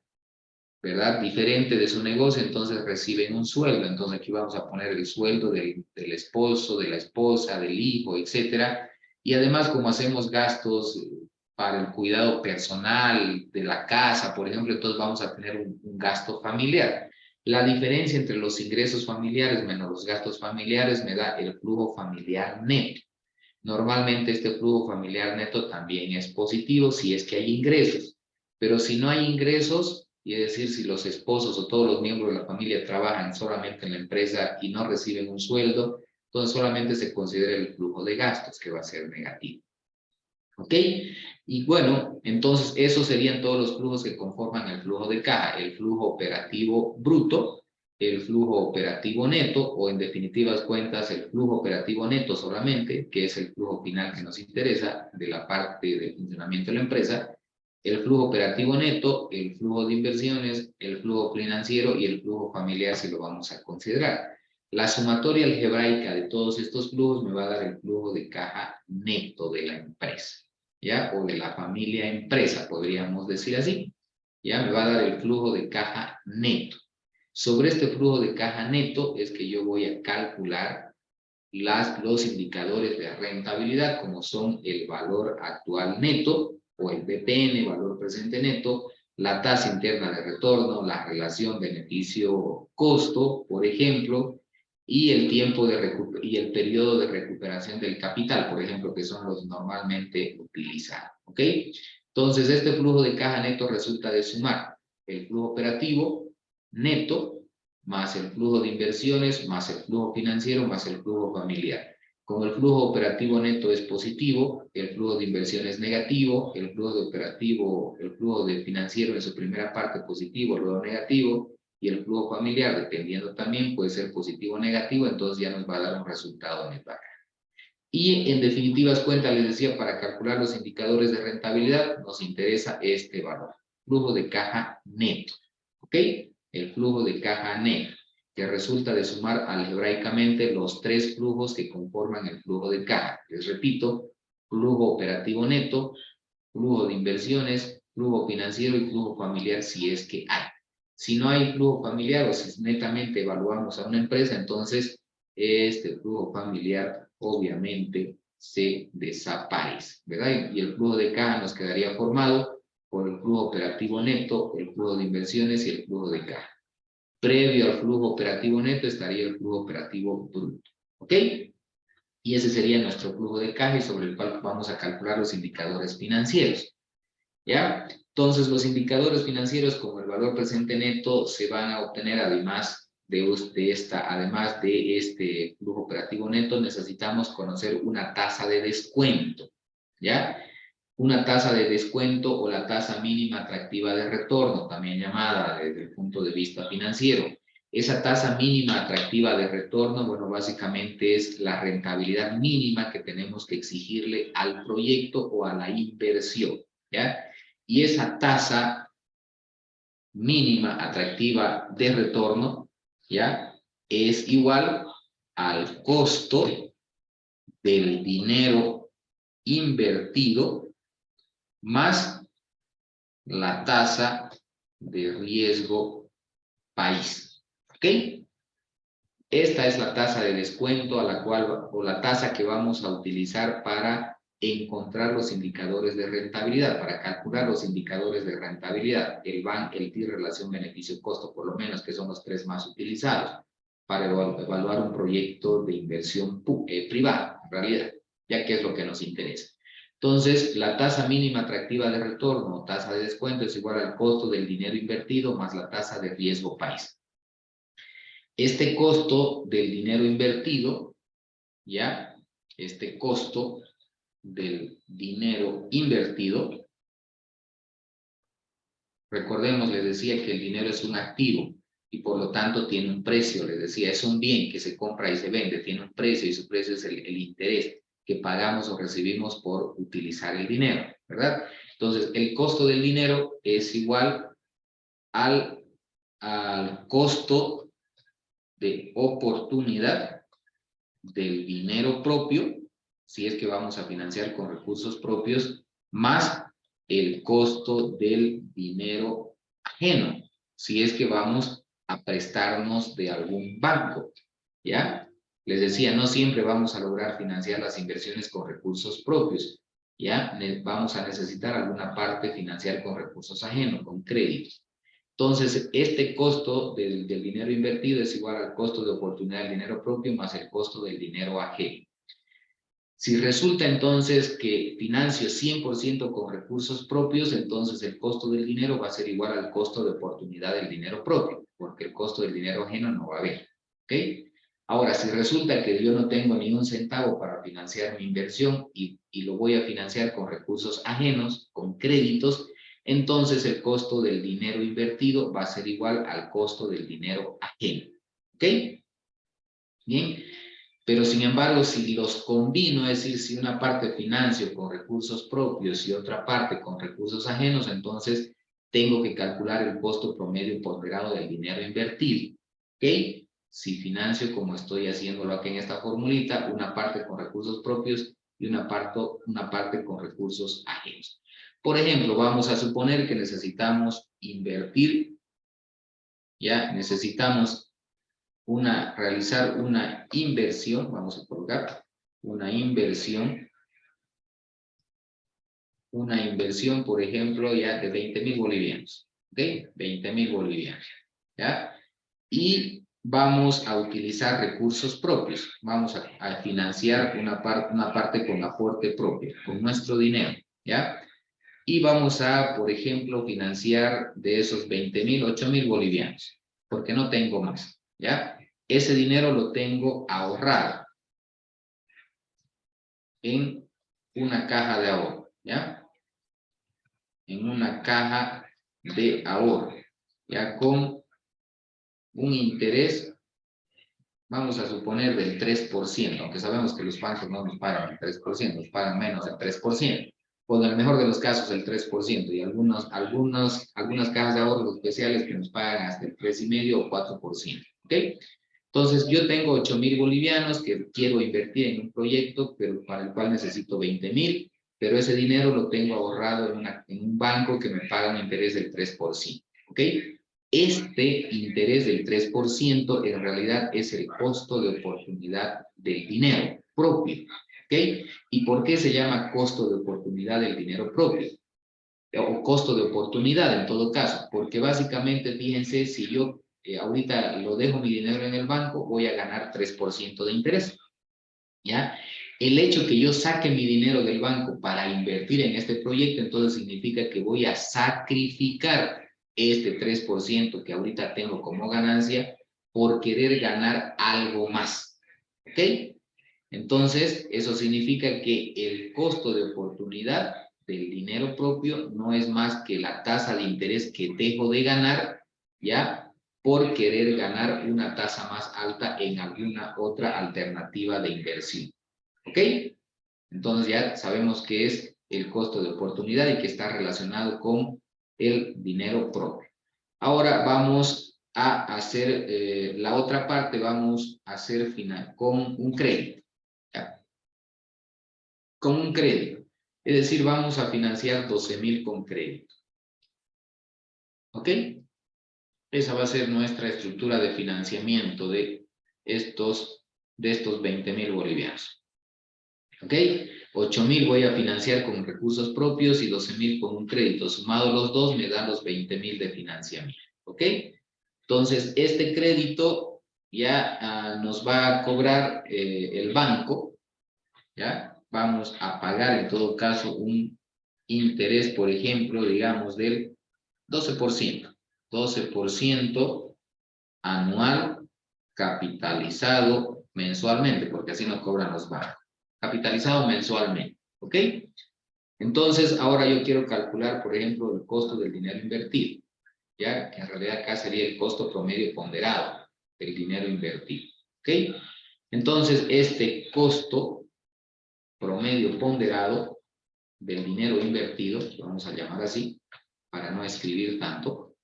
Speaker 1: ¿verdad? Diferente de su negocio, entonces reciben un sueldo. Entonces aquí vamos a poner el sueldo del esposo, de la esposa, del hijo, etcétera. Y además, como hacemos gastos para el cuidado personal de la casa, por ejemplo, entonces vamos a tener un gasto familiar. La diferencia entre los ingresos familiares menos los gastos familiares me da el flujo familiar neto. Normalmente este flujo familiar neto también es positivo si es que hay ingresos, pero si no hay ingresos, y es decir, si los esposos o todos los miembros de la familia trabajan solamente en la empresa y no reciben un sueldo, entonces solamente se considera el flujo de gastos, que va a ser negativo. ¿Ok? Y bueno, entonces esos serían todos los flujos que conforman el flujo de caja. El flujo operativo bruto, el flujo operativo neto, o en definitivas cuentas el flujo operativo neto solamente, que es el flujo final que nos interesa de la parte de funcionamiento de la empresa, el flujo operativo neto, el flujo de inversiones, el flujo financiero y el flujo familiar si lo vamos a considerar. La sumatoria algebraica de todos estos flujos me va a dar el flujo de caja neto de la empresa, ¿ya? O de la familia empresa, podríamos decir así. Ya me va a dar el flujo de caja neto. Sobre este flujo de caja neto es que yo voy a calcular los indicadores de rentabilidad, como son el valor actual neto, o el BPN, valor presente neto, la tasa interna de retorno, la relación beneficio-costo, por ejemplo, y el tiempo y el periodo de recuperación del capital, por ejemplo, que son los normalmente utilizados. ¿Ok? Entonces, este flujo de caja neto resulta de sumar el flujo operativo neto más el flujo de inversiones, más el flujo financiero, más el flujo familiar. Como el flujo operativo neto es positivo, el flujo de inversión es negativo, el flujo de financiero en su primera parte positivo, luego negativo, y el flujo familiar, dependiendo también, puede ser positivo o negativo, entonces ya nos va a dar un resultado en el barra. Y en definitivas cuentas, les decía, para calcular los indicadores de rentabilidad, nos interesa este valor, flujo de caja neto, ¿ok? El flujo de caja neto, que resulta de sumar algebraicamente los tres flujos que conforman el flujo de caja. Les repito, flujo operativo neto, flujo de inversiones, flujo financiero y flujo familiar si es que hay. Si no hay flujo familiar o si netamente evaluamos a una empresa, entonces este flujo familiar obviamente se desaparece, ¿verdad? Y el flujo de caja nos quedaría formado por el flujo operativo neto, el flujo de inversiones y el flujo de caja. Previo al flujo operativo neto estaría el flujo operativo bruto, ¿ok? Y ese sería nuestro flujo de caja y sobre el cual vamos a calcular los indicadores financieros, ¿ya? Entonces, los indicadores financieros como el valor presente neto se van a obtener además además de este flujo operativo neto, necesitamos conocer una tasa de descuento, ¿ya? Una tasa de descuento o la tasa mínima atractiva de retorno, también llamada desde el punto de vista financiero. Esa tasa mínima atractiva de retorno, bueno, básicamente es la rentabilidad mínima que tenemos que exigirle al proyecto o a la inversión, ¿ya? Y esa tasa mínima atractiva de retorno, ¿ya? Es igual al costo del dinero invertido más la tasa de riesgo país. ¿Ok? Esta es la tasa de descuento a la cual, o la tasa que vamos a utilizar para encontrar los indicadores de rentabilidad, para calcular los indicadores de rentabilidad, el BAN, el TIR, relación beneficio-costo, por lo menos, que son los tres más utilizados para evaluar un proyecto de inversión privada, en realidad, ya que es lo que nos interesa. Entonces, la tasa mínima atractiva de retorno o tasa de descuento es igual al costo del dinero invertido más la tasa de riesgo país. Este costo del dinero invertido, ¿ya? Este costo del dinero invertido, recordemos, les decía que el dinero es un activo y por lo tanto tiene un precio, les decía, es un bien que se compra y se vende, tiene un precio y su precio es el interés que pagamos o recibimos por utilizar el dinero, ¿verdad? Entonces, el costo del dinero es igual al costo de oportunidad del dinero propio, si es que vamos a financiar con recursos propios, más el costo del dinero ajeno, si es que vamos a prestarnos de algún banco, ¿ya? Les decía, no siempre vamos a lograr financiar las inversiones con recursos propios, ¿ya? Vamos a necesitar alguna parte financiar con recursos ajenos, con créditos. Entonces, este costo del dinero invertido es igual al costo de oportunidad del dinero propio más el costo del dinero ajeno. Si resulta entonces que financio 100% con recursos propios, entonces el costo del dinero va a ser igual al costo de oportunidad del dinero propio, porque el costo del dinero ajeno no va a haber. ¿Ok? Ahora, si resulta que yo no tengo ni un centavo para financiar mi inversión y lo voy a financiar con recursos ajenos, con créditos, entonces el costo del dinero invertido va a ser igual al costo del dinero ajeno. ¿Ok? Bien. Pero sin embargo, si los combino, es decir, si una parte financio con recursos propios y otra parte con recursos ajenos, entonces tengo que calcular el costo promedio ponderado del dinero invertido. ¿Ok? Si financio, como estoy haciéndolo aquí en esta formulita, una parte con recursos propios y una parte con recursos ajenos. Por ejemplo, vamos a suponer que necesitamos invertir, ya necesitamos realizar una inversión, vamos a colocar una inversión, por ejemplo, ya de 20.000 bolivianos, ¿ok? 20.000 bolivianos, ¿ya? Y vamos a utilizar recursos propios, vamos a financiar una parte con aporte propio, con nuestro dinero, ¿ya? Y vamos a, por ejemplo, financiar de esos 20.000, 8.000 bolivianos, porque no tengo más, ¿ya? Ese dinero lo tengo ahorrado en una caja de ahorro, ¿ya? En una caja de ahorro, ¿ya? Con un interés, vamos a suponer del 3%, aunque sabemos que los bancos no nos pagan el 3%, nos pagan menos del 3%. O en el mejor de los casos el 3%, y algunas cajas de ahorro especiales que nos pagan hasta el 3,5 o 4%, ¿ok? Entonces, yo tengo 8.000 bolivianos que quiero invertir en un proyecto, pero para el cual necesito 20.000, pero ese dinero lo tengo ahorrado en un banco que me paga un interés del 3%, ¿ok? Este interés del 3% en realidad es el costo de oportunidad del dinero propio, ¿ok? ¿Y por qué se llama costo de oportunidad del dinero propio? O costo de oportunidad en todo caso, porque básicamente, fíjense, si yo ahorita lo dejo mi dinero en el banco, voy a ganar 3% de interés, ¿ya? El hecho que yo saque mi dinero del banco para invertir en este proyecto, entonces significa que voy a sacrificar este 3% que ahorita tengo como ganancia por querer ganar algo más, ¿ok? Entonces, eso significa que el costo de oportunidad del dinero propio no es más que la tasa de interés que dejo de ganar, ¿ya? Por querer ganar una tasa más alta en alguna otra alternativa de inversión. ¿Ok? Entonces ya sabemos que es el costo de oportunidad y que está relacionado con el dinero propio. Ahora vamos a hacer la otra parte, vamos a hacer final con un crédito. ¿Ya? Con un crédito. Es decir, vamos a financiar 12.000 con crédito. ¿Ok? Esa va a ser nuestra estructura de financiamiento de estos 20.000 bolivianos. ¿Ok? 8.000 voy a financiar con recursos propios y 12.000 con un crédito. Sumado los dos me dan los 20.000 de financiamiento. ¿Ok? Entonces, este crédito ya nos va a cobrar el banco, ¿ya? Vamos a pagar en todo caso un interés, por ejemplo, digamos del 12%. 12% anual capitalizado mensualmente, porque así nos cobran los bancos. Capitalizado mensualmente, ¿ok? Entonces, ahora yo quiero calcular, por ejemplo, el costo del dinero invertido, ¿ya? Que en realidad acá sería el costo promedio ponderado del dinero invertido, ¿ok? Entonces, este costo promedio ponderado del dinero invertido, lo vamos a llamar así, para no escribir tanto,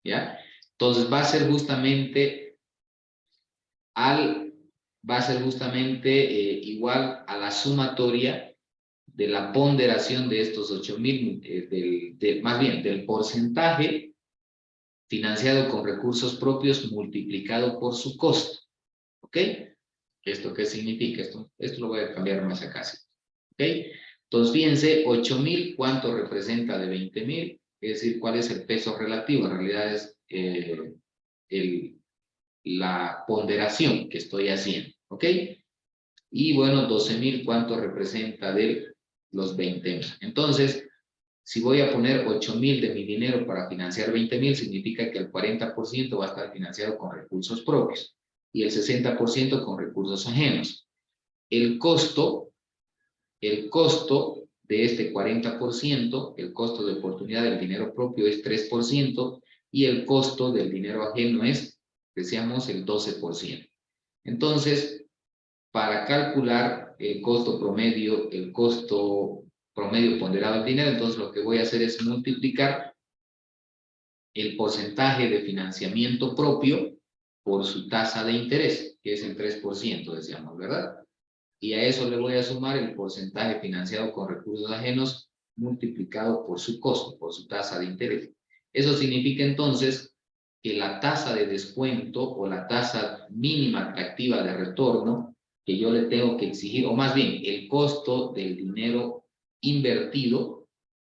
Speaker 1: ¿ya? Entonces, va a ser justamente igual a la sumatoria de la ponderación de estos 8.000, más bien del porcentaje financiado con recursos propios multiplicado por su costo. ¿Ok? ¿Esto qué significa? Esto lo voy a cambiar más acá. ¿Ok? Entonces, fíjense, 8.000, ¿cuánto representa de 20.000? Es decir, ¿cuál es el peso relativo? En realidad es la ponderación que estoy haciendo, ¿ok? Y bueno, 12.000, ¿cuánto representa de los 20.000? Entonces, si voy a poner 8.000 de mi dinero para financiar 20.000, significa que el 40% va a estar financiado con recursos propios. y el 60% con recursos ajenos. El costo de este 40%, el costo de oportunidad del dinero propio es 3% y el costo del dinero ajeno es, decíamos, el 12%. Entonces, para calcular el costo promedio ponderado del dinero, entonces lo que voy a hacer es multiplicar el porcentaje de financiamiento propio por su tasa de interés, que es el 3%, decíamos, ¿verdad? Y a eso le voy a sumar el porcentaje financiado con recursos ajenos multiplicado por su costo, por su tasa de interés. Eso significa entonces que la tasa de descuento o la tasa mínima atractiva de retorno que yo le tengo que exigir, o más bien el costo del dinero invertido,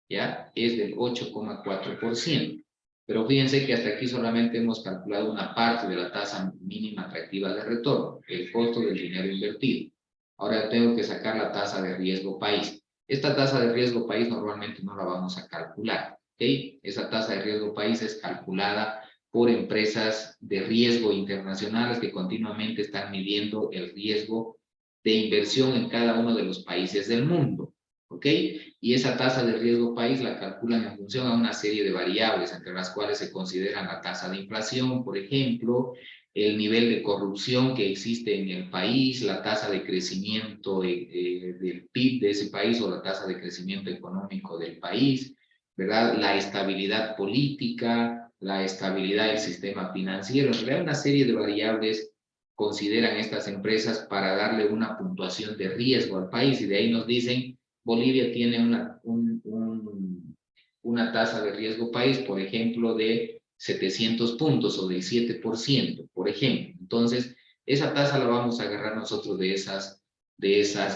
Speaker 1: ¿ya? Es del 8,4%. Pero fíjense que hasta aquí solamente hemos calculado una parte de la tasa mínima atractiva de retorno, el costo del dinero invertido. Ahora tengo que sacar la tasa de riesgo país. Esta tasa de riesgo país normalmente no la vamos a calcular, ¿ok? Esa tasa de riesgo país es calculada por empresas de riesgo internacionales que continuamente están midiendo el riesgo de inversión en cada uno de los países del mundo, ¿ok? Y esa tasa de riesgo país la calculan en función a una serie de variables, entre las cuales se consideran la tasa de inflación, por ejemplo, el nivel de corrupción que existe en el país, la tasa de crecimiento del PIB de ese país o la tasa de crecimiento económico del país, ¿verdad? La estabilidad política, la estabilidad del sistema financiero, en realidad una serie de variables consideran estas empresas para darle una puntuación de riesgo al país y de ahí nos dicen Bolivia tiene una tasa de riesgo país, por ejemplo, de 700 puntos o del 7%, por ejemplo. Entonces, esa tasa la vamos a agarrar nosotros de esas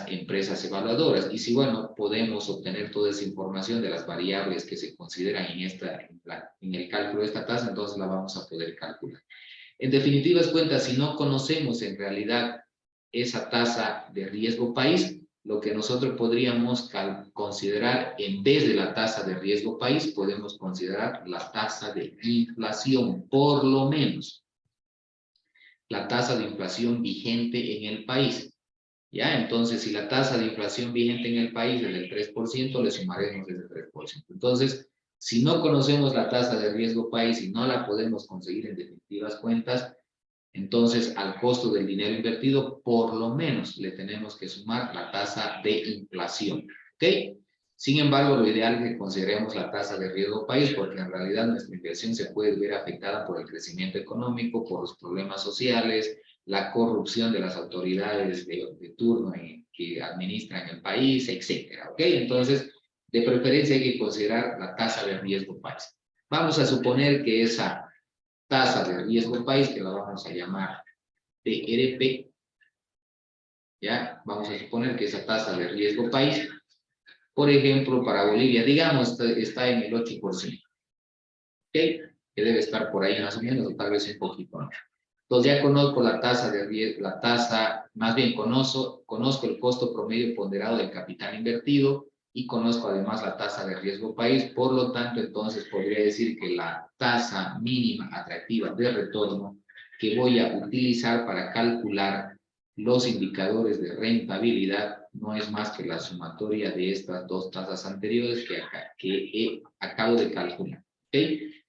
Speaker 1: empresas evaluadoras. Y si, bueno, podemos obtener toda esa información de las variables que se consideran en el cálculo de esta tasa, entonces la vamos a poder calcular. En definitivas cuentas, si no conocemos en realidad esa tasa de riesgo país, lo que nosotros podríamos considerar en vez de la tasa de riesgo país, podemos considerar la tasa de inflación, por lo menos la tasa de inflación vigente en el país. ¿Ya? Entonces, si la tasa de inflación vigente en el país es del 3%, le sumaremos ese 3%. Entonces, si no conocemos la tasa de riesgo país y no la podemos conseguir en definitivas cuentas, entonces al costo del dinero invertido, por lo menos le tenemos que sumar la tasa de inflación. ¿Ok? Sin embargo, lo ideal es que consideremos la tasa de riesgo país, porque en realidad nuestra inversión se puede ver afectada por el crecimiento económico, por los problemas sociales, la corrupción de las autoridades de turno que administran el país, etcétera. ¿Ok? Entonces, de preferencia hay que considerar la tasa de riesgo país. Vamos a suponer que esa tasa de riesgo país, que la vamos a llamar TRP, ¿ya? Vamos a suponer que esa tasa de riesgo país, por ejemplo, para Bolivia, digamos, está en el 8%, ¿ok? Que debe estar por ahí más o menos, o tal vez un poquito más. Entonces ya conozco la tasa de riesgo, más bien conozco el costo promedio ponderado del capital invertido y conozco además la tasa de riesgo país, por lo tanto entonces podría decir que la tasa mínima atractiva de retorno que voy a utilizar para calcular los indicadores de rentabilidad no es más que la sumatoria de estas dos tasas anteriores que acabo de calcular, ¿ok?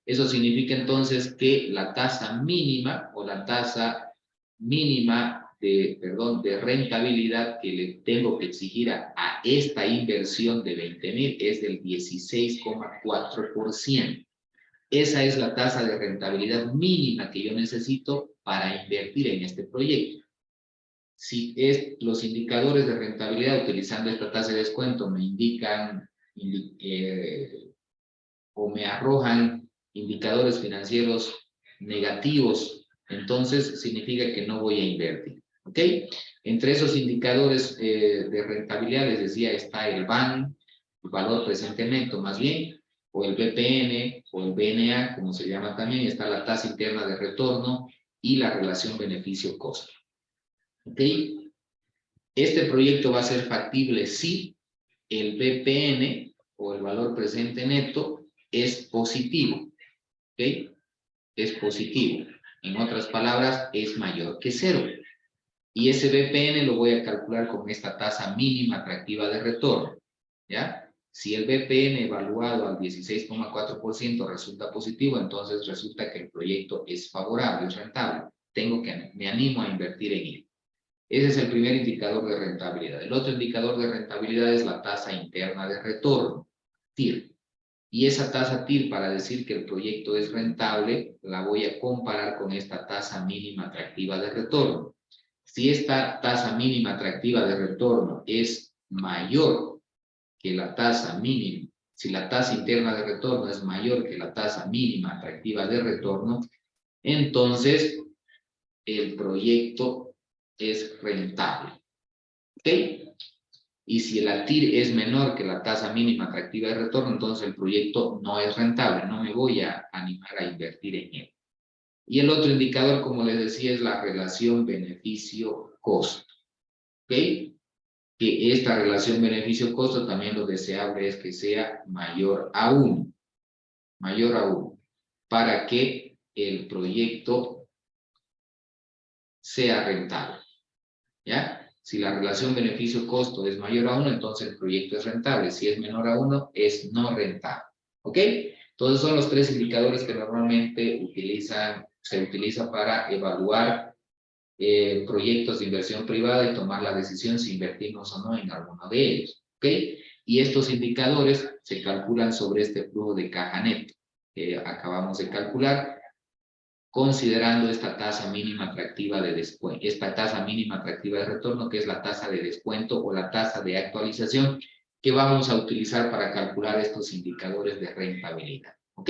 Speaker 1: Eso significa entonces que la tasa mínima o la tasa mínima de rentabilidad que le tengo que exigir a esta inversión de 20,000 es del 16,4%. Esa es la tasa de rentabilidad mínima que yo necesito para invertir en este proyecto. Si los indicadores de rentabilidad utilizando esta tasa de descuento me indican o me arrojan indicadores financieros negativos, entonces significa que no voy a invertir, ¿ok? Entre esos indicadores de rentabilidad, les decía, está el VAN, el valor presente neto más bien, o el BPN, o el BNA, como se llama también, está la tasa interna de retorno y la relación beneficio-costo, ¿ok? Este proyecto va a ser factible si el BPN, o el valor presente neto, es positivo, ¿ok? Es positivo. En otras palabras, es mayor que 0. Y ese BPN lo voy a calcular con esta tasa mínima atractiva de retorno, ¿ya? Si el BPN evaluado al 16,4% resulta positivo, entonces resulta que el proyecto es favorable, es rentable. Me animo a invertir en él. Ese es el primer indicador de rentabilidad. El otro indicador de rentabilidad es la tasa interna de retorno, TIR. Y esa tasa TIR, para decir que el proyecto es rentable, la voy a comparar con esta tasa mínima atractiva de retorno. Si esta tasa mínima atractiva de retorno es mayor que la tasa mínima, si la tasa interna de retorno es mayor que la tasa mínima atractiva de retorno, entonces el proyecto es rentable. ¿Ok? Y si la TIR es menor que la tasa mínima atractiva de retorno, entonces el proyecto no es rentable, no me voy a animar a invertir en él. Y el otro indicador, como les decía, es la relación beneficio-costo. ¿Ok? Que esta relación beneficio-costo también lo deseable es que sea mayor a 1. Mayor a 1. Para que el proyecto sea rentable. ¿Ya? Si la relación beneficio-costo es mayor a 1, entonces el proyecto es rentable. Si es menor a 1, es no rentable. ¿Ok? Entonces son los 3 indicadores que normalmente se utiliza para evaluar proyectos de inversión privada y tomar la decisión si invertimos o no en alguno de ellos. ¿Ok? Y estos indicadores se calculan sobre este flujo de caja neto que acabamos de calcular, considerando esta tasa mínima atractiva de descuento, esta tasa mínima atractiva de retorno, que es la tasa de descuento o la tasa de actualización que vamos a utilizar para calcular estos indicadores de rentabilidad. ¿Ok?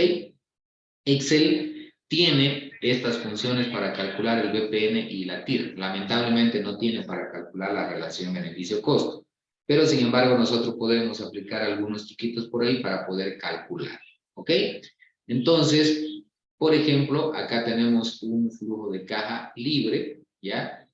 Speaker 1: Excel tiene estas funciones para calcular el BPN y la TIR. Lamentablemente no tiene para calcular la relación beneficio-costo. Pero sin embargo nosotros podemos aplicar algunos chiquitos por ahí para poder calcular. ¿Ok? Entonces, por ejemplo, acá tenemos un flujo de caja libre, ¿ya?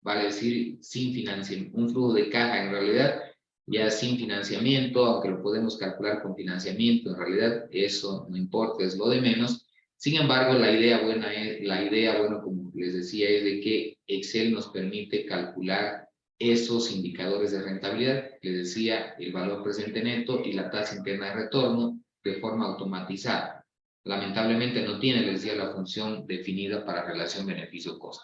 Speaker 1: Vale decir, sin financiamiento, un flujo de caja en realidad, ya sin financiamiento, aunque lo podemos calcular con financiamiento, en realidad eso no importa, es lo de menos. Sin embargo, la idea buena, como les decía, es de que Excel nos permite calcular esos indicadores de rentabilidad, les decía, el valor presente neto y la tasa interna de retorno de forma automatizada. Lamentablemente no tiene, les decía, la función definida para relación beneficio-costo.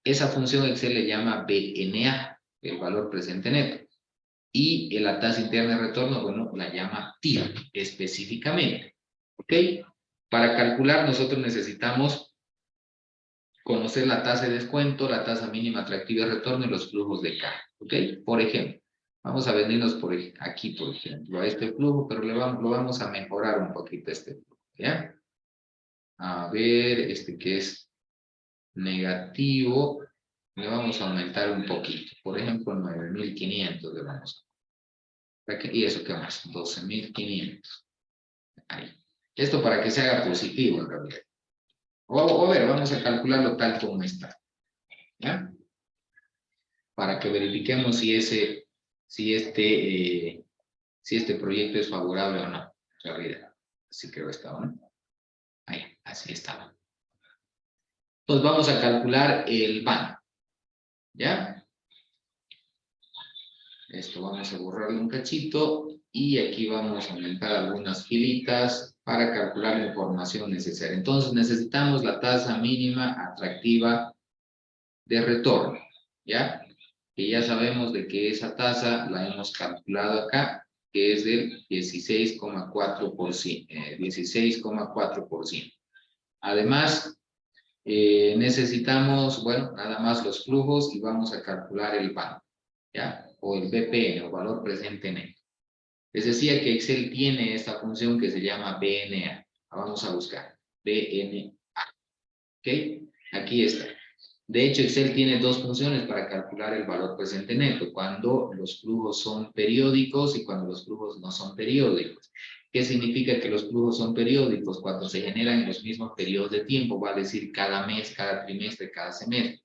Speaker 1: Esa función Excel le llama BNA, el valor presente neto. Y la tasa interna de retorno, bueno, la llama TIR específicamente. ¿Ok? Para calcular nosotros necesitamos conocer la tasa de descuento, la tasa mínima atractiva de retorno y los flujos de caja. ¿Ok? Por ejemplo, vamos a venirnos aquí, por ejemplo, a este flujo, pero lo vamos a mejorar un poquito este flujo. ¿Ya? A ver, que es negativo, le vamos a aumentar un poquito. Por ejemplo, 9.500 le vamos a... ¿Y eso qué más? 12.500. Ahí. Esto para que se haga positivo en realidad. O a ver, vamos a calcularlo tal como está. ¿Ya? Para que verifiquemos si este proyecto es favorable o no. En realidad. Así creo que estaba, ¿no? Ahí, así estaba. Entonces vamos a calcular el BAN. ¿Ya? Esto vamos a borrarle un cachito y aquí vamos a aumentar algunas filitas para calcular la información necesaria. Entonces necesitamos la tasa mínima atractiva de retorno, ¿ya? Que ya sabemos de que esa tasa la hemos calculado acá, que es del 16,4%. 16,4%. Además, necesitamos, bueno, nada más los flujos y vamos a calcular el BAN, ¿ya? O el BPN, o valor presente neto. Les decía que Excel tiene esta función que se llama BNA. La vamos a buscar. BNA. ¿Ok? Aquí está. De hecho, Excel tiene 2 funciones para calcular el valor presente neto. Cuando los flujos son periódicos y cuando los flujos no son periódicos. ¿Qué significa que los flujos son periódicos? Cuando se generan en los mismos periodos de tiempo, va a decir cada mes, cada trimestre, cada semestre.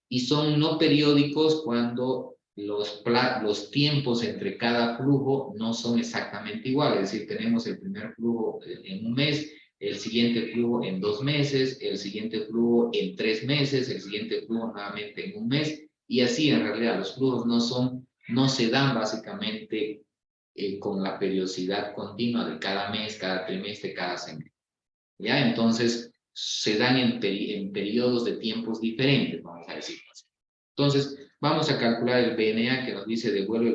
Speaker 1: Y son no periódicos cuando los tiempos entre cada flujo no son exactamente iguales. Es decir, tenemos el primer flujo en un mes, el siguiente flujo en 2 meses, el siguiente flujo en 3 meses, el siguiente flujo nuevamente en un mes, y así en realidad los flujos no se dan básicamente con la periodicidad continua de cada mes, cada trimestre, cada semestre. ¿Ya? Entonces, se dan en periodos de tiempos diferentes, vamos a decir así. Entonces, vamos a calcular el BNA que nos dice devuelve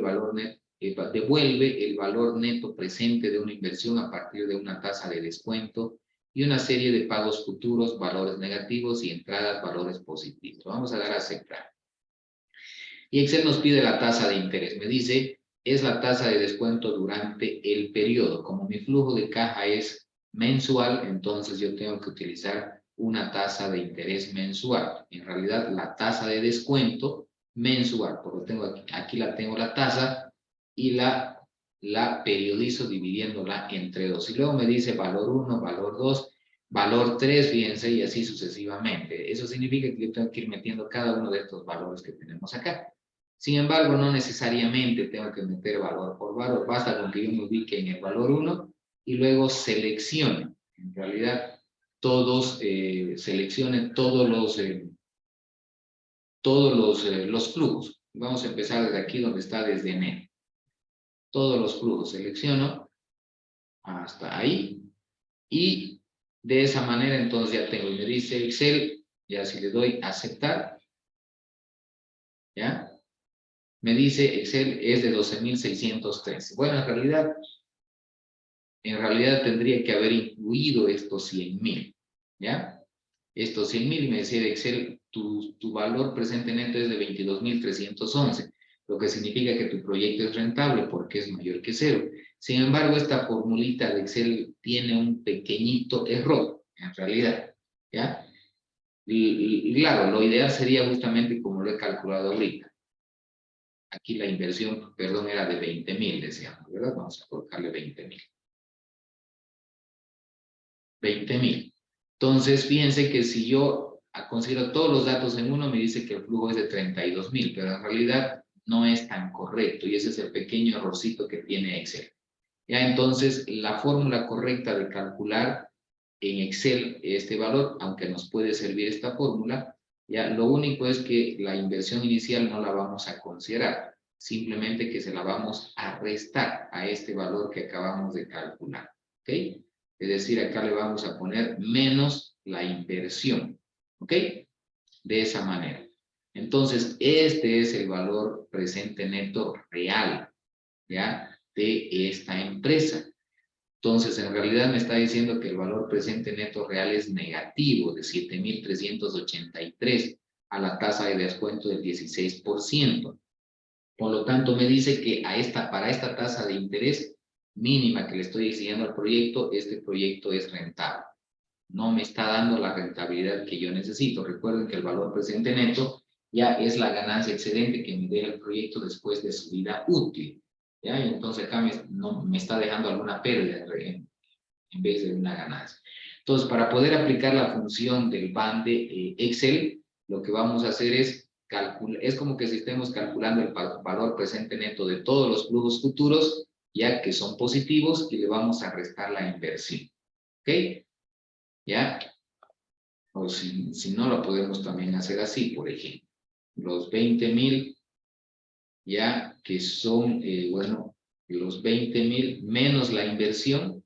Speaker 1: el valor neto presente de una inversión a partir de una tasa de descuento y una serie de pagos futuros, valores negativos y entradas, valores positivos. Vamos a dar a aceptar. Y Excel nos pide la tasa de interés. Me dice, es la tasa de descuento durante el periodo. Como mi flujo de caja es mensual, entonces yo tengo que utilizar una tasa de interés mensual. En realidad, la tasa de descuento mensual. Por lo tengo aquí la tengo la tasa y la periodizo dividiéndola entre 2. Y luego me dice valor 1, valor 2, valor 3, fíjense, y así sucesivamente. Eso significa que yo tengo que ir metiendo cada uno de estos valores que tenemos acá. Sin embargo, no necesariamente tengo que meter valor por valor. Basta con que yo me ubique en el valor 1 y luego seleccione. En realidad, seleccionen todos los flujos. Vamos a empezar desde aquí donde está desde enero. Todos los flujos selecciono hasta ahí. Y de esa manera entonces ya tengo. Y me dice Excel, ya si le doy a aceptar, ¿ya? Me dice Excel es de 12.613. Bueno, en realidad tendría que haber incluido estos 100.000, ¿ya? Estos 100.000 y me decía Excel, tu valor presente neto es de 22.311, lo que significa que tu proyecto es rentable porque es mayor que cero. Sin embargo, esta formulita de Excel tiene un pequeñito error, en realidad, ¿ya? Y claro, lo ideal sería justamente como lo he calculado ahorita. Aquí la inversión, perdón, era de 20.000, decíamos, ¿verdad? Vamos a colocarle 20.000. 20.000. Entonces, fíjense que si yo considero todos los datos en uno, me dice que el flujo es de 32.000, pero en realidad no es tan correcto y ese es el pequeño errorcito que tiene Excel. Ya, entonces, la fórmula correcta de calcular en Excel este valor, aunque nos puede servir esta fórmula, ya lo único es que la inversión inicial no la vamos a considerar, simplemente que se la vamos a restar a este valor que acabamos de calcular, ¿ok? Es decir, acá le vamos a poner menos la inversión, ¿ok? De esa manera. Entonces, este es el valor presente neto real, ¿ya? De esta empresa. Entonces, en realidad me está diciendo que el valor presente neto real es negativo de 7.383 a la tasa de descuento del 16%. Por lo tanto, me dice que para esta tasa de interés mínima que le estoy exigiendo al proyecto, este proyecto es rentable. No me está dando la rentabilidad que yo necesito. Recuerden que el valor presente neto ya es la ganancia excedente que me deja el proyecto después de su vida útil. ¿Ya? Y entonces acá me está dejando alguna pérdida en vez de una ganancia. Entonces, para poder aplicar la función del BAN de Excel, lo que vamos a hacer es como que si estemos calculando el valor presente neto de todos los flujos futuros, ya que son positivos, y le vamos a restar la inversión. ¿Ok? ¿Ya? O si no, lo podemos también hacer así, por ejemplo. Los 20.000, ya que son, bueno, los 20.000 menos la inversión,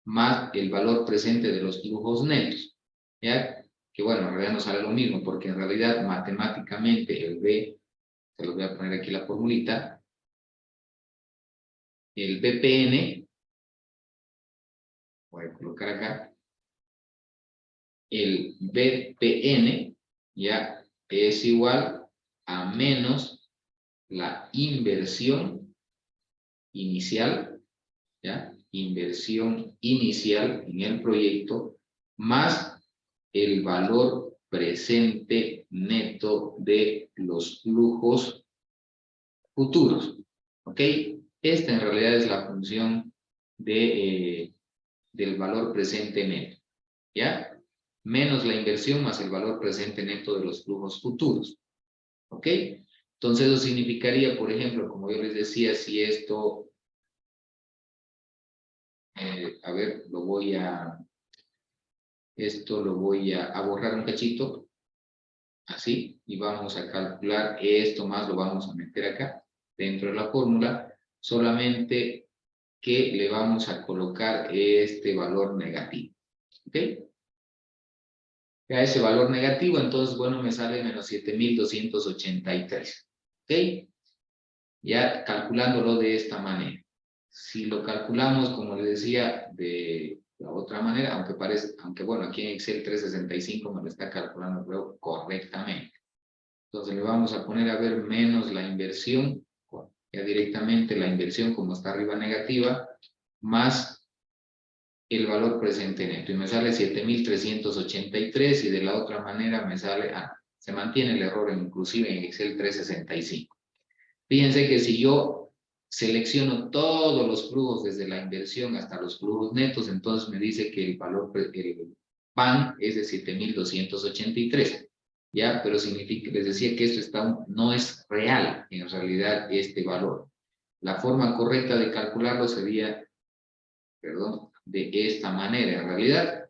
Speaker 1: más el valor presente de los flujos netos. ¿Ya? Que bueno, en realidad no sale lo mismo, porque en realidad matemáticamente el B, se los voy a poner aquí la formulita, el BPN, voy a colocar acá, el BPN, ya es igual a menos la inversión inicial, ¿ya? Inversión inicial en el proyecto, más el valor presente neto de los flujos futuros. ¿Ok? Esta en realidad es la función del valor presente neto. ¿Ya? Menos la inversión más el valor presente neto de los flujos futuros. ¿Ok? Entonces eso significaría, por ejemplo, como yo les decía, si esto, a ver, lo voy a Esto lo voy a borrar un cachito, así, y vamos a calcular esto más, lo vamos a meter acá, dentro de la fórmula, solamente que le vamos a colocar este valor negativo, ¿ok? A ese valor negativo, entonces, bueno, me sale menos 7.283, ¿ok? Ya calculándolo de esta manera. Si lo calculamos, como les decía, de la otra manera, aunque bueno, aquí en Excel 365 me lo está calculando creo, correctamente. Entonces le vamos a poner a ver menos la inversión, ya directamente la inversión como está arriba negativa, más el valor presente neto. Y me sale 7.383 y de la otra manera me sale, se mantiene el error inclusive en Excel 365. Fíjense que si yo selecciono todos los flujos desde la inversión hasta los flujos netos, entonces me dice que el valor, el PAN es de 7.283. ¿Ya? Pero significa, les decía que esto no es real, en realidad, este valor. La forma correcta de calcularlo sería, perdón, de esta manera, en realidad,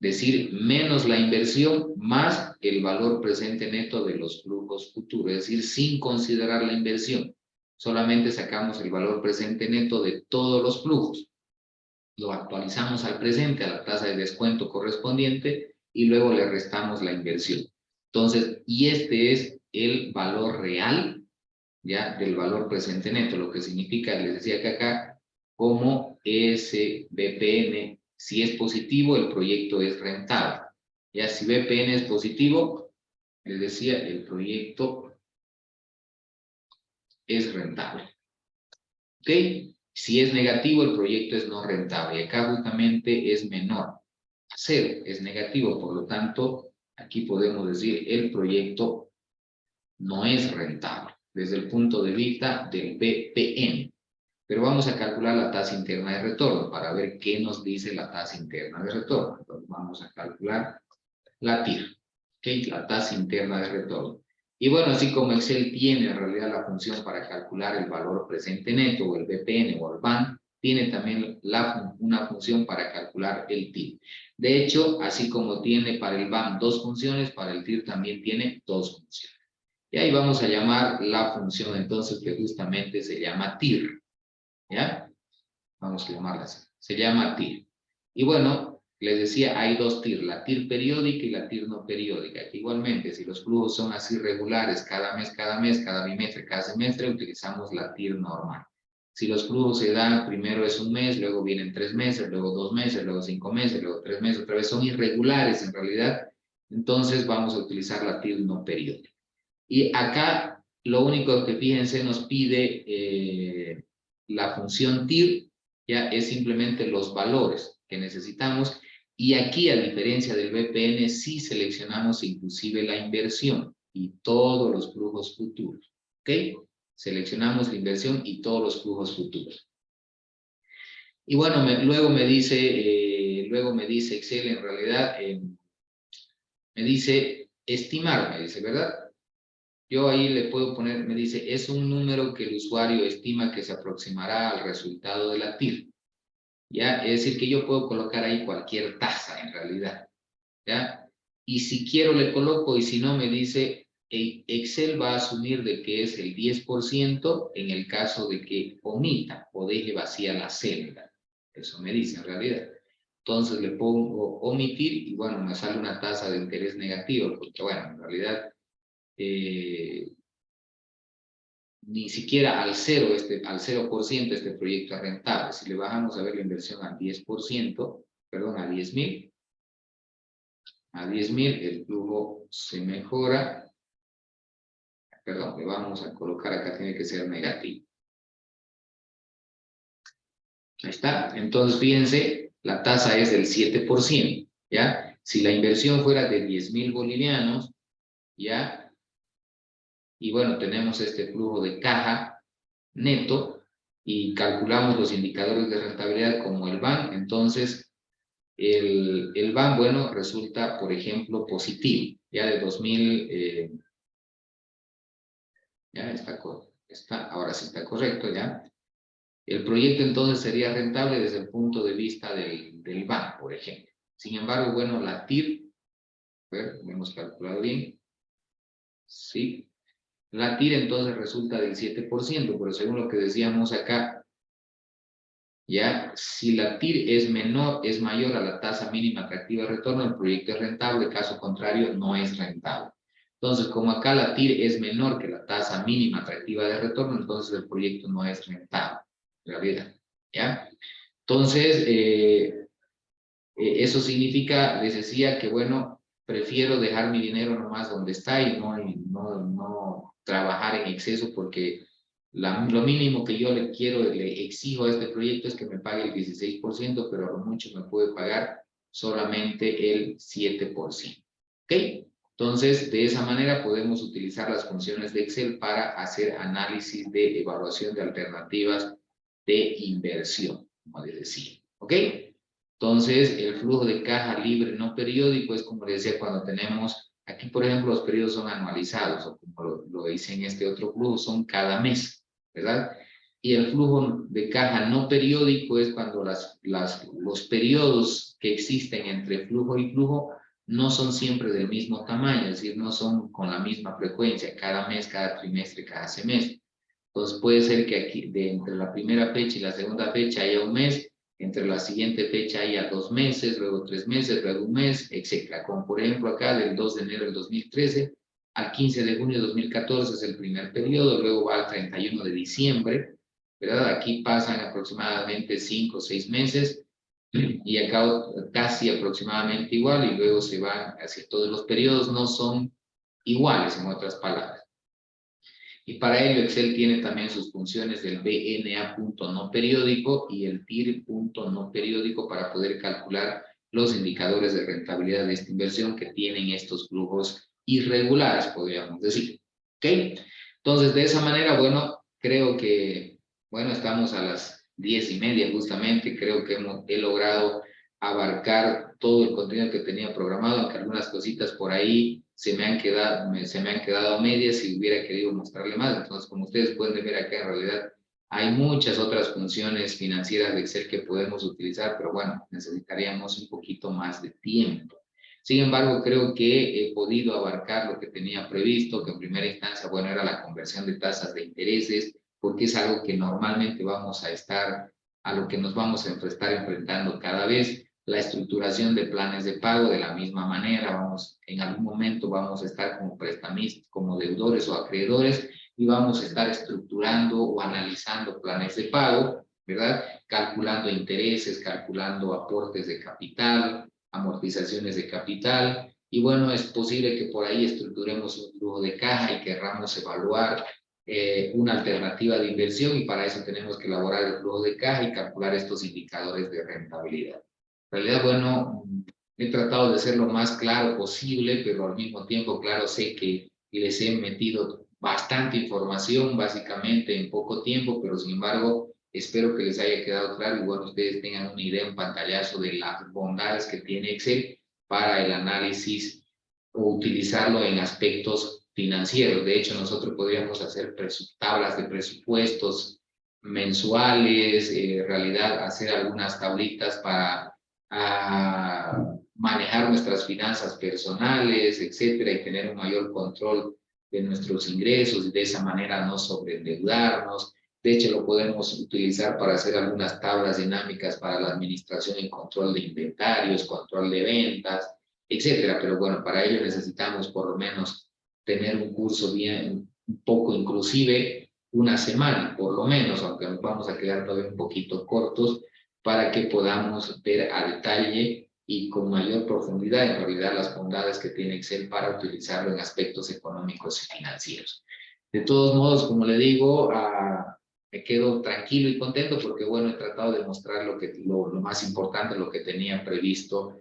Speaker 1: decir menos la inversión más el valor presente neto de los flujos futuros, es decir, sin considerar la inversión. Solamente sacamos el valor presente neto de todos los flujos. Lo actualizamos al presente, a la tasa de descuento correspondiente, y luego le restamos la inversión. Entonces, y este es el valor real, ya, del valor presente neto, lo que significa, les decía que acá, como SBPN, si es positivo, el proyecto es rentable. Ya, si BPN es positivo, les decía, el proyecto es rentable. ¿Ok? Si es negativo, el proyecto es no rentable. Y acá justamente es menor a cero, es negativo. Por lo tanto, aquí podemos decir el proyecto no es rentable desde el punto de vista del BPN. Pero vamos a calcular la tasa interna de retorno para ver qué nos dice la tasa interna de retorno. Entonces vamos a calcular la TIR, ¿okay? La tasa interna de retorno. Y bueno, así como Excel tiene en realidad la función para calcular el valor presente neto o el BPN o el BAN, tiene también una función para calcular el TIR. De hecho, así como tiene para el BAN dos funciones, para el TIR también tiene dos funciones. Y ahí vamos a llamar la función entonces que justamente se llama TIR. ¿Ya? Vamos a llamarla así. Se llama TIR. Y bueno, les decía, hay dos TIR, la TIR periódica y la TIR no periódica. Igualmente, si los flujos son así regulares, cada mes, cada bimestre, cada semestre, utilizamos la TIR normal. Si los flujos se dan, primero es un mes, luego vienen 3 meses, luego 2 meses, luego 5 meses, luego 3 meses, otra vez son irregulares en realidad, entonces vamos a utilizar la TIR no periódica. Y acá, lo único que fíjense nos pide la función TIR, ya es simplemente los valores que necesitamos. Y aquí, a diferencia del BPN, sí seleccionamos inclusive la inversión y todos los flujos futuros. ¿Ok? Seleccionamos la inversión y todos los flujos futuros. Y bueno, luego me dice Excel, en realidad, me dice estimar, me dice, ¿verdad? Yo ahí le puedo poner, me dice, es un número que el usuario estima que se aproximará al resultado de la TIR. ¿Ya? Es decir, que yo puedo colocar ahí cualquier tasa en realidad. ¿Ya? Y si quiero le coloco, y si no me dice, Excel va a asumir de que es el 10% en el caso de que omita o deje vacía la celda. Eso me dice en realidad. Entonces le pongo omitir y bueno, me sale una tasa de interés negativo, porque bueno, en realidad ni siquiera al 0% este proyecto es rentable. Si le bajamos a ver la inversión al 10%, perdón, a 10.000, el flujo se mejora. Perdón, le vamos a colocar acá, tiene que ser negativo. Ahí está. Entonces, fíjense, la tasa es del 7%, ¿ya? Si la inversión fuera de 10.000 bolivianos, ¿ya? Y bueno, tenemos este flujo de caja neto y calculamos los indicadores de rentabilidad como el BAN, entonces el BAN, bueno, resulta, por ejemplo, positivo, ya de 2000, ya ahora sí está correcto, ya. El proyecto entonces sería rentable desde el punto de vista del BAN, por ejemplo. Sin embargo, bueno, la TIR, a ver, lo hemos calculado bien. Sí. La TIR entonces resulta del 7%, pero según lo que decíamos acá, ya, si la TIR es menor, es mayor a la tasa mínima atractiva de retorno, el proyecto es rentable, caso contrario, no es rentable. Entonces, como acá la TIR es menor que la tasa mínima atractiva de retorno, entonces el proyecto no es rentable, en realidad, ¿ya? Entonces, eso significa, les decía que, bueno, prefiero dejar mi dinero nomás donde está y no trabajar en exceso porque lo mínimo que yo le exijo a este proyecto es que me pague el 16%, pero a lo mucho me puede pagar solamente el 7%. ¿Ok? Entonces, de esa manera podemos utilizar las funciones de Excel para hacer análisis de evaluación de alternativas de inversión, como les decía. ¿Ok? Entonces, el flujo de caja libre no periódico es como les decía cuando tenemos, aquí por ejemplo los periodos son anualizados, o como lo hice en este otro flujo, son cada mes, ¿verdad? Y el flujo de caja no periódico es cuando los periodos que existen entre flujo y flujo no son siempre del mismo tamaño, es decir, no son con la misma frecuencia, cada mes, cada trimestre, cada semestre. Entonces puede ser que aquí, entre la primera fecha y la segunda fecha haya un mes, entre la siguiente fecha haya 2 meses, luego 3 meses, luego un mes, etc. Como por ejemplo acá del 2 de enero del 2013 al 15 de junio de 2014 es el primer periodo, luego va al 31 de diciembre, ¿verdad? Aquí pasan aproximadamente 5 o 6 meses y acá casi aproximadamente igual y luego se van hacia todos los periodos, no son iguales en otras palabras. Y para ello Excel tiene también sus funciones del BNA punto no periódico y el TIR punto no periódico para poder calcular los indicadores de rentabilidad de esta inversión que tienen estos flujos irregulares, podríamos decir. ¿Ok? Entonces, de esa manera, bueno, creo que, bueno, estamos a las 10:30 justamente, creo que he logrado abarcar todo el contenido que tenía programado, aunque algunas cositas por ahí se me han quedado a medias y hubiera querido mostrarle más. Entonces, como ustedes pueden ver acá, en realidad hay muchas otras funciones financieras de Excel que podemos utilizar, pero bueno, necesitaríamos un poquito más de tiempo. Sin embargo, creo que he podido abarcar lo que tenía previsto, que en primera instancia, bueno, era la conversión de tasas de intereses, porque es algo que normalmente a lo que nos vamos a estar enfrentando cada vez. La estructuración de planes de pago de la misma manera, en algún momento vamos a estar como prestamistas, como deudores o acreedores, y vamos a estar estructurando o analizando planes de pago, ¿verdad? Calculando intereses, calculando aportes de capital, amortizaciones de capital, y bueno, es posible que por ahí estructuremos un flujo de caja y querramos evaluar una alternativa de inversión, y para eso tenemos que elaborar el flujo de caja y calcular estos indicadores de rentabilidad. En realidad, bueno, he tratado de ser lo más claro posible, pero al mismo tiempo, claro, sé que les he metido bastante información, básicamente en poco tiempo, pero sin embargo, espero que les haya quedado claro y bueno, ustedes tengan una idea, un pantallazo de las bondades que tiene Excel para el análisis o utilizarlo en aspectos financieros. De hecho, nosotros podríamos hacer tablas de presupuestos mensuales, en realidad hacer algunas tablitas para manejar nuestras finanzas personales, etcétera, y tener un mayor control de nuestros ingresos y de esa manera no sobreendeudarnos. De hecho, lo podemos utilizar para hacer algunas tablas dinámicas para la administración y control de inventarios, control de ventas, etcétera. Pero bueno, para ello necesitamos por lo menos tener un curso bien, un poco inclusive una semana, por lo menos, aunque nos vamos a quedar todavía un poquito cortos, para que podamos ver a detalle y con mayor profundidad en realidad las bondades que tiene Excel para utilizarlo en aspectos económicos y financieros. De todos modos, como le digo, me quedo tranquilo y contento porque, bueno, he tratado de mostrar lo más importante, lo que tenía previsto